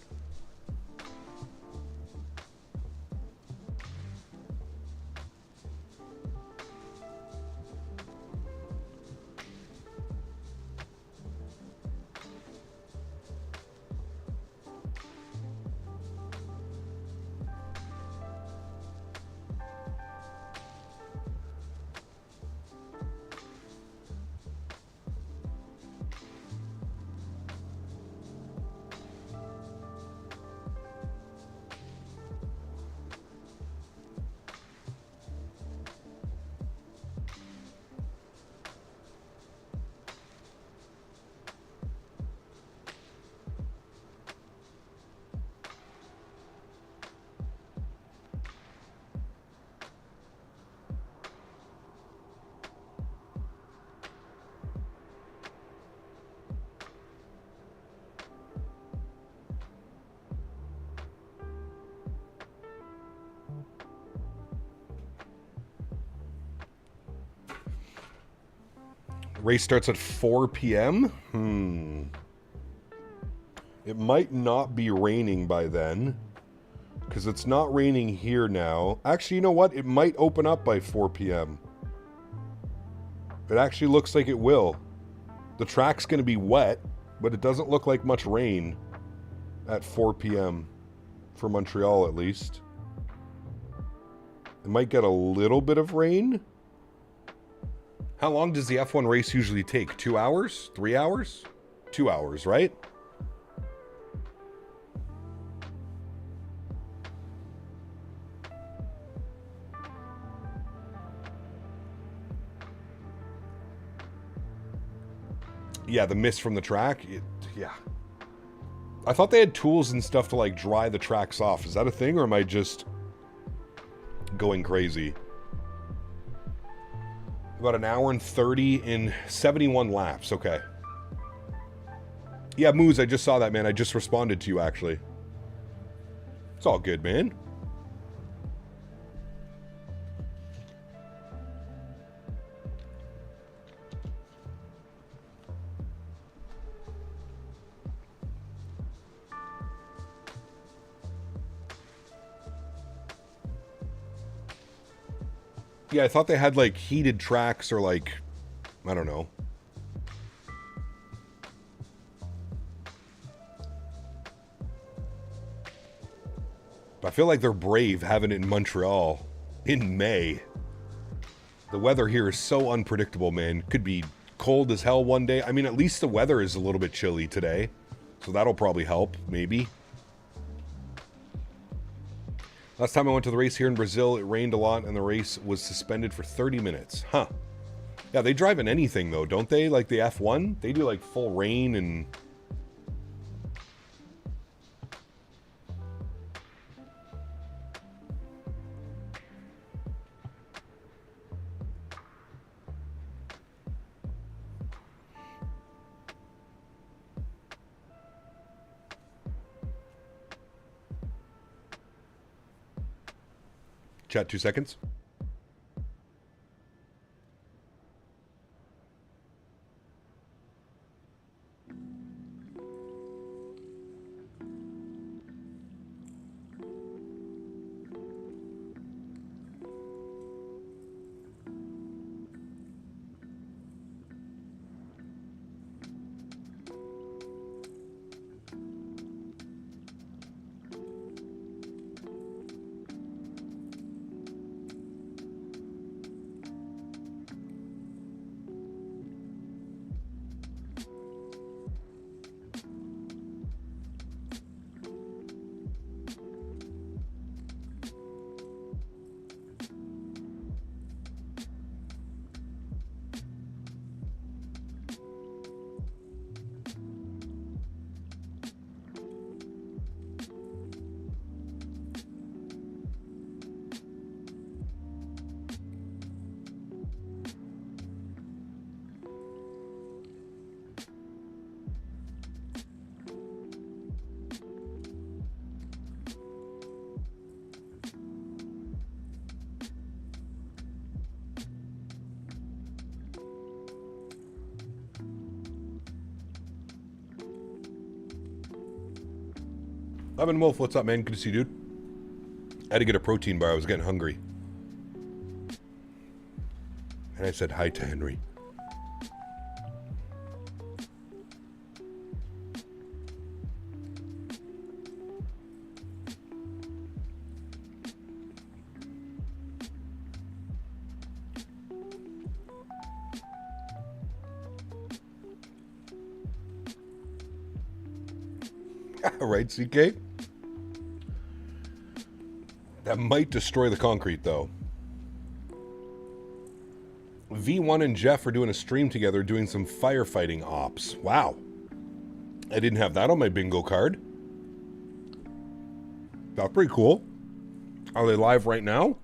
Race starts at 4 p.m. It might not be raining by then, because it's not raining here now. Actually, you know what? It might open up by 4 p.m. It actually looks like it will. The track's going to be wet, but it doesn't look like much rain at 4 p.m. for Montreal, at least. It might get a little bit of rain. How long does the F1 race usually take? 2 hours? 3 hours? 2 hours, right? Yeah, the mist from the track. Yeah. I thought they had tools and stuff to, like, dry the tracks off. Is that a thing, or am I just going crazy? About an hour and 30 in 71 laps. Okay. Yeah, Moose, I just saw that, man. I just responded to you, actually. It's all good, man. Yeah, I thought they had, like, heated tracks or, like, I don't know. I feel like they're brave having it in Montreal in May. The weather here is so unpredictable, man. Could be cold as hell one day. I mean, at least the weather is a little bit chilly today. So that'll probably help, maybe. Last time I went to the race here in Brazil, it rained a lot and the race was suspended for 30 minutes. Huh. Yeah, they drive in anything though, don't they? Like the F1? They do like full rain and... Chat 2 seconds. Lemon Wolf, what's up, man? Good to see you, dude. I had to get a protein bar. I was getting hungry. And I said hi to Henry. Right, CK? That might destroy the concrete, though. V1 and Jeff are doing a stream together doing some firefighting ops. Wow. I didn't have that on my bingo card. That's pretty cool. Are they live right now?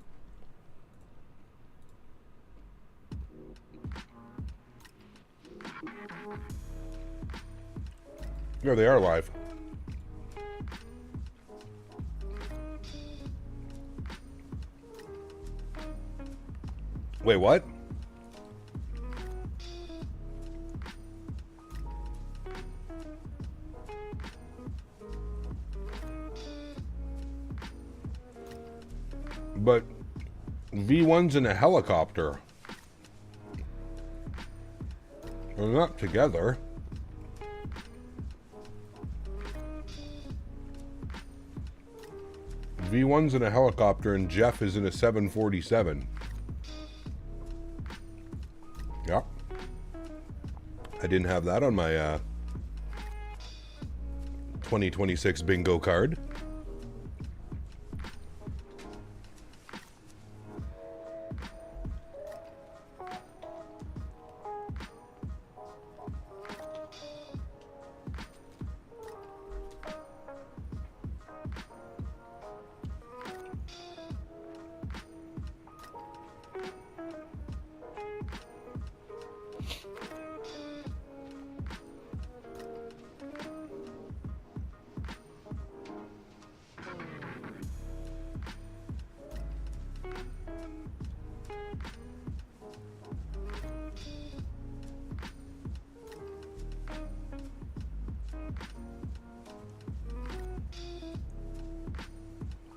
Yeah, they are live. Wait, what? But V1's in a helicopter. They're not together. V1's in a helicopter and Jeff is in a 747. Yeah. I didn't have that on my 2026 bingo card.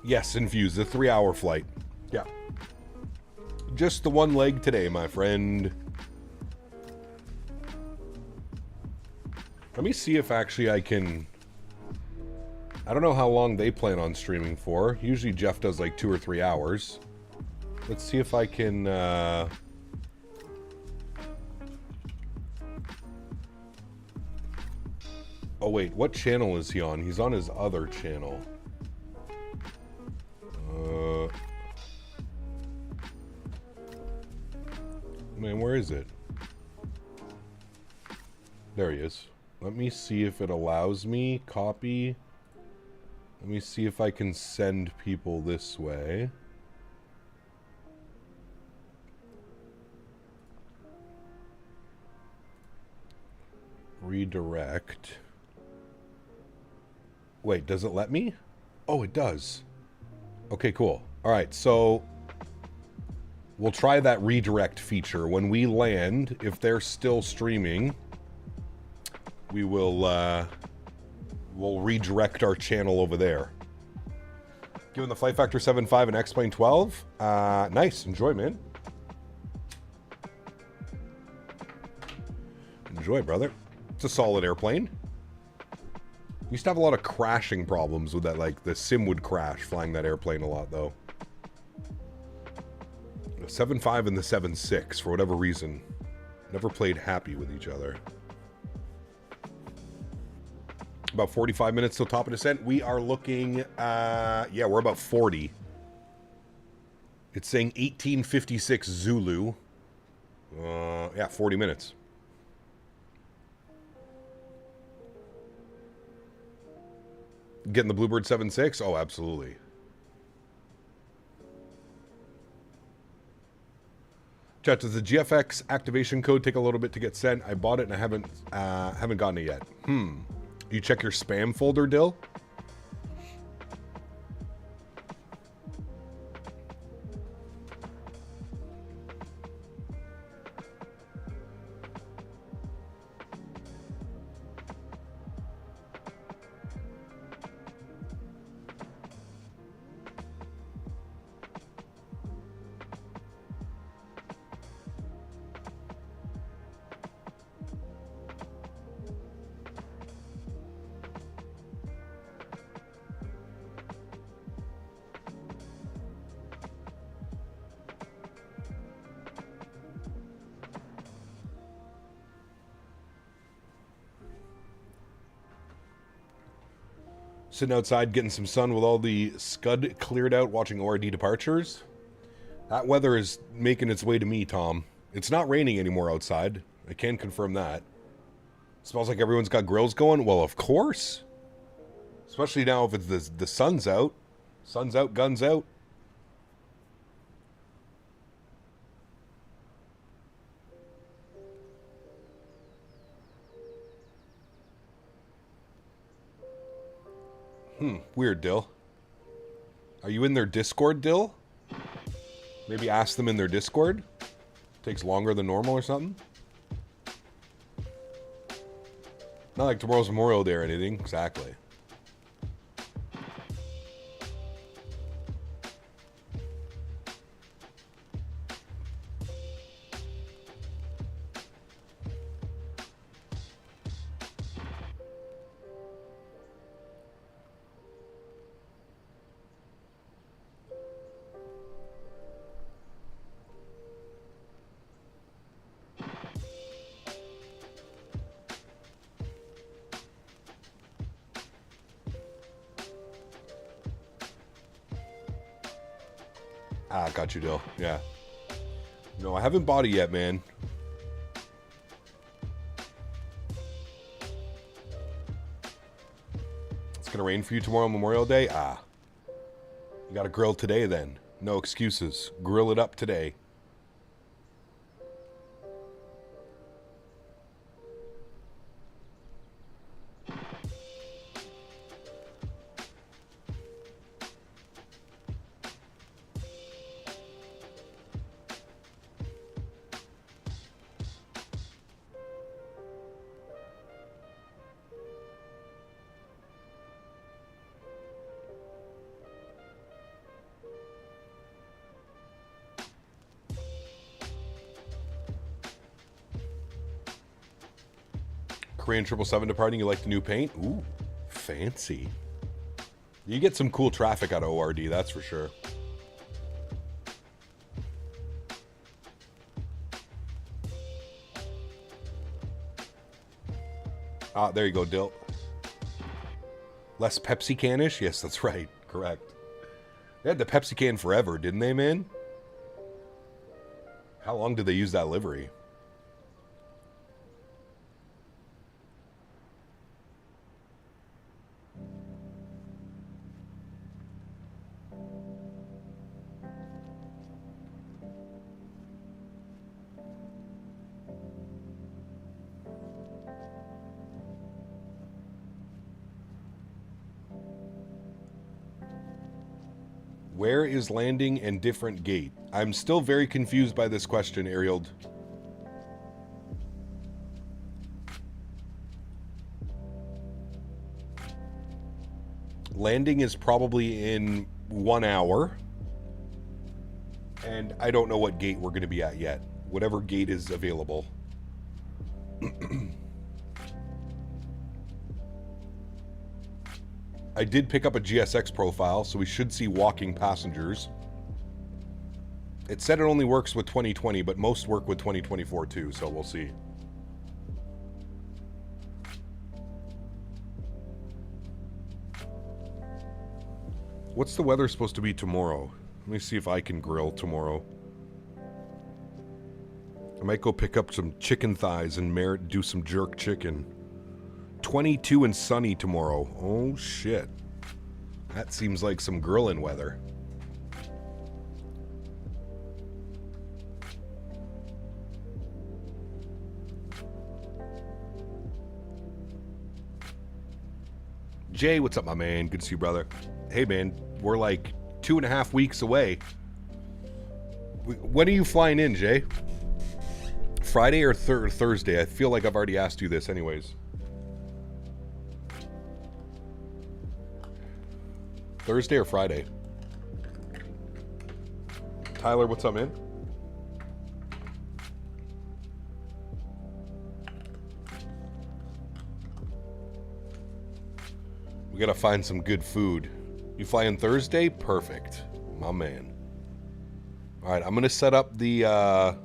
Yes, Infuse, the 3-hour flight. Yeah. Just the one leg today, my friend. Let me see if actually I can... I don't know how long they plan on streaming for. Usually Jeff does like 2 or 3 hours. Let's see if I can... Oh wait, what channel is he on? He's on his other channel. Man, where is it? There he is. Let me see if it allows me. Copy. Let me see if I can send people this way. Redirect. Wait, does it let me? Oh, it does. Okay, cool. All right, so we'll try that redirect feature. When we land, if they're still streaming, we will we'll redirect our channel over there. Given the Flight Factor 7.5 and X-Plane 12, nice. Enjoy, man. Enjoy, brother. It's a solid airplane. Used to have a lot of crashing problems with that, like the sim would crash flying that airplane a lot, though. The 7.5 and the 7.6, for whatever reason, never played happy with each other. About 45 minutes till top of descent. We are looking, yeah, we're about 40. It's saying 1856 Zulu. Yeah, 40 minutes. Getting the Bluebird 7.6? Oh, absolutely. Chat, does the GFX activation code take a little bit to get sent? I bought it and I haven't gotten it yet. You check your spam folder, Dill? Sitting outside getting some sun with all the scud cleared out, watching ORD departures. That weather is making its way to me, Tom. It's not raining anymore outside. I can confirm that. Smells like everyone's got grills going. Well, of course. Especially now if it's the sun's out. Sun's out, guns out. Weird, Dill. Are you in their Discord, Dill? Maybe ask them in their Discord? Takes longer than normal or something? Not like tomorrow's Memorial Day or anything. Exactly. Ah, got you, Dill. Yeah. No, I haven't bought it yet, man. It's gonna rain for you tomorrow, Memorial Day? Ah. You gotta grill today, then. No excuses. Grill it up today. Korean 777 departing. You like the new paint? Ooh, fancy. You get some cool traffic out of ORD, that's for sure. Ah, there you go, Dill. Less Pepsi can-ish? Yes, that's right. Correct. They had the Pepsi can forever, didn't they, man? How long did they use that livery? Where is landing and different gate? I'm still very confused by this question, Ariel. Landing is probably in 1 hour. And I don't know what gate we're going to be at yet. Whatever gate is available. I did pick up a GSX profile, so we should see walking passengers. It said it only works with 2020, but most work with 2024 too, so we'll see. What's the weather supposed to be tomorrow? Let me see if I can grill tomorrow. I might go pick up some chicken thighs and do some jerk chicken. 22 and sunny tomorrow. Oh shit. That seems like some grilling weather. Jay, what's up, my man? Good to see you, brother. Hey, man, we're like 2.5 weeks away. When are you flying in, Jay? Friday or Thursday? I feel like I've already asked you this anyways. Thursday or Friday? Tyler, what's up, man? We gotta find some good food. You fly in Thursday? Perfect. My man. Alright, I'm gonna set up the FS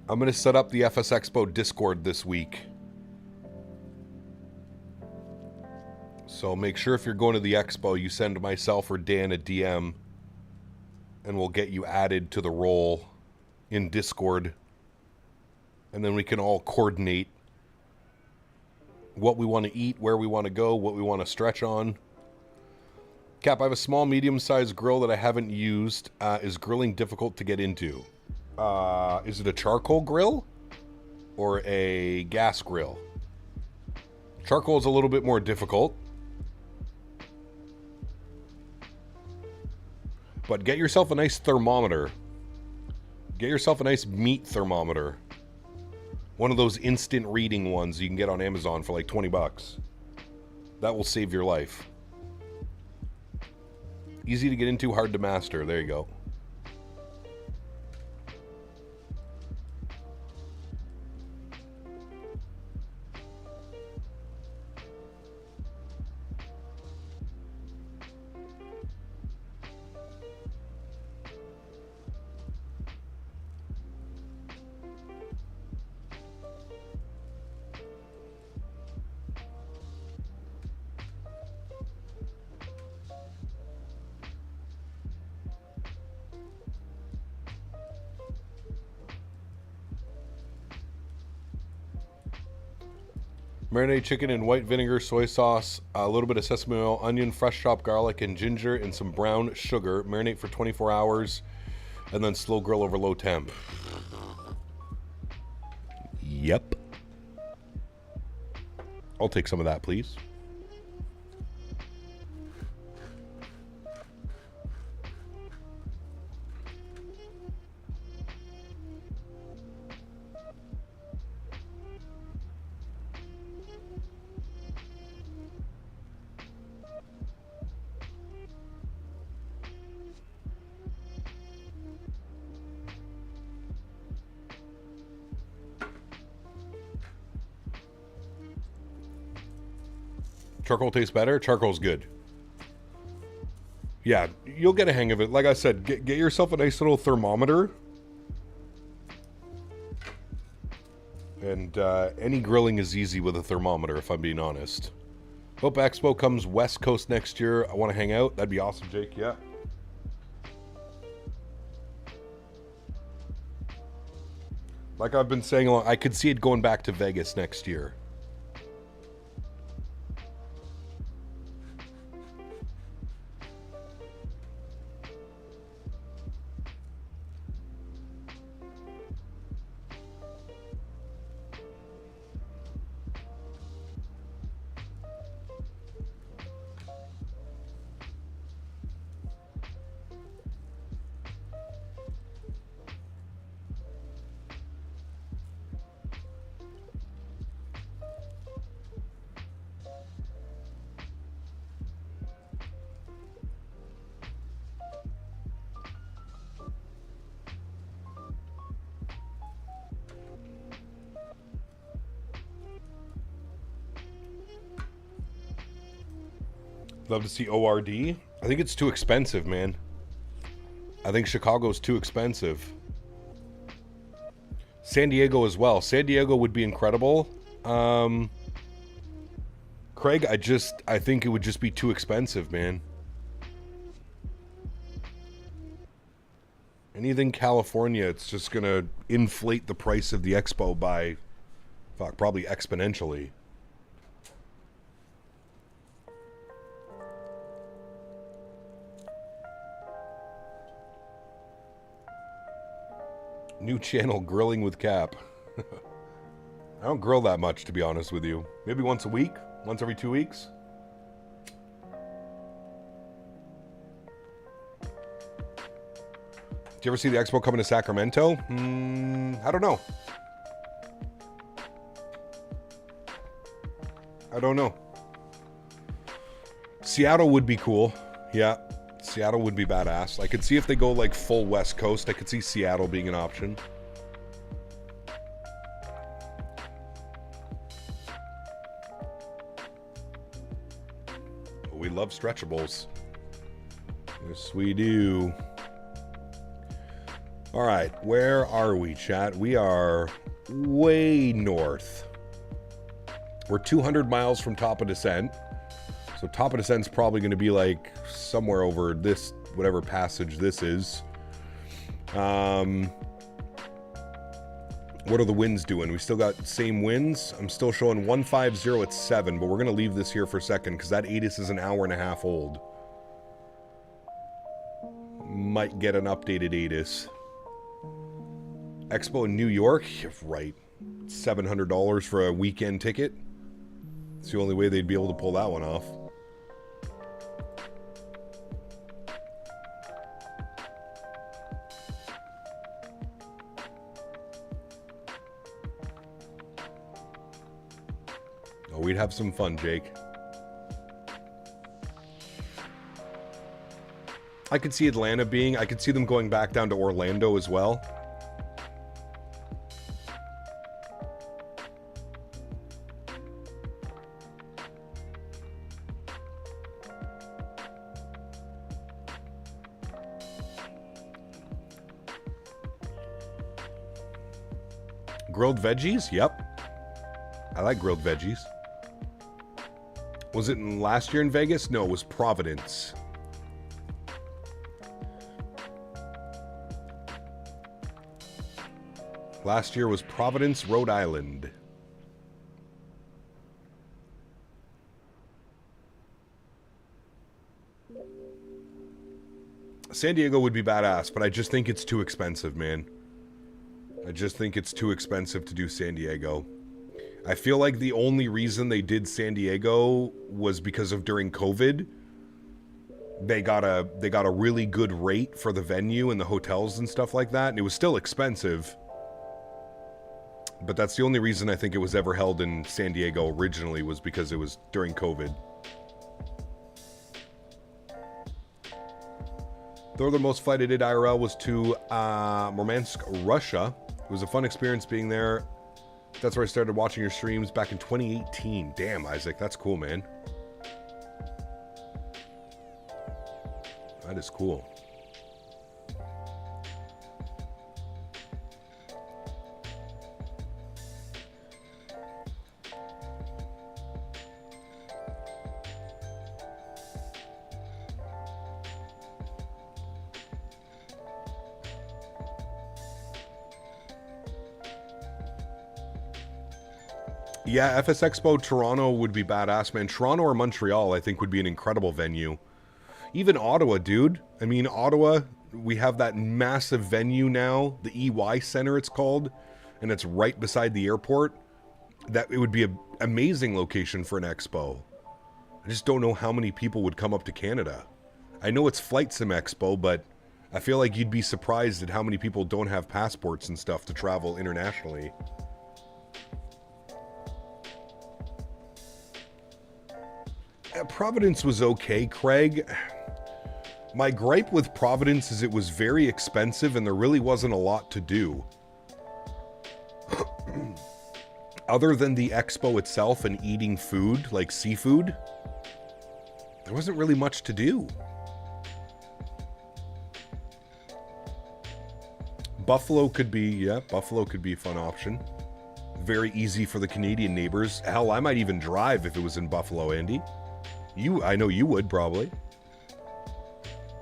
Expo Discord this week. So make sure if you're going to the expo, you send myself or Dan a DM, and we'll get you added to the role in Discord. And then we can all coordinate what we want to eat, where we want to go, what we want to stretch on. Cap, I have a small, medium-sized grill that I haven't used. Is grilling difficult to get into? Is it a charcoal grill or a gas grill? Charcoal is a little bit more difficult. But get yourself a nice thermometer. Get yourself a nice meat thermometer. One of those instant reading ones you can get on Amazon for like 20 bucks. That will save your life. Easy to get into, hard to master. There you go. Marinate chicken in white vinegar, soy sauce, a little bit of sesame oil, onion, fresh chopped garlic, and ginger, and some brown sugar. Marinate for 24 hours, and then slow grill over low temp. Yep. I'll take some of that, please. Charcoal tastes better? Charcoal's good. Yeah, you'll get a hang of it. Like I said, get yourself a nice little thermometer. And any grilling is easy with a thermometer, if I'm being honest. Hope Expo comes West Coast next year. I want to hang out. That'd be awesome, Jake. Yeah. Like I've been saying, I could see it going back to Vegas next year. Love to see ORD. I think it's too expensive, man. I think Chicago's too expensive. San Diego as well. San Diego would be incredible. Craig, I think it would just be too expensive, man. Anything California, it's just gonna inflate the price of the expo by, fuck, probably exponentially. New channel, Grilling with Cap. I don't grill that much, to be honest with you. Maybe once a week? Once every 2 weeks? Do you ever see the expo coming to Sacramento? I don't know. I don't know. Seattle would be cool. Yeah. Seattle would be badass. I could see if they go like full West Coast, I could see Seattle being an option. We love stretchables. Yes, we do. All right, where are we, chat? We are way north. We're 200 miles from top of descent. So top of descent's probably going to be like somewhere over this, whatever passage this is. What are the winds doing? We still got same winds. I'm still showing 150 at 7, but we're going to leave this here for a second because that ATIS is an hour and a half old. Might get an updated ATIS. Expo in New York? Right. $700 for a weekend ticket. It's the only way they'd be able to pull that one off. Oh, we'd have some fun, Jake. I could see Atlanta being... I could see them going back down to Orlando as well. Grilled veggies? Yep. I like grilled veggies. Was it last year in Vegas? No, it was Providence. Last year was Providence, Rhode Island. San Diego would be badass, but I just think it's too expensive, man. I just think it's too expensive to do San Diego. I feel like the only reason they did San Diego was because of during COVID. They got a really good rate for the venue and the hotels and stuff like that, and it was still expensive. But that's the only reason I think it was ever held in San Diego originally, was because it was during COVID. The othermost flight I did IRL was to Murmansk, Russia. It was a fun experience being there. That's where I started watching your streams back in 2018. Damn, Isaac, that's cool, man. That is cool. Yeah, FS Expo Toronto would be badass, man. Toronto or Montreal, I think, would be an incredible venue. Even Ottawa, dude. I mean, Ottawa, we have that massive venue now, the EY Center it's called, and it's right beside the airport. That it would be an amazing location for an expo. I just don't know how many people would come up to Canada. I know it's Flight Sim Expo, but I feel like you'd be surprised at how many people don't have passports and stuff to travel internationally. Providence was okay, Craig. My gripe with Providence is it was very expensive and there really wasn't a lot to do. Other than the expo itself and eating food, like seafood, there wasn't really much to do. Buffalo could be a fun option. Very easy for the Canadian neighbors. Hell, I might even drive if it was in Buffalo, Andy. I know you would, probably.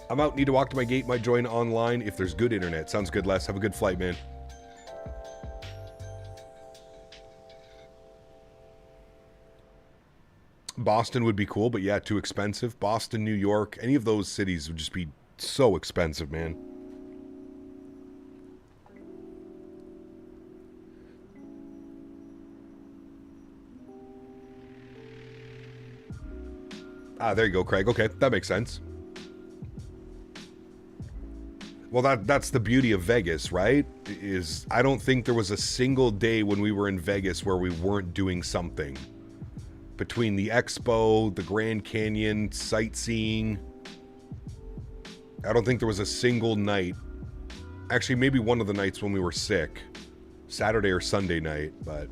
I'm out, need to walk to my gate, might join online if there's good internet. Sounds good, Les. Have a good flight, man. Boston would be cool, but yeah, too expensive. Boston, New York, any of those cities would just be so expensive, man. Ah, there you go, Craig. Okay, that makes sense. Well, that's the beauty of Vegas, right? Is I don't think there was a single day when we were in Vegas where we weren't doing something. Between the expo, the Grand Canyon, sightseeing. I don't think there was a single night. Actually, maybe one of the nights when we were sick. Saturday or Sunday night, but...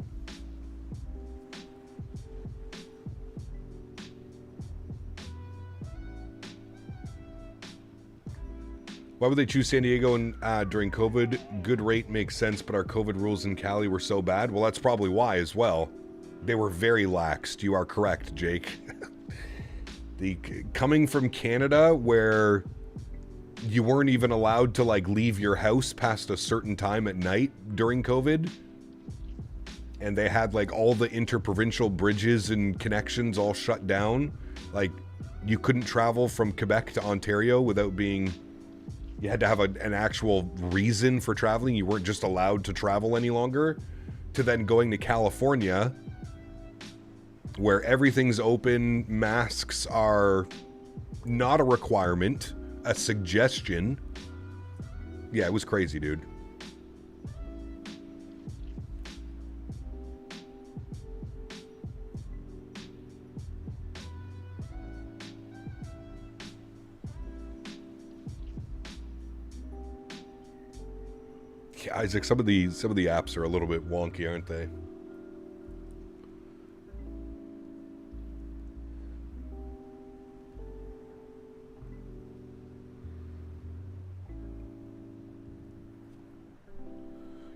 Why would they choose San Diego during COVID? Good rate makes sense, but our COVID rules in Cali were so bad. Well, that's probably why as well. They were very laxed. You are correct, Jake. Coming from Canada, where you weren't even allowed to like leave your house past a certain time at night during COVID, and they had like all the interprovincial bridges and connections all shut down. Like you couldn't travel from Quebec to Ontario without being... You had to have an actual reason for traveling. You weren't just allowed to travel any longer. To then going to California, where everything's open, masks are not a requirement, a suggestion. Yeah, it was crazy, dude. Isaac, some of the apps are a little bit wonky, aren't they?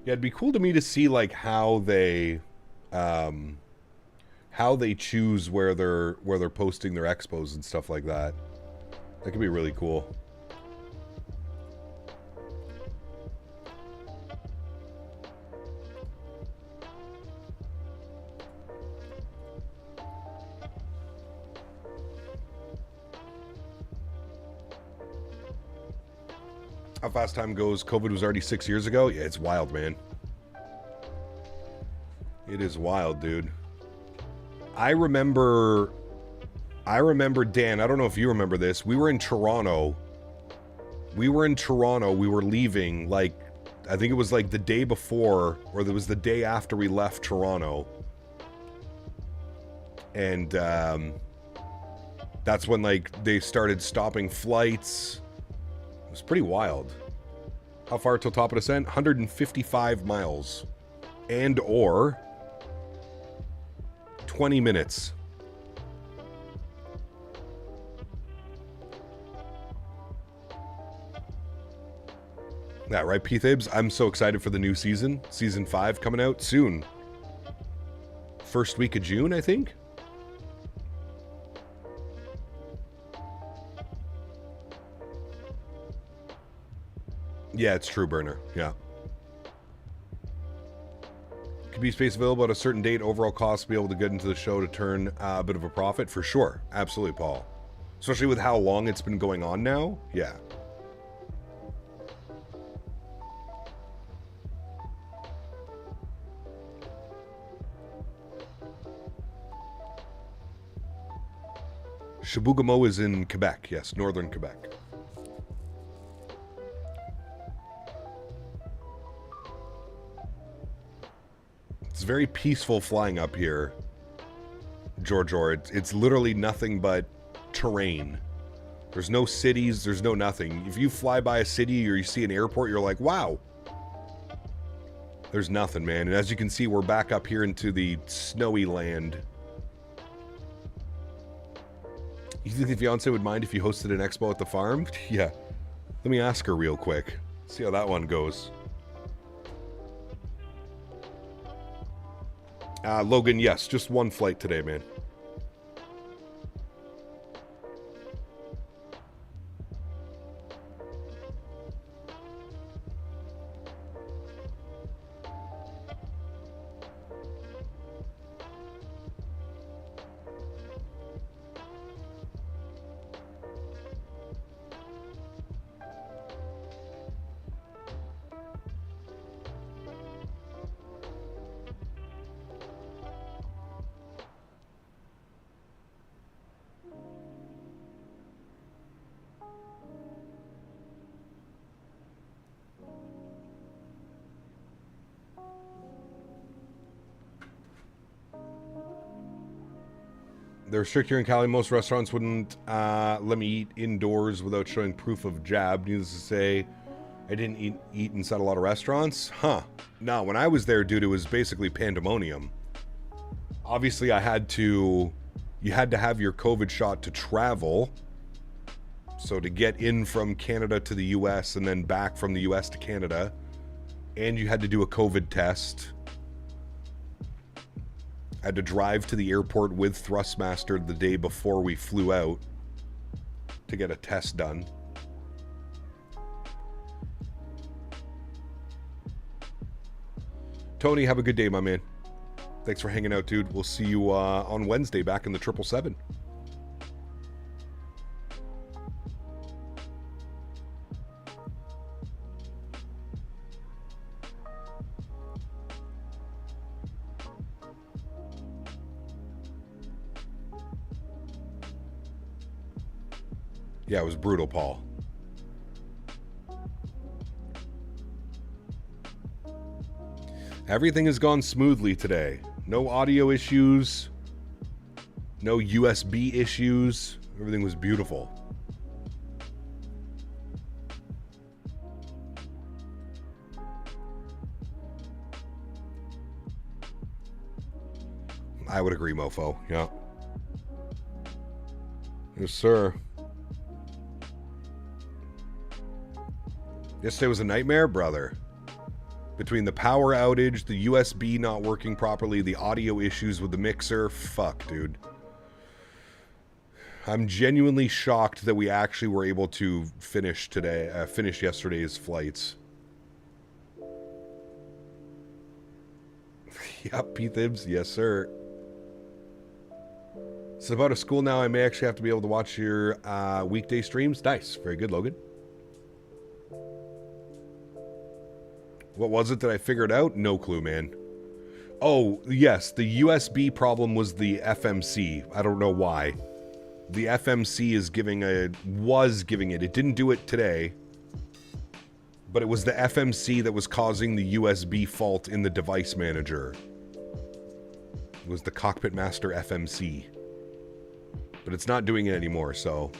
Yeah, it'd be cool to me to see like how they choose where they're posting their expos and stuff like that. That could be really cool. How fast time goes. COVID was already 6 years ago. Yeah, it's wild, man. It is wild, dude. I remember, Dan, I don't know if you remember this. We were in Toronto. We were leaving, like, I think it was like the day before, or it was the day after we left Toronto. And that's when, like, they started stopping flights. It was pretty wild. How far till top of descent? 155 miles. And or 20 minutes. Yeah, right, P-Thibs? I'm so excited for the new season. Season 5 coming out soon. First week of June, I think? Yeah, it's true, Burner. Yeah. Could be space available at a certain date. Overall cost to be able to get into the show to turn a bit of a profit. For sure. Absolutely, Paul. Especially with how long it's been going on now. Yeah. Chibougamau is in Quebec. Yes, northern Quebec. It's very peaceful flying up here, George. It's literally nothing but terrain. There's no cities, there's no nothing. If you fly by a city or you see an airport, you're like, wow. There's nothing, man. And as you can see, we're back up here into the snowy land. You think the fiance would mind if you hosted an expo at the farm? Yeah. Let me ask her real quick. See how that one goes. Logan, yes, just one flight today, man. They're strict here in Cali. Most restaurants wouldn't let me eat indoors without showing proof of jab. Needless to say, I didn't eat inside a lot of restaurants. Huh. No, when I was there, dude, it was basically pandemonium. Obviously, you had to have your COVID shot to travel. So to get in from Canada to the US and then back from the US to Canada. And you had to do a COVID test. I had to drive to the airport with Thrustmaster the day before we flew out to get a test done. Tony, have a good day, my man. Thanks for hanging out, dude. We'll see you on Wednesday back in the 777. Yeah, it was brutal, Paul. Everything has gone smoothly today. No audio issues. No USB issues. Everything was beautiful. I would agree, mofo. Yeah. Yes, sir. Yesterday was a nightmare, brother. Between the power outage, the USB not working properly, the audio issues with the mixer. Fuck, dude. I'm genuinely shocked that we actually were able to finish yesterday's flights. Yup, P-Thibs. Yes, sir. It's about a school now. I may actually have to be able to watch your weekday streams. Nice. Very good, Logan. What was it that I figured out? No clue, man. Oh, yes, the USB problem was the FMC. I don't know why. The FMC was giving it. It didn't do it today. But it was the FMC that was causing the USB fault in the device manager. It was the Cockpit Master FMC. But it's not doing it anymore, so...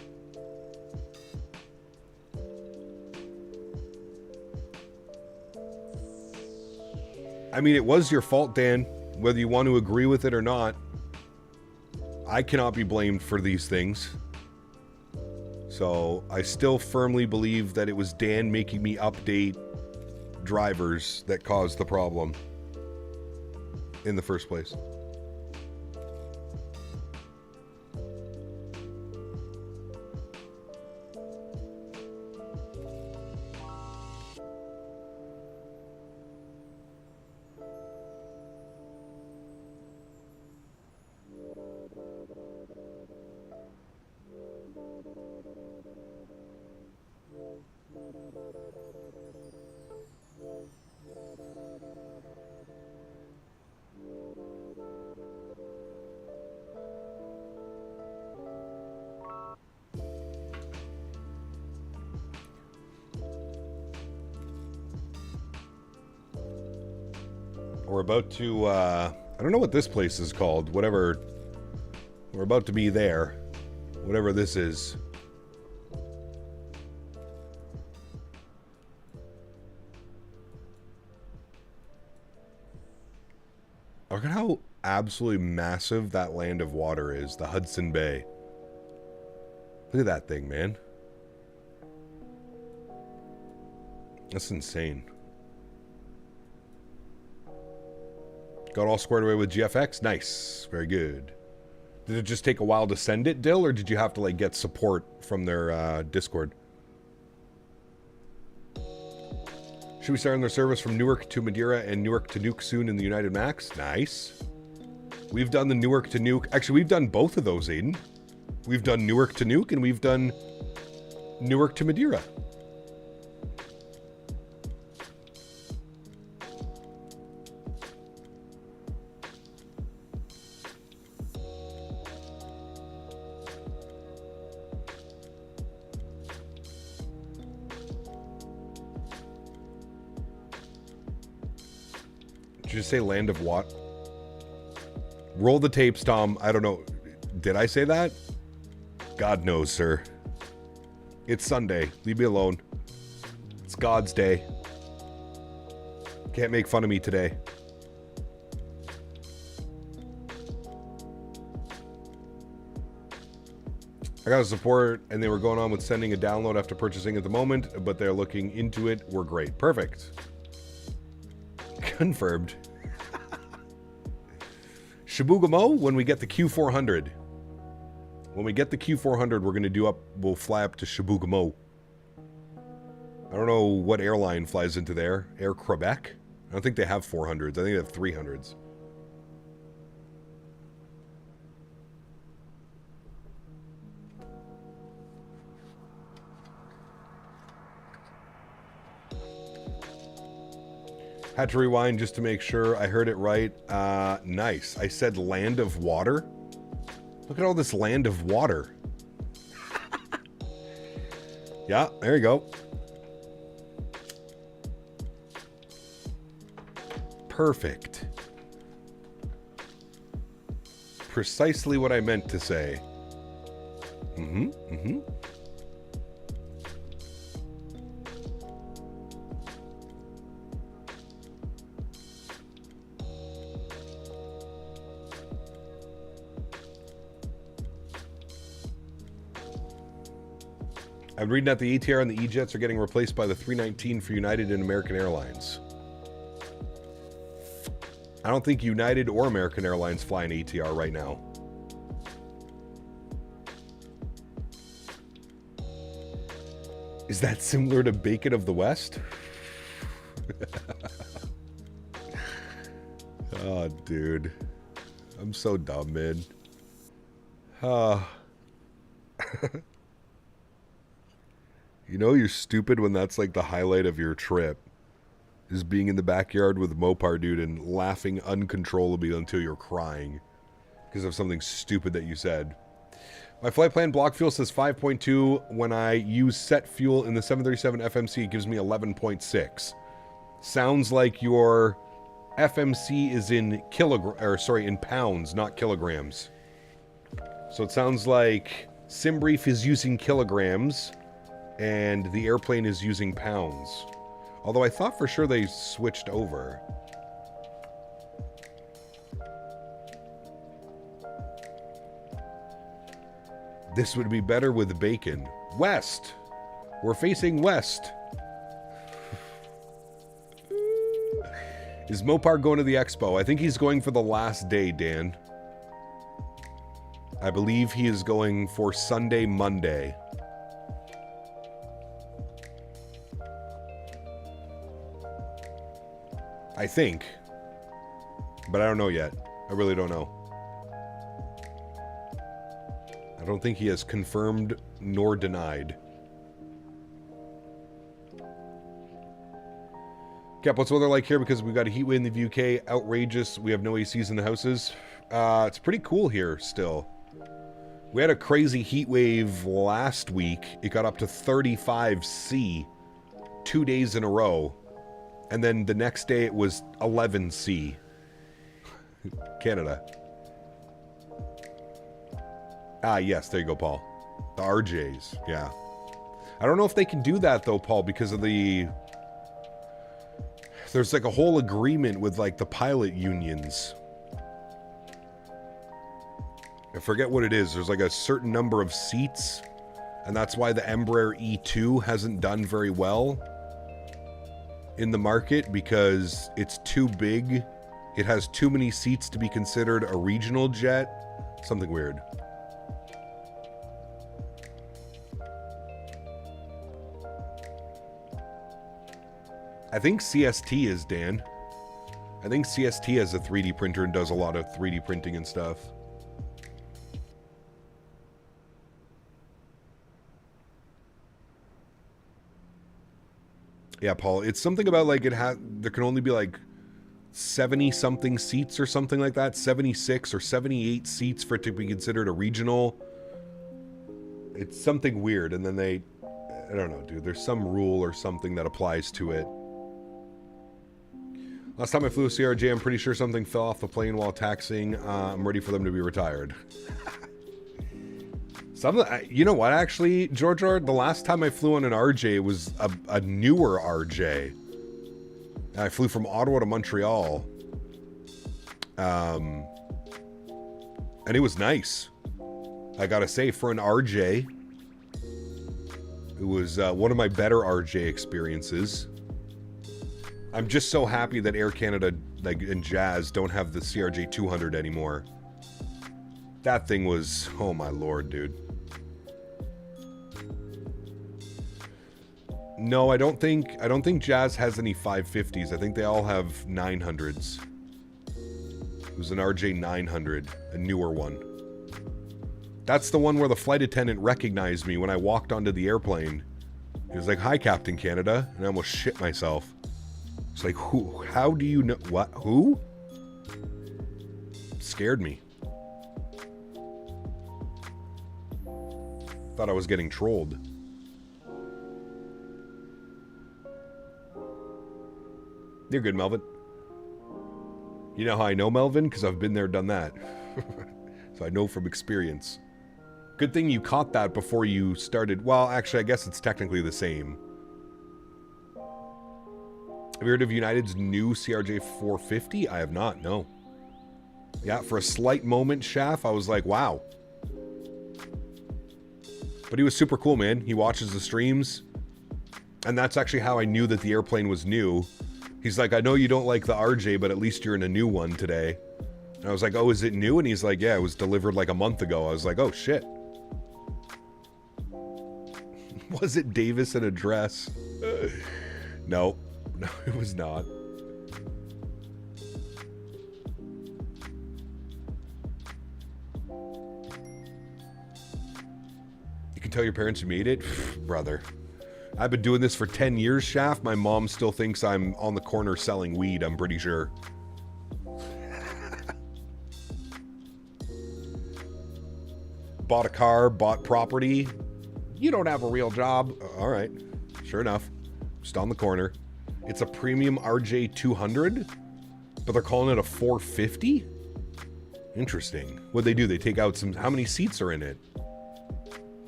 I mean, it was your fault, Dan, whether you want to agree with it or not. I cannot be blamed for these things. So, I still firmly believe that it was Dan making me update drivers that caused the problem in the first place. We're about to, I don't know what this place is called. Whatever. We're about to be there. Whatever this is. Look at how absolutely massive that land of water is. The Hudson Bay. Look at that thing, man. That's insane. Got all squared away with GFX? Nice. Very good. Did it just take a while to send it, Dill, or did you have to, like, get support from their Discord? Should we start on their service from Newark to Madeira and Newark to Nuke soon in the United Max? Nice. We've done the Newark to Nuke. Actually, we've done both of those, Aiden. We've done Newark to Nuke, and we've done Newark to Madeira. Did you say land of what? Roll the tapes, Tom. I don't know. Did I say that? God knows, sir. It's Sunday. Leave me alone. It's God's day. Can't make fun of me today. I got a support, and they were going on with sending a download after purchasing at the moment, but they're looking into it. We're great. Perfect. Confirmed. Shabugamo when we get the Q400. When we get the Q400, we're going to we'll fly up to Shabugamo. I don't know what airline flies into there. Air Quebec? I don't think they have 400s. I think they have 300s. Had to rewind just to make sure I heard it right. Nice. I said land of water. Look at all this land of water. Yeah, there you go. Perfect. Precisely what I meant to say. I'm reading that the ATR and the E-Jets are getting replaced by the 319 for United and American Airlines. I don't think United or American Airlines fly an ATR right now. Is that similar to Bacon of the West? Oh, dude. I'm so dumb, man. You know you're stupid when that's like the highlight of your trip. is being in the backyard with Mopar, dude, and laughing uncontrollably until you're crying because of something stupid that you said. My flight plan block fuel says 5.2. When I use set fuel in the 737 FMC, it gives me 11.6. Sounds like your FMC is in in pounds, not kilograms. So it sounds like SimBrief is using kilograms and the airplane is using pounds. Although I thought for sure they switched over. This would be better with bacon. West! We're facing west. Is Mopar going to the expo? I think he's going for the last day, Dan. I believe he is going for Sunday, Monday. I think. But I don't know yet. I really don't know. I don't think he has confirmed nor denied. Cap, what's the weather like here? Because we've got a heat wave in the UK. Outrageous. We have no ACs in the houses. It's pretty cool here still. We had a crazy heat wave last week. It got up to 35 C 2 days in a row. And then the next day it was 11 C. Canada. Ah, yes, there you go, Paul. The RJs, yeah. I don't know if they can do that, though, Paul, because of the... There's like a whole agreement with like the pilot unions. I forget what it is. There's like a certain number of seats, and that's why the Embraer E2 hasn't done very well in the market, because it's too big. It has too many seats to be considered a regional jet. Something weird. I think CST is, Dan. I think CST has a 3D printer and does a lot of 3D printing and stuff. Yeah, Paul, it's something about like there can only be like 70 something seats or something like that, 76 or 78 seats for it to be considered a regional. It's something weird, and then I don't know, dude, there's some rule or something that applies to it. Last time I flew a CRJ, I'm pretty sure something fell off the plane while taxiing. I'm ready for them to be retired. You know what, actually, George, the last time I flew on an RJ, it was a newer RJ. I flew from Ottawa to Montreal. And it was nice. I gotta say, for an RJ, it was one of my better RJ experiences. I'm just so happy that Air Canada and Jazz don't have the CRJ 200 anymore. That thing was, oh my lord, dude. No, I don't think Jazz has any 550s. I think they all have 900s. It was an RJ 900, a newer one. That's the one where the flight attendant recognized me when I walked onto the airplane. He was like, "Hi, Captain Canada," and I almost shit myself. It's like, who? How do you know? What? Who? Scared me. Thought I was getting trolled. You're good, Melvin. You know how I know, Melvin? Because I've been there, done that. So I know from experience. Good thing you caught that before you started. Well, actually, I guess it's technically the same. Have you heard of United's new CRJ 450? I have not, no. Yeah, for a slight moment, Shaft, I was like, wow. But he was super cool, man. He watches the streams. And that's actually how I knew that the airplane was new. He's like, "I know you don't like the RJ, but at least you're in a new one today." And I was like, "Oh, is it new?" And he's like, "Yeah, it was delivered like a month ago." I was like, "Oh, shit." Was it Davis in a dress? No, it was not. You can tell your parents you made it? Brother. I've been doing this for 10 years, Shaft. My mom still thinks I'm on the corner selling weed, I'm pretty sure. Bought a car, bought property. You don't have a real job. All right. Sure enough. Just on the corner. It's a premium RJ200, but they're calling it a 450? Interesting. What'd they do? They take out some... How many seats are in it?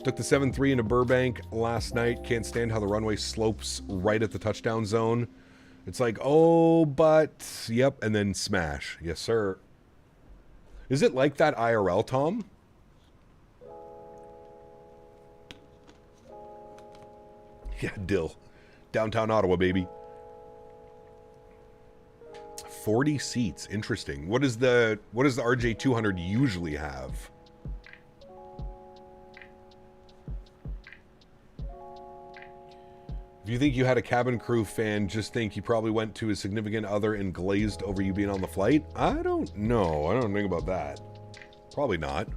Took the 7-3 into Burbank last night. Can't stand how the runway slopes right at the touchdown zone. It's like, oh, but... Yep, and then smash. Yes, sir. Is it like that IRL, Tom? Yeah, Dill. Downtown Ottawa, baby. 40 seats. Interesting. What does the RJ200 usually have? If you think you had a cabin crew fan, just think he probably went to his significant other and glazed over you being on the flight. I don't know. I don't think about that. Probably not.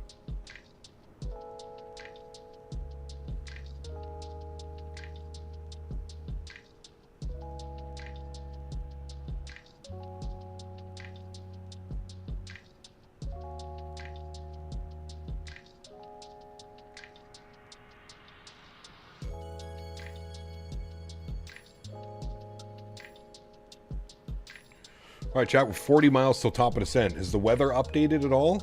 All right, chat, we're 40 miles till top of descent. Is the weather updated at all?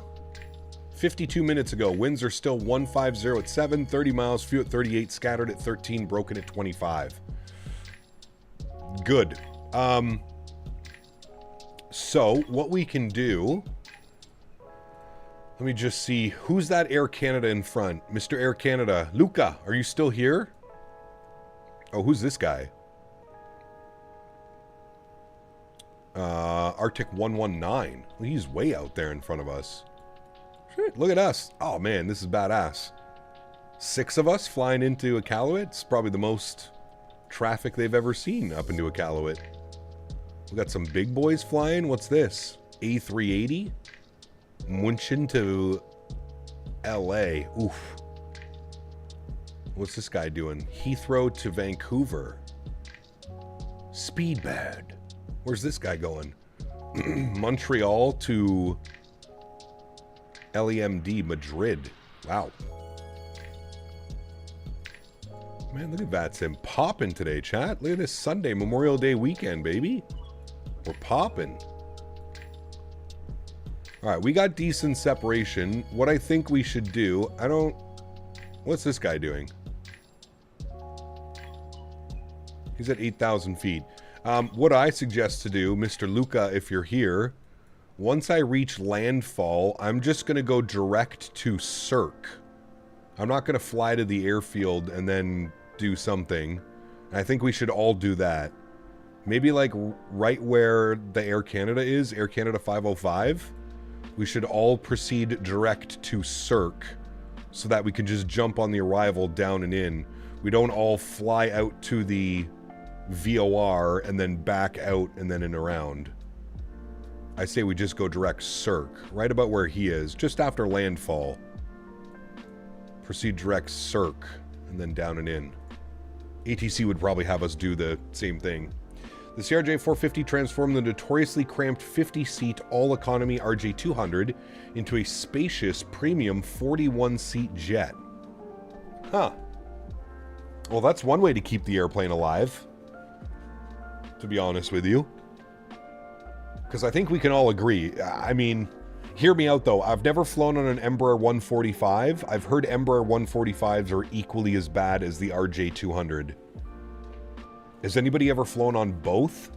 52 minutes ago, winds are still 150 at 7, 30 miles, few at 38, scattered at 13, broken at 25. Good. So, what we can do... Let me just see. Who's that Air Canada in front? Mr. Air Canada. Luca, are you still here? Oh, who's this guy? Arctic 119. He's way out there in front of us. Shit, look at us. Oh man, this is badass. 6 of us flying into Iqaluit. It's probably the most traffic they've ever seen up into Iqaluit. We got some big boys flying. What's this? A380? München to LA. Oof. What's this guy doing? Heathrow to Vancouver. Speedbird. Where's this guy going? Montreal to LEMD, Madrid. Wow. Man, look at VATSIM popping today, chat. Look at this Sunday, Memorial Day weekend, baby. We're popping. All right, we got decent separation. What I think we should do, what's this guy doing? He's at 8,000 feet. What I suggest to do, Mr. Luca, if you're here, once I reach landfall, I'm just going to go direct to Cirque. I'm not going to fly to the airfield and then do something. I think we should all do that. Maybe like right where the Air Canada is, Air Canada 505, we should all proceed direct to Cirque so that we can just jump on the arrival down and in. We don't all fly out to the VOR and then back out and then in around. I say we just go direct Cirque, right about where he is, just after landfall. Proceed direct Cirque and then down and in. ATC would probably have us do the same thing. The CRJ-450 transformed the notoriously cramped 50-seat all-economy RJ-200 into a spacious premium 41-seat jet. Huh. Well, that's one way to keep the airplane alive, to be honest with you. Because I think we can all agree. I mean, hear me out though. I've never flown on an Embraer 145. I've heard Embraer 145s are equally as bad as the RJ200. Has anybody ever flown on both?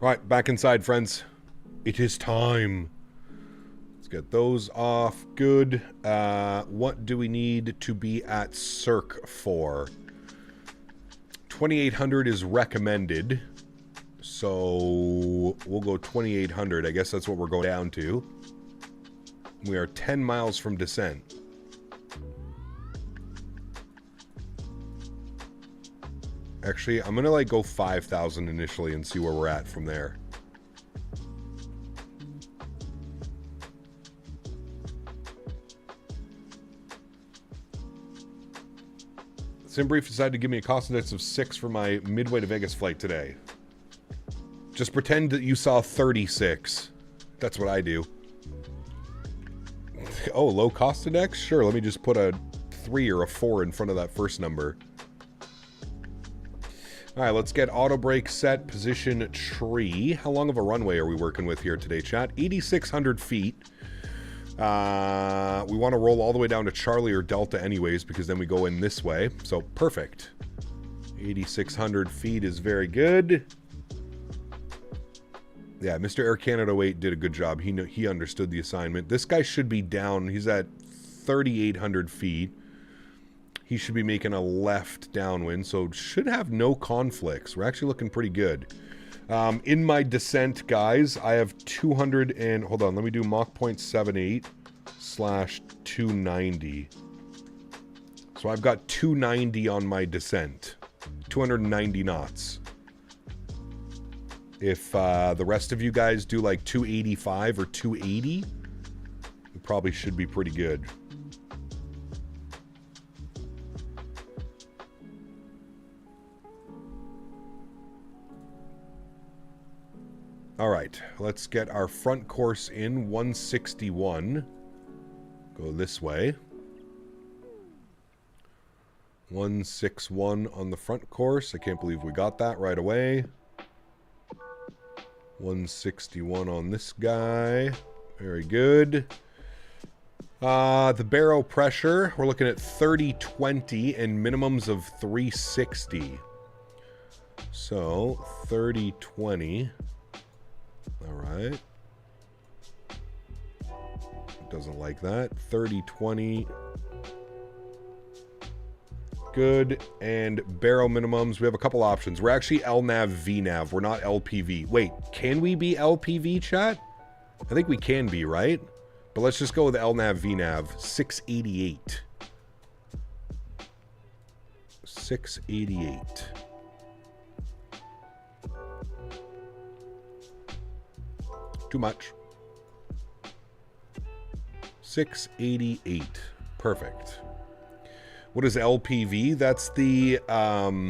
All right, back inside, friends. It is time. Let's get those off. Good. What do we need to be at Cirque for? 2,800 is recommended. So we'll go 2,800. I guess that's what we're going down to. We are 10 miles from descent. Actually, I'm gonna like go 5,000 initially and see where we're at from there. SimBrief decided to give me a cost index of 6 for my Midway to Vegas flight today. Just pretend that you saw 36. That's what I do. Oh, low cost index? Sure, let me just put a 3 or a 4 in front of that first number. Alright, let's get auto brake set, position tree. How long of a runway are we working with here today, chat? 8,600 feet. We want to roll all the way down to Charlie or Delta anyways, because then we go in this way. So, perfect. 8,600 feet is very good. Yeah, Mr. Air Canada 08 did a good job. He understood the assignment. This guy should be down. He's at 3,800 feet. He should be making a left downwind, so should have no conflicts. We're actually looking pretty good. In my descent, guys, I have 200 and... Hold on, let me do Mach 0.78 / 290. So I've got 290 on my descent. 290 knots. If the rest of you guys do like 285 or 280, we probably should be pretty good. All right, let's get our front course in 161. Go this way. 161 on the front course. I can't believe we got that right away. 161 on this guy. Very good. The barrow pressure, we're looking at 30-20 and minimums of 360. So, 30-20. All right. Doesn't like that. 30-20. Good. And barrow minimums. We have a couple options. We're actually LNAV, VNAV. We're not LPV. Wait, can we be LPV, chat? I think we can be, right? But let's just go with LNAV, VNAV. 688. 688. Too much. 688. Perfect. What is LPV? That's the, I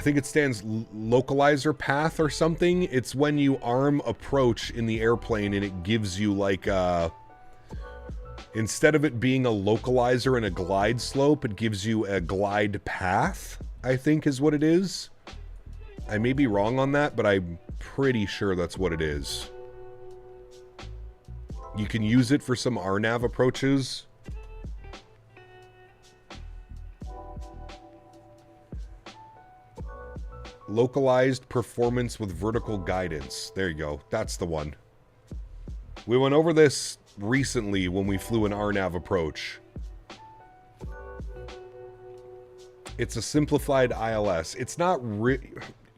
think it stands localizer path or something. It's when you arm approach in the airplane and it gives you like a, instead of it being a localizer and a glide slope, it gives you a glide path, I think is what it is. I may be wrong on that, but I'm pretty sure that's what it is. You can use it for some RNAV approaches. Localized performance with vertical guidance. There you go. That's the one. We went over this recently when we flew an RNAV approach. It's a simplified ILS. It's not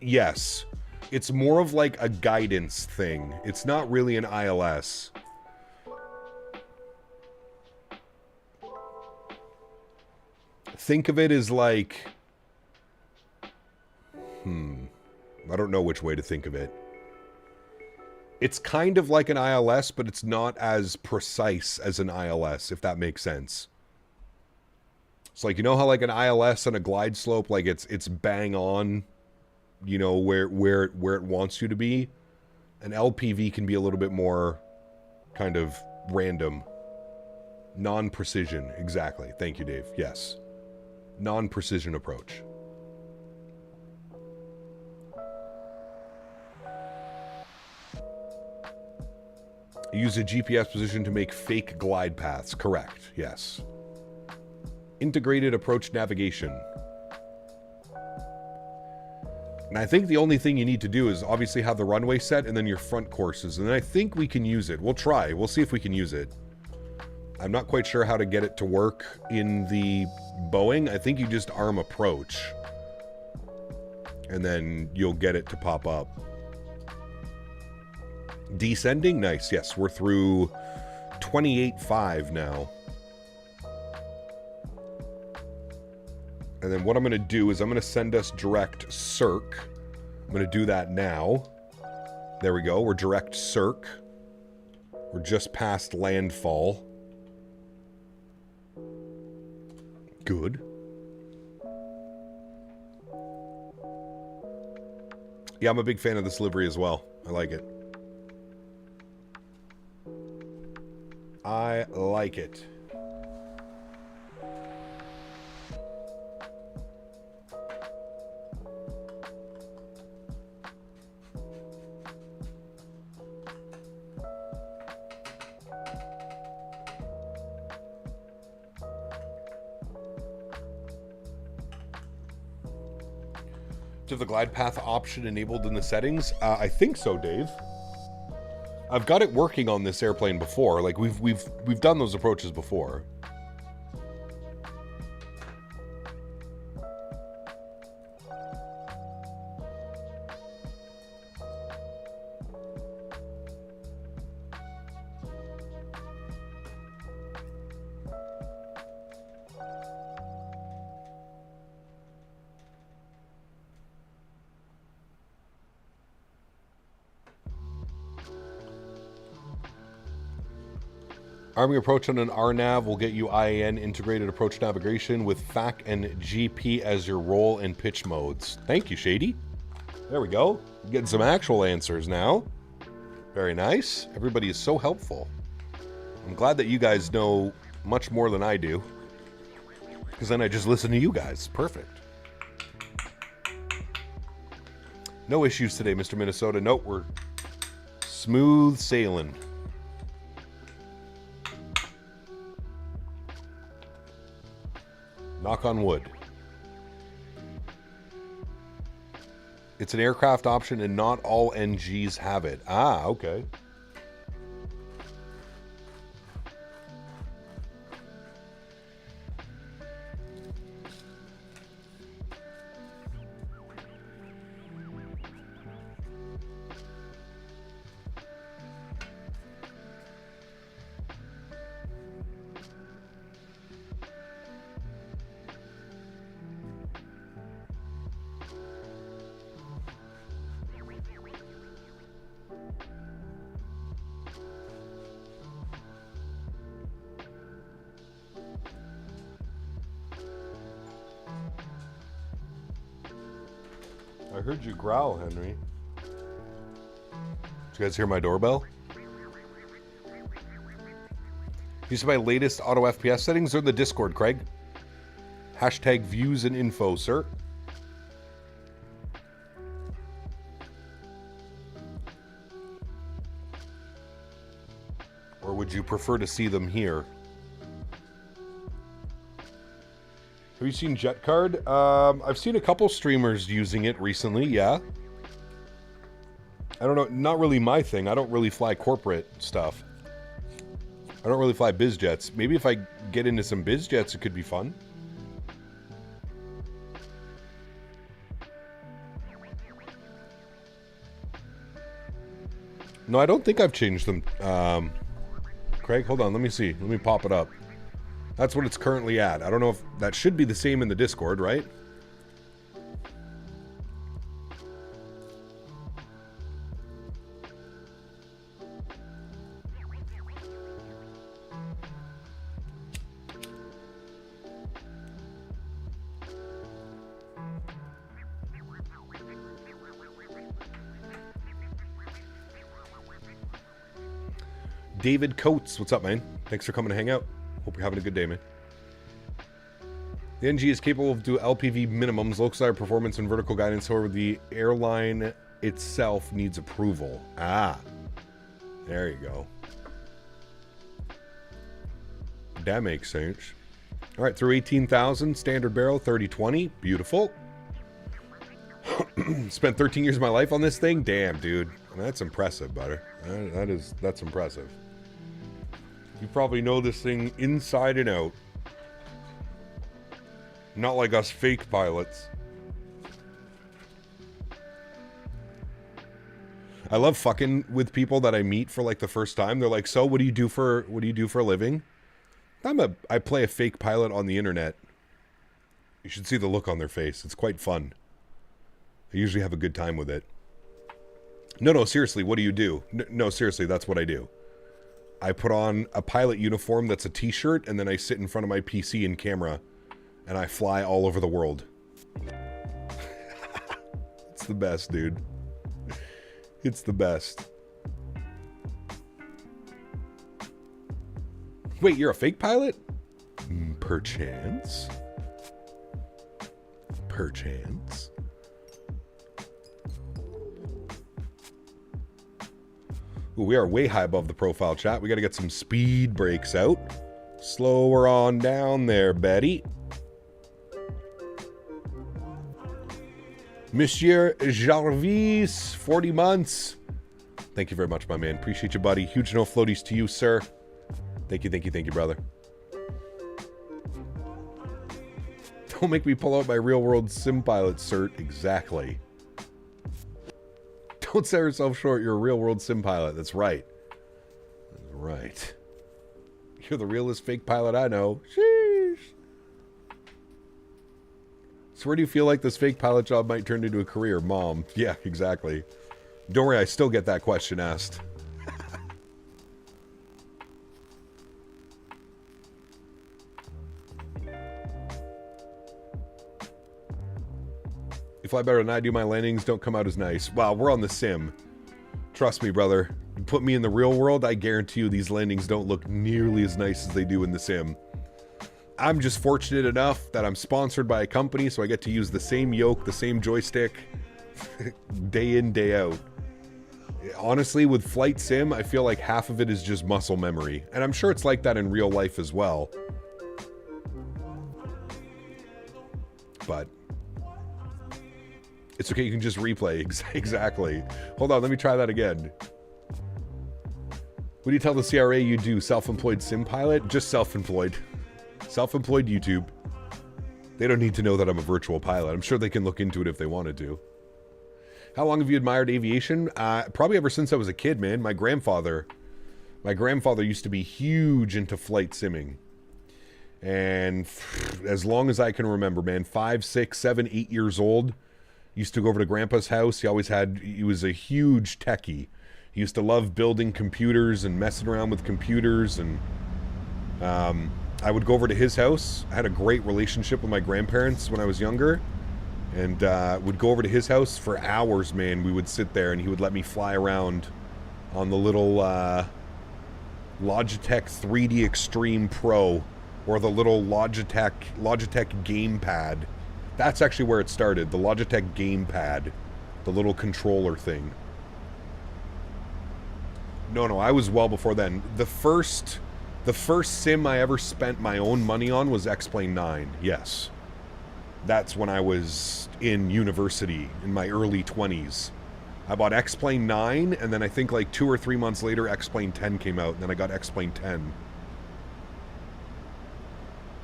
yes. It's more of like a guidance thing. It's not really an ILS. Think of it as like... I don't know which way to think of it. It's kind of like an ILS, but it's not as precise as an ILS, if that makes sense. It's like, you know how like an ILS and a glide slope, like it's bang on, you know, where it wants you to be. An LPV can be a little bit more kind of random. Non-precision, exactly. Thank you, Dave. Yes. Non-precision approach. Use a GPS position to make fake glide paths. Correct. Yes. Integrated approach navigation. And I think the only thing you need to do is obviously have the runway set and then your front courses. And then I think we can use it. We'll try. We'll see if we can use it. I'm not quite sure how to get it to work in the Boeing. I think you just arm approach. And then you'll get it to pop up. Descending? Nice. Yes, we're through 28.5 now. And then what I'm going to do is I'm going to send us direct circ. I'm going to do that now. There we go. We're direct circ. We're just past landfall. Good. Yeah, I'm a big fan of this livery as well. I like it. I like it. Do the glide path option enabled in the settings? I think so, Dave. I've got it working on this airplane before. Like we've done those approaches before. Arming approach on an RNAV will get you IAN integrated approach navigation with FAC and GP as your roll and pitch modes. Thank you, Shady. There we go. Getting some actual answers now. Very nice. Everybody is so helpful. I'm glad that you guys know much more than I do. Because then I just listen to you guys. Perfect. No issues today, Mr. Minnesota. Nope, we're smooth sailing. Knock on wood. It's an aircraft option and not all NGs have it. Ah, okay. I heard you growl, Henry. Did you guys hear my doorbell? These are my latest auto FPS settings. They're in the Discord, Craig. Hashtag views and info, sir. Or would you prefer to see them here? Have you seen JetCard? I've seen a couple streamers using it recently, yeah. I don't know, not really my thing. I don't really fly corporate stuff. I don't really fly biz jets. Maybe if I get into some biz jets, it could be fun. No, I don't think I've changed them. Craig, hold on, let me see. Let me pop it up. That's what it's currently at. I don't know if that should be the same in the Discord, right? David Coates, what's up, man? Thanks for coming to hang out. Hope you're having a good day, man. The NG is capable of doing LPV minimums, low performance, and vertical guidance. However, the airline itself needs approval. Ah, there you go. That makes sense. All right, through 18,000, standard barrel, 30-20. Beautiful. Spent 13 years of my life on this thing? Damn, dude. That's impressive, butter. That's impressive. You probably know this thing inside and out. Not like us fake pilots. I love fucking with people that I meet for like the first time. They're like, "So, what do you do for a living?" I play a fake pilot on the internet. You should see the look on their face. It's quite fun. I usually have a good time with it. No, seriously, what do you do? No, seriously, that's what I do. I put on a pilot uniform that's a t-shirt, and then I sit in front of my PC and camera, and I fly all over the world. It's the best, dude. It's the best. Wait, you're a fake pilot? Perchance. Perchance. Ooh, we are way high above the profile, chat. We got to get some speed brakes out. Slower on down there, Betty. Monsieur Jarvis, 40 months. Thank you very much, my man. Appreciate you, buddy. Huge no floaties to you, sir. Thank you, brother. Don't make me pull out my real-world sim pilot cert. Exactly. Don't sell yourself short. You're a real-world sim pilot. That's right. That's right. You're the realest fake pilot I know. Sheesh. So where do you feel like this fake pilot job might turn into a career? Mom. Yeah, exactly. Don't worry, I still get that question asked. You fly better than I do. My landings don't come out as nice. Wow, we're on the sim. Trust me, brother. You put me in the real world, I guarantee you these landings don't look nearly as nice as they do in the sim. I'm just fortunate enough that I'm sponsored by a company, so I get to use the same yoke, the same joystick, day in, day out. Honestly, with Flight Sim, I feel like half of it is just muscle memory. And I'm sure it's like that in real life as well. But it's okay, you can just replay. Exactly. Hold on, let me try that again. What do you tell the CRA you do? Self-employed sim pilot? Just self-employed. Self-employed YouTube. They don't need to know that I'm a virtual pilot. I'm sure they can look into it if they wanted to. How long have you admired aviation? Probably ever since I was a kid, man. My grandfather used to be huge into flight simming. And as long as I can remember, man, 5, 6, 7, 8 years old, used to go over to Grandpa's house. He was a huge techie. He used to love building computers and messing around with computers. And I would go over to his house. I had a great relationship with my grandparents when I was younger. And would go over to his house for hours, man. We would sit there and he would let me fly around on the little Logitech 3D Extreme Pro, or the little Logitech gamepad. That's actually where it started, the Logitech gamepad, the little controller thing. No, I was well before then. The first sim I ever spent my own money on was X-Plane 9, yes. That's when I was in university, in my early 20s. I bought X-Plane 9, and then I think like 2 or 3 months later, X-Plane 10 came out, and then I got X-Plane 10.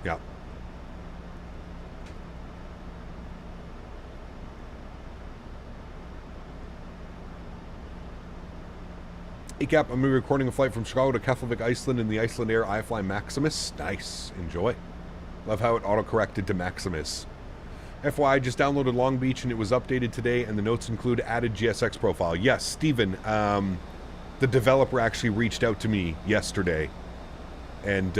Yeah. Hey Cap, I'm going to be recording a flight from Chicago to Keflavik, Iceland in the Iceland Air iFly Maximus. Nice. Enjoy. Love how it auto-corrected to Maximus. FYI, I just downloaded Long Beach and it was updated today, and the notes include added GSX profile. Yes, Steven, the developer actually reached out to me yesterday and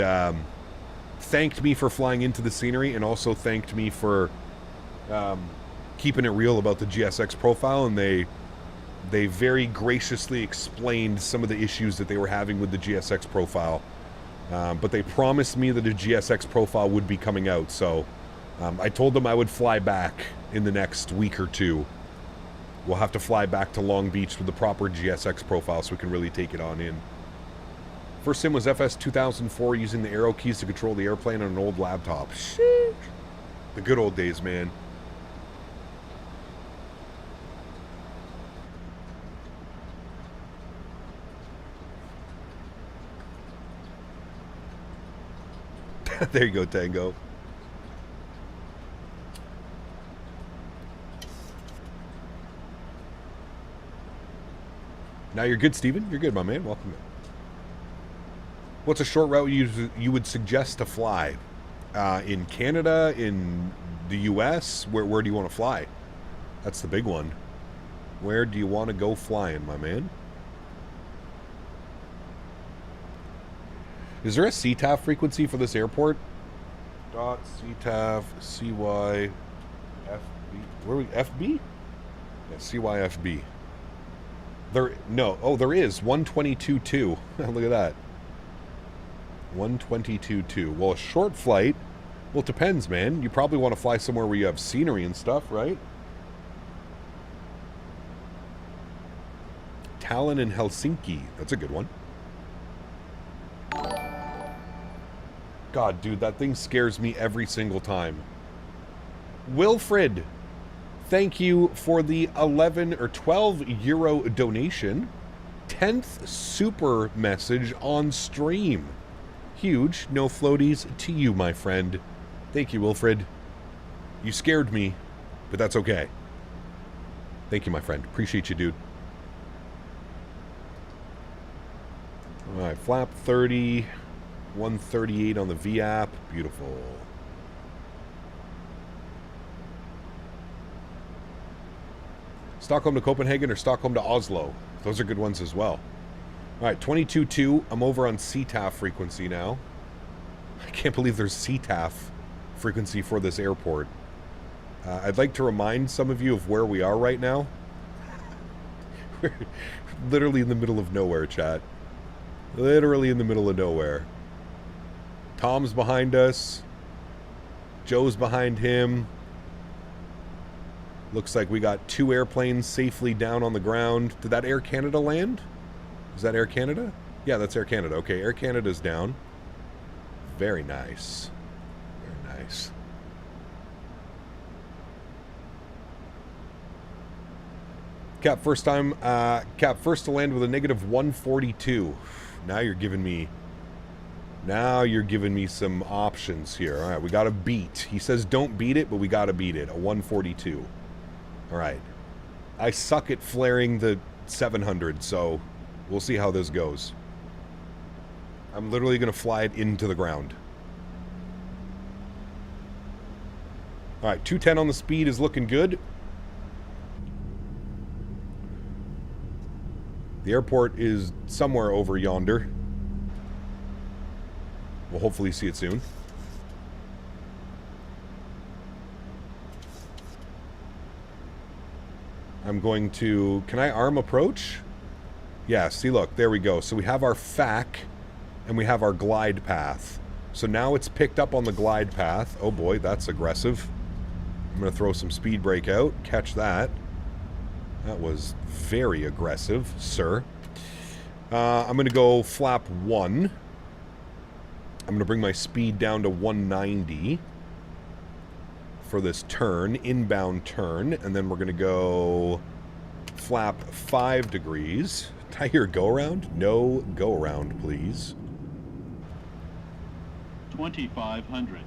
thanked me for flying into the scenery, and also thanked me for keeping it real about the GSX profile, and they very graciously explained some of the issues that they were having with the GSX profile. But they promised me that a GSX profile would be coming out, so I told them I would fly back in the next week or two. We'll have to fly back to Long Beach with the proper GSX profile so we can really take it on in. First sim was FS 2004, using the arrow keys to control the airplane on an old laptop. Shit. The good old days, man. There you go, Tango. Now you're good, Steven. You're good, my man. Welcome in. What's a short route you would suggest to fly? In Canada, in the U.S., where do you want to fly? That's the big one. Where do you want to go flying, my man? Is there a CTAF frequency for this airport? Dot CTAF CY FB. Where are we? FB? Yeah, CYFB. There is 122.2. Look at that. 122.2. Well, a short flight. Well, it depends, man. You probably want to fly somewhere where you have scenery and stuff, right? Tallinn and Helsinki. That's a good one. God, dude, that thing scares me every single time. Wilfred, thank you for the 11 or 12 euro donation. 10th super message on stream. Huge. No floaties to you, my friend. Thank you, Wilfred. You scared me, but that's okay. Thank you, my friend. Appreciate you, dude. All right, flap 30, 138 on the V-app. Beautiful. Stockholm to Copenhagen or Stockholm to Oslo. Those are good ones as well. All right, 22.2. I'm over on CTAF frequency now. I can't believe there's CTAF frequency for this airport. I'd like to remind some of you of where we are right now. We're literally in the middle of nowhere, chat. Literally in the middle of nowhere. Tom's behind us. Joe's behind him. Looks like we got 2 airplanes safely down on the ground. Did that Air Canada land? Is that Air Canada? Yeah, that's Air Canada. Okay, Air Canada's down. Very nice. Very nice. Cap, first to land with a negative 142. Now you're giving me some options here. All right, we got to beat. He says don't beat it, but we got to beat it. A 142. All right. I suck at flaring the 700, so we'll see how this goes. I'm literally going to fly it into the ground. All right, 210 on the speed is looking good. The airport is somewhere over yonder. We'll hopefully see it soon. I'm going to... Can I arm approach? Yeah, see, look, there we go. So we have our FAC and we have our glide path. So now it's picked up on the glide path. Oh boy, that's aggressive. I'm going to throw some speed brake out. Catch that. That was very aggressive, sir. I'm going to go flap 1. I'm going to bring my speed down to 190 for this turn, inbound turn, and then we're going to go flap 5 degrees. Did I hear go around? No go around, please. 2,500.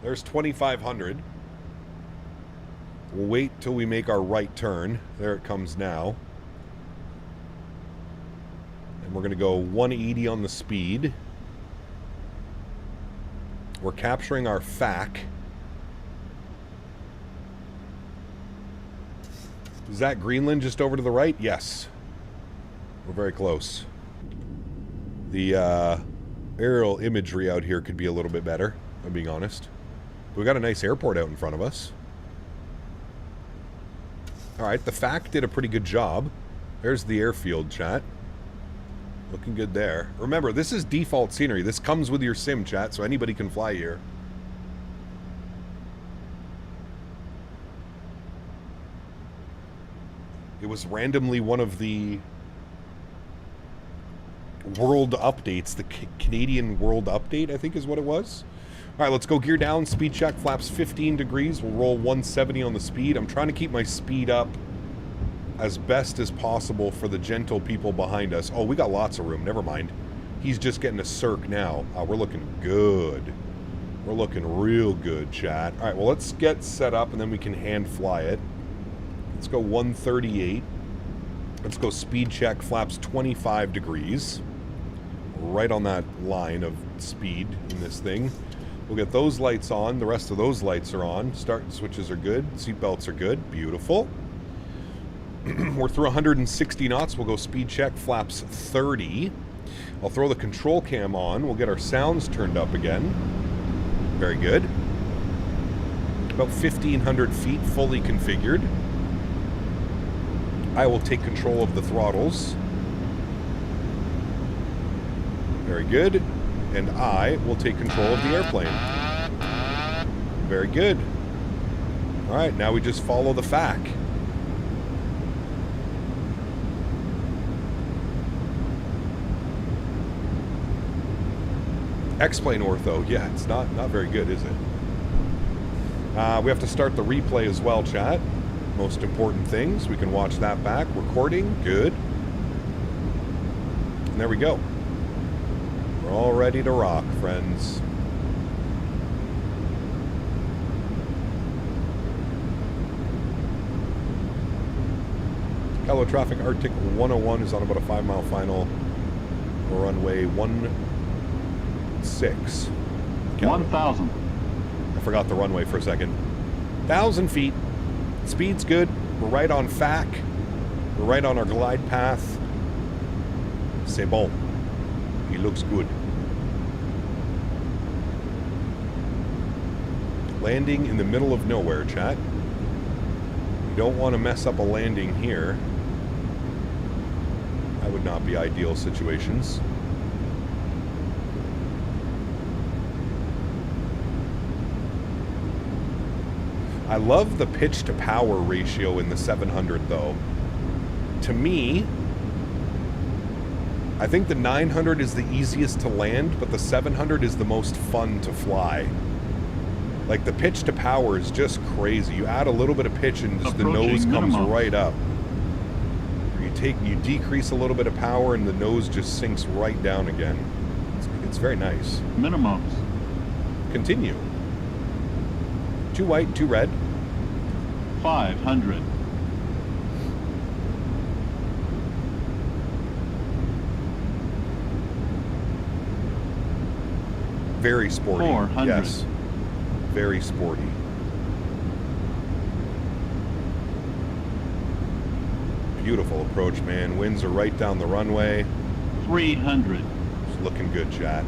There's 2,500. We'll wait till we make our right turn. There it comes now. And we're going to go 180 on the speed. We're capturing our FAC. Is that Greenland just over to the right? Yes. We're very close. The aerial imagery out here could be a little bit better, if I'm being honest. But we got a nice airport out in front of us. Alright, the FAC did a pretty good job. There's the airfield, chat. Looking good there. Remember, this is default scenery. This comes with your sim, chat, so anybody can fly here. It was randomly one of the world updates. The Canadian world update, I think is what it was. Alright, let's go gear down. Speed check, flaps 15 degrees. We'll roll 170 on the speed. I'm trying to keep my speed up as best as possible for the gentle people behind us. Oh, we got lots of room. Never mind. He's just getting a circ now. We're looking good. We're looking real good, chat. All right, well, let's get set up, and then we can hand fly it. Let's go 138. Let's go speed check, flaps 25 degrees. Right on that line of speed in this thing. We'll get those lights on. The rest of those lights are on. Start switches are good. Seatbelts are good. Beautiful. We're through 160 knots. We'll go speed check, flaps 30. I'll throw the control cam on. We'll get our sounds turned up again. Very good. About 1,500 feet, fully configured. I will take control of the throttles. Very good. And I will take control of the airplane. Very good. All right, now we just follow the FAC. X-plane ortho. Yeah, it's not very good, is it? We have to start the replay as well, chat. Most important things. We can watch that back. Recording. Good. And there we go. We're all ready to rock, friends. Hello, traffic. Arctic 101 is on about a 5-mile final. Runway 16. 1,000. I forgot the runway for a second. 1,000 feet. Speed's good. We're right on FAC. We're right on our glide path. C'est bon. He looks good. Landing in the middle of nowhere, chat. You don't want to mess up a landing here. That would not be ideal situations. I love the pitch to power ratio in the 700 though. To me, I think the 900 is the easiest to land, but the 700 is the most fun to fly. Like, the pitch to power is just crazy. You add a little bit of pitch and just the nose comes right up. You decrease a little bit of power and the nose just sinks right down again. It's very nice. Minimums. Continue. 2 white, 2 red. 500. Very sporty. 400. Yes. Very sporty. Beautiful approach, man. Winds are right down the runway. 300. She's looking good, chat.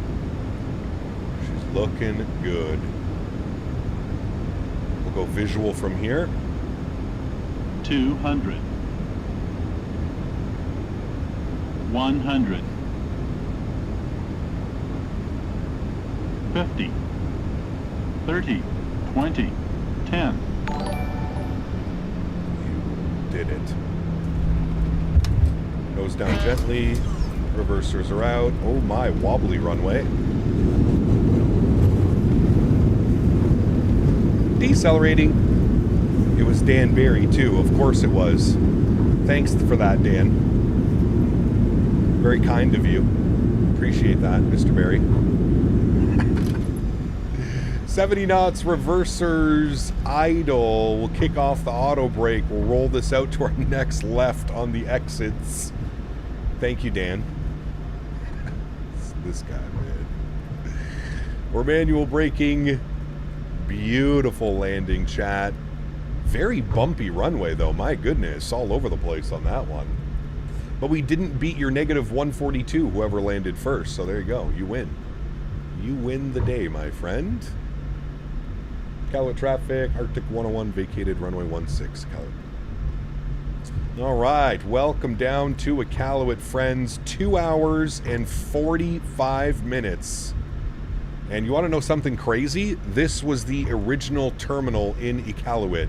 She's looking good. We'll go visual from here. 200. 100. 50. 30. 20. 10. You did it. Nose down gently. Reversers are out. Oh my, wobbly runway. Decelerating. It was Dan Barry too. Of course it was. Thanks for that, Dan. Very kind of you. Appreciate that, Mr. Barry. 70 knots, reversers, idle. We'll kick off the auto brake. We'll roll this out to our next left on the exits. Thank you, Dan. This guy, man. We're manual braking. Beautiful landing, chat. Very bumpy runway, though. My goodness, all over the place on that one. But we didn't beat your negative 142, whoever landed first. So there you go. You win. You win the day, my friend. Iqaluit traffic, Arctic 101, vacated runway 16, Iqaluit. All right, welcome down to Iqaluit, friends. 2 hours and 45 minutes. And you want to know something crazy? This was the original terminal in Iqaluit.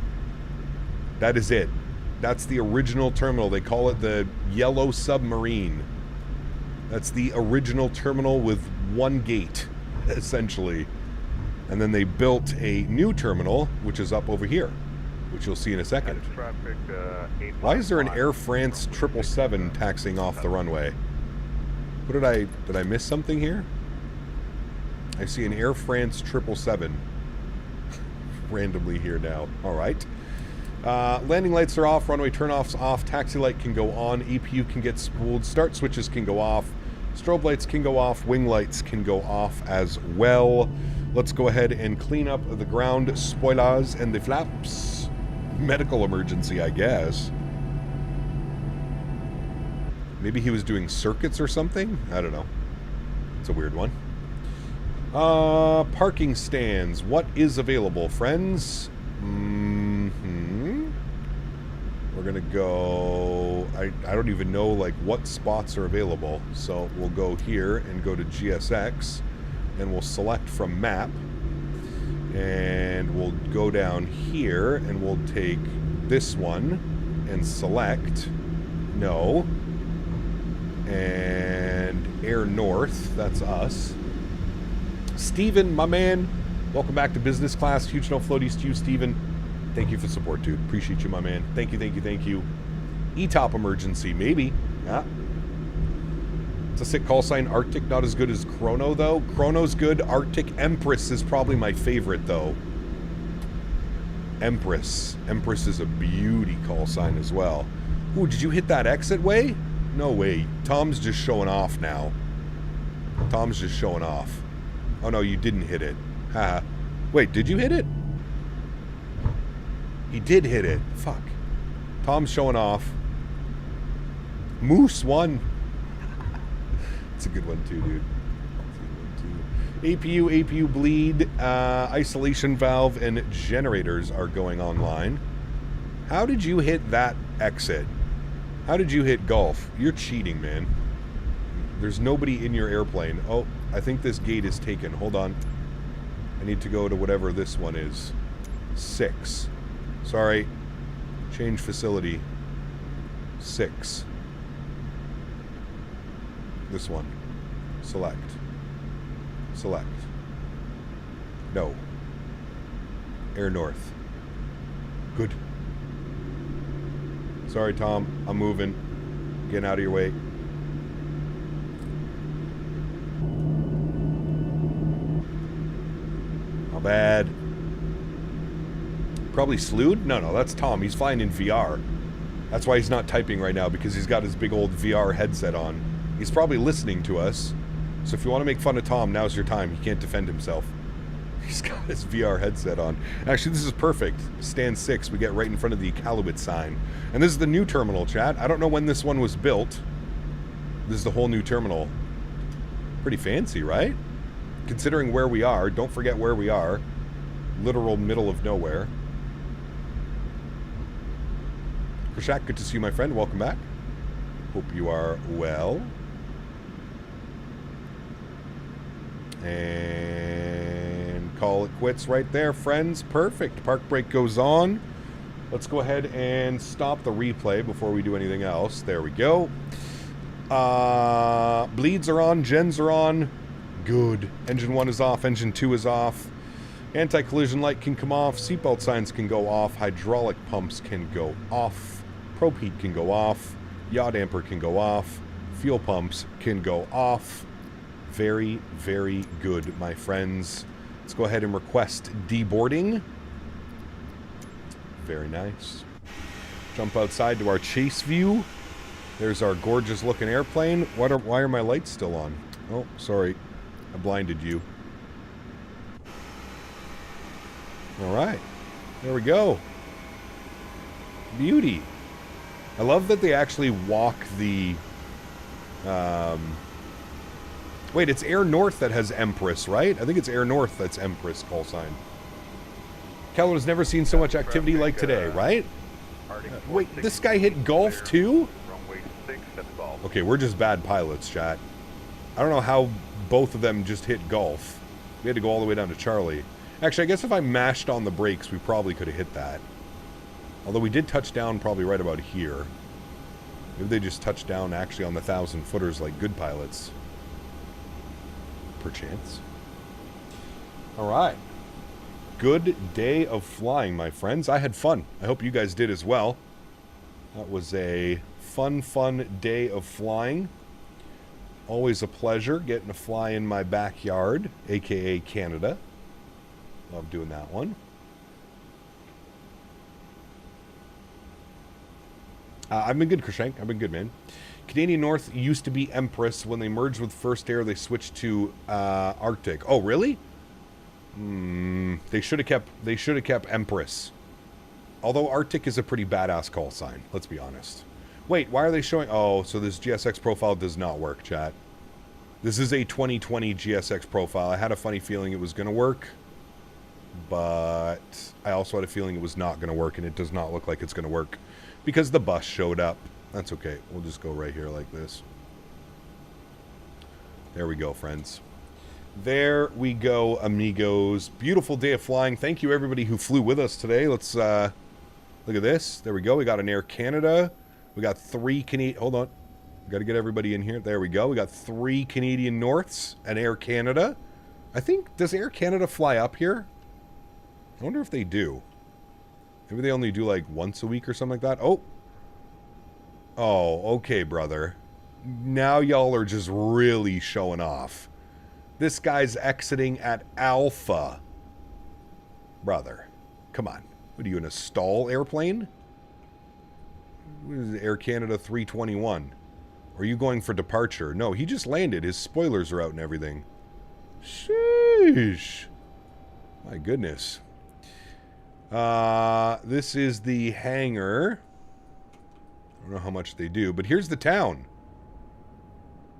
That is it. That's the original terminal. They call it the Yellow Submarine. That's the original terminal with one gate, essentially. And then they built a new terminal, which is up over here, which you'll see in a second. Why is there an Air France 777 taxiing off the runway? What did I miss something here? I see an Air France 777 randomly here now. All right. Landing lights are off, runway turnoffs off, taxi light can go on, APU can get spooled, start switches can go off, strobe lights can go off, wing lights can go off as well. Let's go ahead and clean up the ground spoilers and the flaps. Medical emergency, I guess. Maybe he was doing circuits or something? I don't know. It's a weird one. Parking stands. What is available, friends? We're gonna go... I don't even know, like, what spots are available. So we'll go here and go to GSX. And we'll select from map. And we'll go down here and we'll take this one and select no. And Air North, that's us. Steven, my man, welcome back to business class. Huge no floaties to you, Steven. Thank you for support, dude. Appreciate you, my man. Thank you, thank you, thank you. E-top emergency, maybe. Yeah. It's a sick call sign. Arctic, not as good as Chrono, though. Chrono's good. Arctic Empress is probably my favorite, though. Empress. Empress is a beauty call sign as well. Ooh, did you hit that exit way? No way. Tom's just showing off now. Tom's just showing off. Oh, no, you didn't hit it. Haha. Wait, did you hit it? He did hit it. Fuck. Tom's showing off. Moose won. It's a good one, too, dude. APU bleed, isolation valve, and generators are going online. How did you hit that exit? How did you hit golf? You're cheating, man. There's nobody in your airplane. Oh, I think this gate is taken. Hold on. I need to go to whatever this one is. 6. Sorry. Change facility. 6. This one. Select. Select. No. Air North. Good. Sorry, Tom. I'm moving. Getting out of your way. Not bad. Probably slewed? No, that's Tom. He's flying in VR. That's why he's not typing right now, because he's got his big old VR headset on. He's probably listening to us. So if you want to make fun of Tom, now's your time. He can't defend himself. He's got his VR headset on. Actually, this is perfect. Stand 6, we get right in front of the Iqaluit sign. And this is the new terminal, chat. I don't know when this one was built. This is the whole new terminal. Pretty fancy, right? Considering where we are. Don't forget where we are. Literal middle of nowhere. Krishak, good to see you, my friend. Welcome back. Hope you are well. And call it quits right there, friends. Perfect. Park brake goes on. Let's go ahead and stop the replay before we do anything else. There we go. Bleeds are on. Gens are on. Good. Engine 1 is off. Engine 2 is off. Anti-collision light can come off. Seatbelt signs can go off. Hydraulic pumps can go off. Probe heat can go off. Yaw damper can go off. Fuel pumps can go off. Very, very good, my friends. Let's go ahead and request deboarding. Very nice. Jump outside to our chase view. There's our gorgeous looking airplane. Why are my lights still on? Oh, sorry. I blinded you. Alright. There we go. Beauty. I love that they actually walk the... Wait, it's Air North that has Empress, right? I think it's Air North that's Empress call sign. Keller has never seen so much activity like today, right? Wait, this guy hit golf too? Okay, we're just bad pilots, chat. I don't know how both of them just hit golf. We had to go all the way down to Charlie. Actually, I guess if I mashed on the brakes, we probably could have hit that. Although we did touch down probably right about here. Maybe they just touched down actually on the 1,000-footers like good pilots. Perchance. Alright. Good day of flying, my friends. I had fun. I hope you guys did as well. That was a fun day of flying. Always a pleasure getting to fly in my backyard, aka Canada. Love doing that one. I've been good, Krishank. I've been good, man. Canadian North used to be Empress. When they merged with First Air, they switched to Arctic. Oh, really? They should have kept Empress. Although Arctic is a pretty badass call sign, let's be honest. Wait, why are they showing... Oh, so this GSX profile does not work, chat. This is a 2020 GSX profile. I had a funny feeling it was going to work, but I also had a feeling it was not going to work, and it does not look like it's going to work because the bus showed up. That's okay. We'll just go right here like this. There we go, friends. There we go, amigos. Beautiful day of flying. Thank you, everybody who flew with us today. Let's look at this. There we go. We got an Air Canada. We got 3 Canadian... Hold on. Got to get everybody in here. There we go. We got 3 Canadian Norths and Air Canada. I think... Does Air Canada fly up here? I wonder if they do. Maybe they only do like once a week or something like that. Oh. Oh, okay, brother. Now y'all are just really showing off. This guy's exiting at Alpha. Brother. Come on. What are you, in a stall airplane? What is it, Air Canada 321? Or are you going for departure? No, he just landed. His spoilers are out and everything. Sheesh. My goodness. This is the hangar. I don't know how much they do, but here's the town.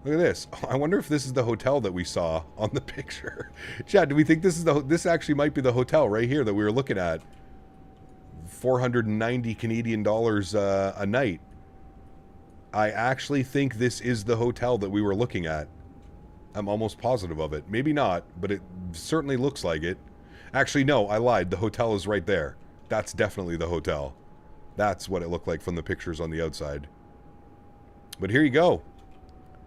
Look at this. I wonder if this is the hotel that we saw on the picture. Chad, do we think this is this actually might be the hotel right here that we were looking at? 490 Canadian dollars a night. I actually think this is the hotel that we were looking at. I'm almost positive of it. Maybe not, but it certainly looks like it. Actually, no, I lied. The hotel is right there. That's definitely the hotel. That's what it looked like from the pictures on the outside. But here you go.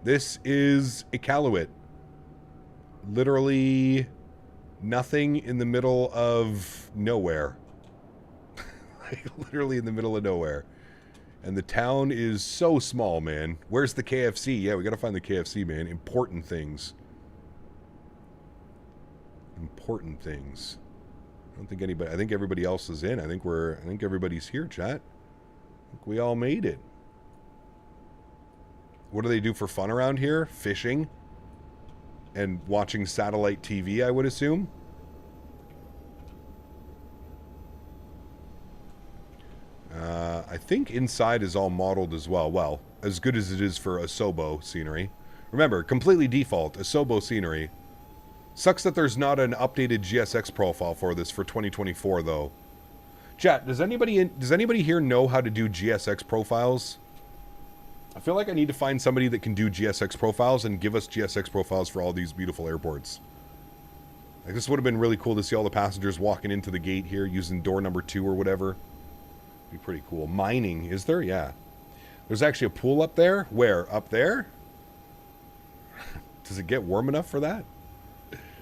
This is Iqaluit. Literally nothing in the middle of nowhere. Like, literally in the middle of nowhere. And the town is so small, man. Where's the KFC? Yeah, we gotta find the KFC, man. Important things. Important things. I don't think anybody... I think everybody else is in. I think everybody's here, chat. I think we all made it. What do they do for fun around here? Fishing. And watching satellite TV, I would assume. I think inside is all modeled as well. Well, as good as it is for Asobo scenery. Remember, completely default, Asobo scenery. Sucks that there's not an updated GSX profile for this for 2024, though. Chat, does anybody here know how to do GSX profiles? I feel like I need to find somebody that can do GSX profiles and give us GSX profiles for all these beautiful airports. Like, this would have been really cool to see all the passengers walking into the gate here using door number 2 or whatever. Be pretty cool. Mining, is there? Yeah. There's actually a pool up there. Where? Up there? Does it get warm enough for that?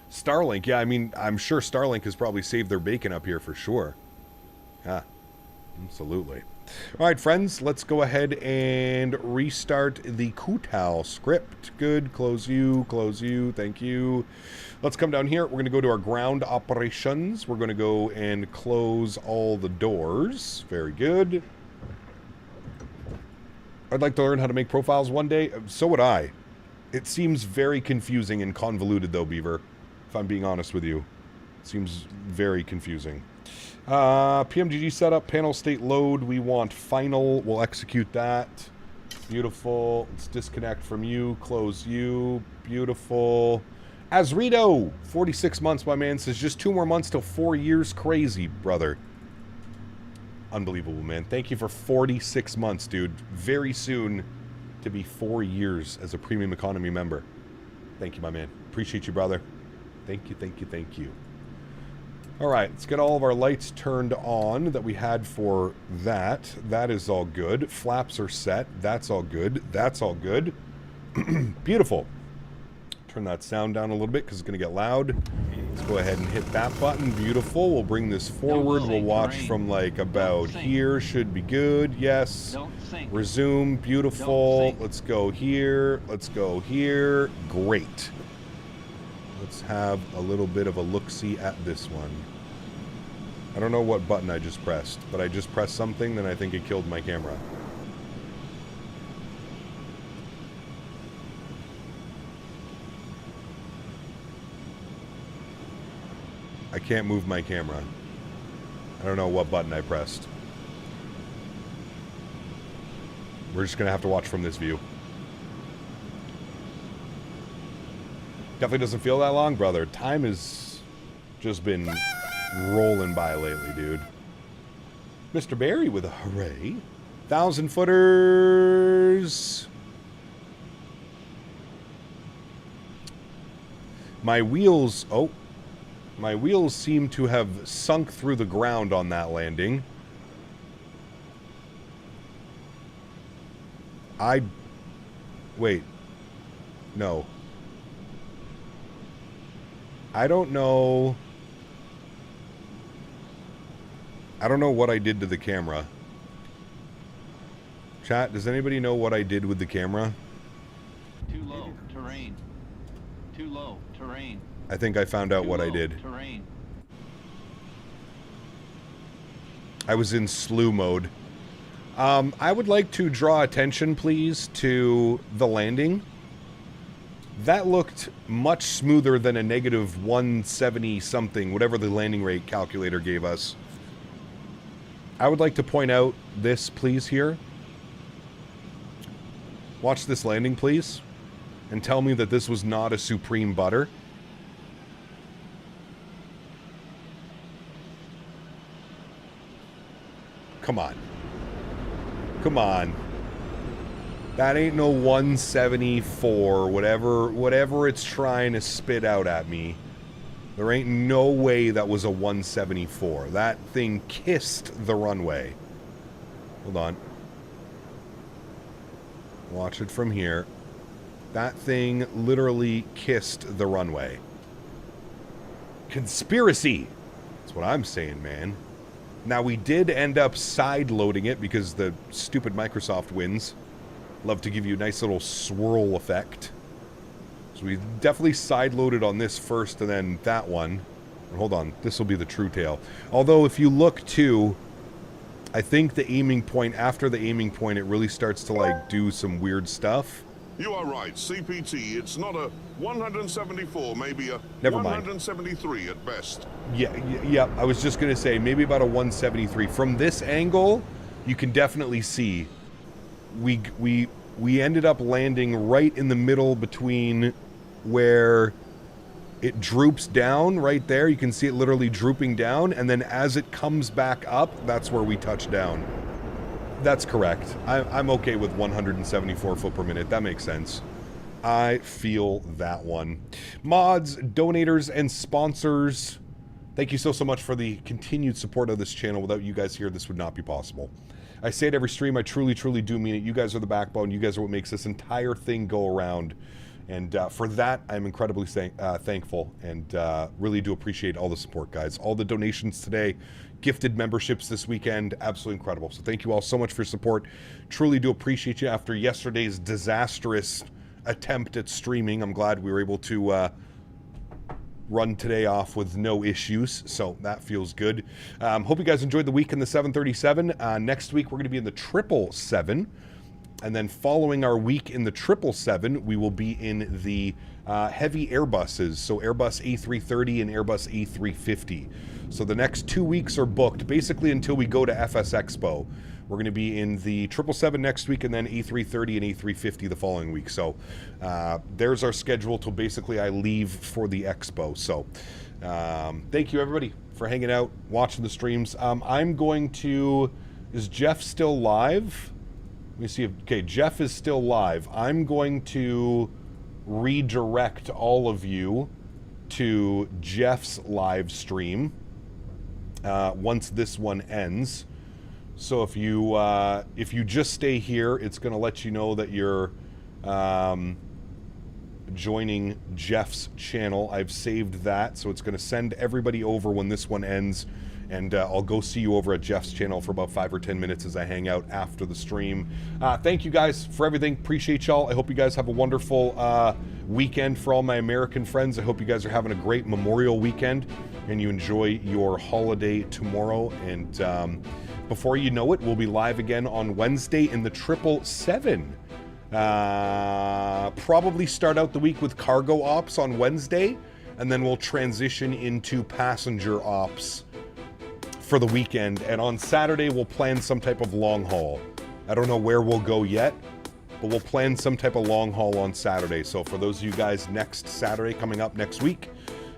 Starlink, yeah, I mean, I'm sure Starlink has probably saved their bacon up here for sure. Yeah, absolutely. All right, friends, let's go ahead and restart the Kutal script. Good, close you, thank you. Let's come down here. We're going to go to our ground operations. We're going to go and close all the doors. Very good. I'd like to learn how to make profiles one day. So would I. It seems very confusing and convoluted, though, Beaver, if I'm being honest with you. It seems very confusing. PMDG setup, panel state load. We want final. We'll execute that. Beautiful. Let's disconnect from you. Close you. Beautiful. Azrito, 46 months, my man, says just 2 more months till 4 years. Crazy, brother. Unbelievable, man. Thank you for 46 months, dude. Very soon to be 4 years as a premium economy member. Thank you, my man. Appreciate you, brother. Thank you, thank you, thank you. All right, let's get all of our lights turned on that we had for that. That is all good. Flaps are set. That's all good. That's all good. Beautiful. Turn that sound down a little bit because it's going to get loud. Let's go ahead and hit that button. Beautiful. We'll bring this forward. We'll watch from like about here. Should be good. Yes. Resume. Beautiful. Let's go here. Let's go here. Great. Let's have a little bit of a look-see at this one. I don't know what button I just pressed, but I just pressed something, then I think it killed my camera. I can't move my camera. I don't know what button I pressed. We're just gonna have to watch from this view. Definitely doesn't feel that long, brother. Time has just been rolling by lately, dude. Mr. Barry with a hooray. 1,000 footers. My wheels... Oh. My wheels seem to have sunk through the ground on that landing. Wait. No. I don't know... I don't know what I did to the camera. Chat, does anybody know what I did with the camera? Too low, terrain. Too low, terrain. I think I found out what I did. Terrain. I was in slew mode. I would like to draw attention, please, to the landing. That looked much smoother than a negative 170 something, whatever the landing rate calculator gave us. I would like to point out this, please, here. Watch this landing, please. And tell me that this was not a supreme butter. Come on. Come on. That ain't no 174, whatever it's trying to spit out at me. There ain't no way that was a 174. That thing kissed the runway. Hold on. Watch it from here. That thing literally kissed the runway. Conspiracy! That's what I'm saying, man. Now, we did end up side-loading it because the stupid Microsoft wins love to give you a nice little swirl effect. So we definitely side-loaded on this first and then that one. And hold on, this will be the true tail. Although, if you look, too, I think the aiming point, after the aiming point, it really starts to, like, do some weird stuff. You are right, CPT. It's not a 174, maybe a Never mind. 173 at best. Yeah, I was just going to say, maybe about a 173. From this angle, you can definitely see we ended up landing right in the middle between where it droops down right there. You can see it literally drooping down, and then as it comes back up, that's where we touch down. That's correct. I'm okay with 174 foot per minute. That makes sense. I feel that one. Mods, donators, and sponsors, thank you so much for the continued support of this channel. Without you guys here, this would not be possible. I say it every stream. I truly, truly do mean it. You guys are the backbone. You guys are what makes this entire thing go around. And for that, I'm incredibly thankful and really do appreciate all the support, guys. All the donations today, gifted memberships this weekend, absolutely incredible. So thank you all so much for your support. Truly do appreciate you. After yesterday's disastrous attempt at streaming, I'm glad we were able to run today off with no issues, so that feels good. Hope you guys enjoyed the week in the 737. Next week, we're going to be in the 777. And then following our week in the 777, we will be in the heavy Airbuses. So Airbus A330 and Airbus A350. So the next 2 weeks are booked, basically until we go to FS Expo. We're going to be in the 777 next week and then A330 and A350 the following week. So there's our schedule till basically I leave for the Expo. So thank you, everybody, for hanging out, watching the streams. I'm going to... Is Jeff still live? Let me see if... Okay, Jeff is still live. I'm going to redirect all of you to Jeff's live stream once this one ends. So if you just stay here, it's going to let you know that you're joining Jeff's channel. I've saved that, so it's going to send everybody over when this one ends, and I'll go see you over at Jeff's channel for about 5 or 10 minutes as I hang out after the stream. Thank you guys for everything. Appreciate y'all. I hope you guys have a wonderful weekend. For all my American friends, I hope you guys are having a great Memorial weekend and you enjoy your holiday tomorrow. And before you know it, we'll be live again on Wednesday in the 777. Probably start out the week with cargo ops on Wednesday, and then we'll transition into passenger ops for the weekend. And on Saturday, we'll plan some type of long haul. I don't know where we'll go yet, but we'll plan some type of long haul on Saturday. So for those of you guys, next Saturday coming up next week,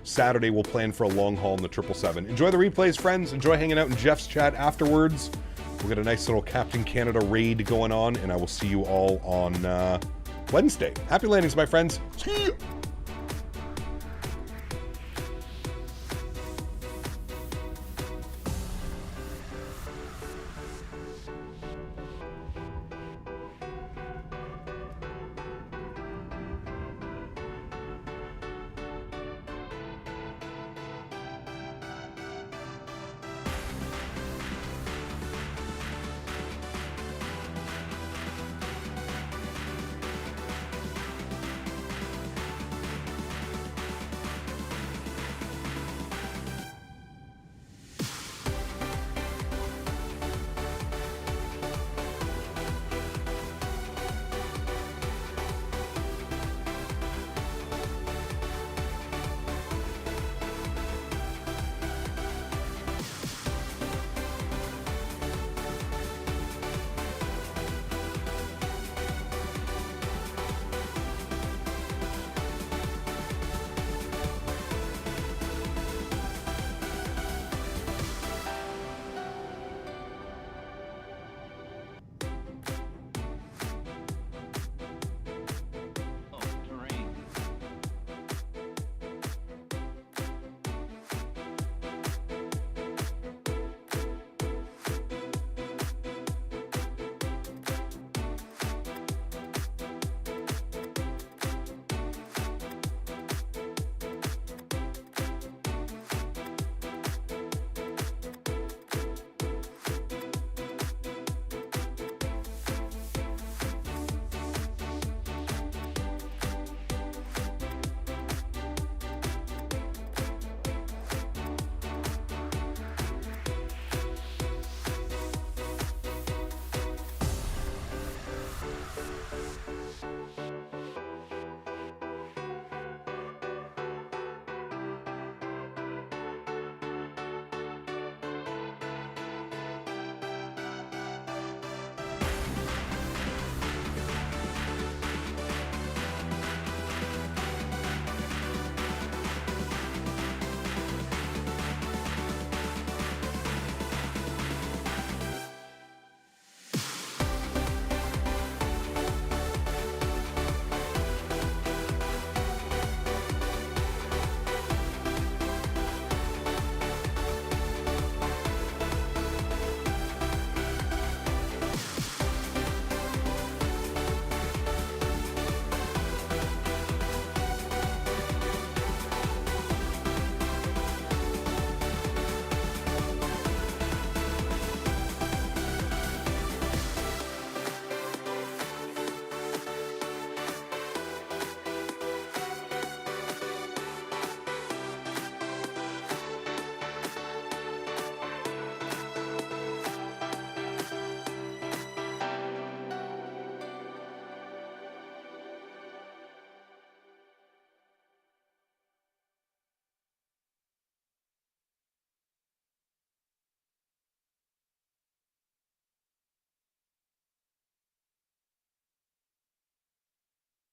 Saturday we'll plan for a long haul in the 777. Enjoy the replays, friends. Enjoy hanging out in Jeff's chat afterwards. We'll get a nice little Captain Canada raid going on, and I will see you all on Wednesday. Happy landings, my friends. See ya.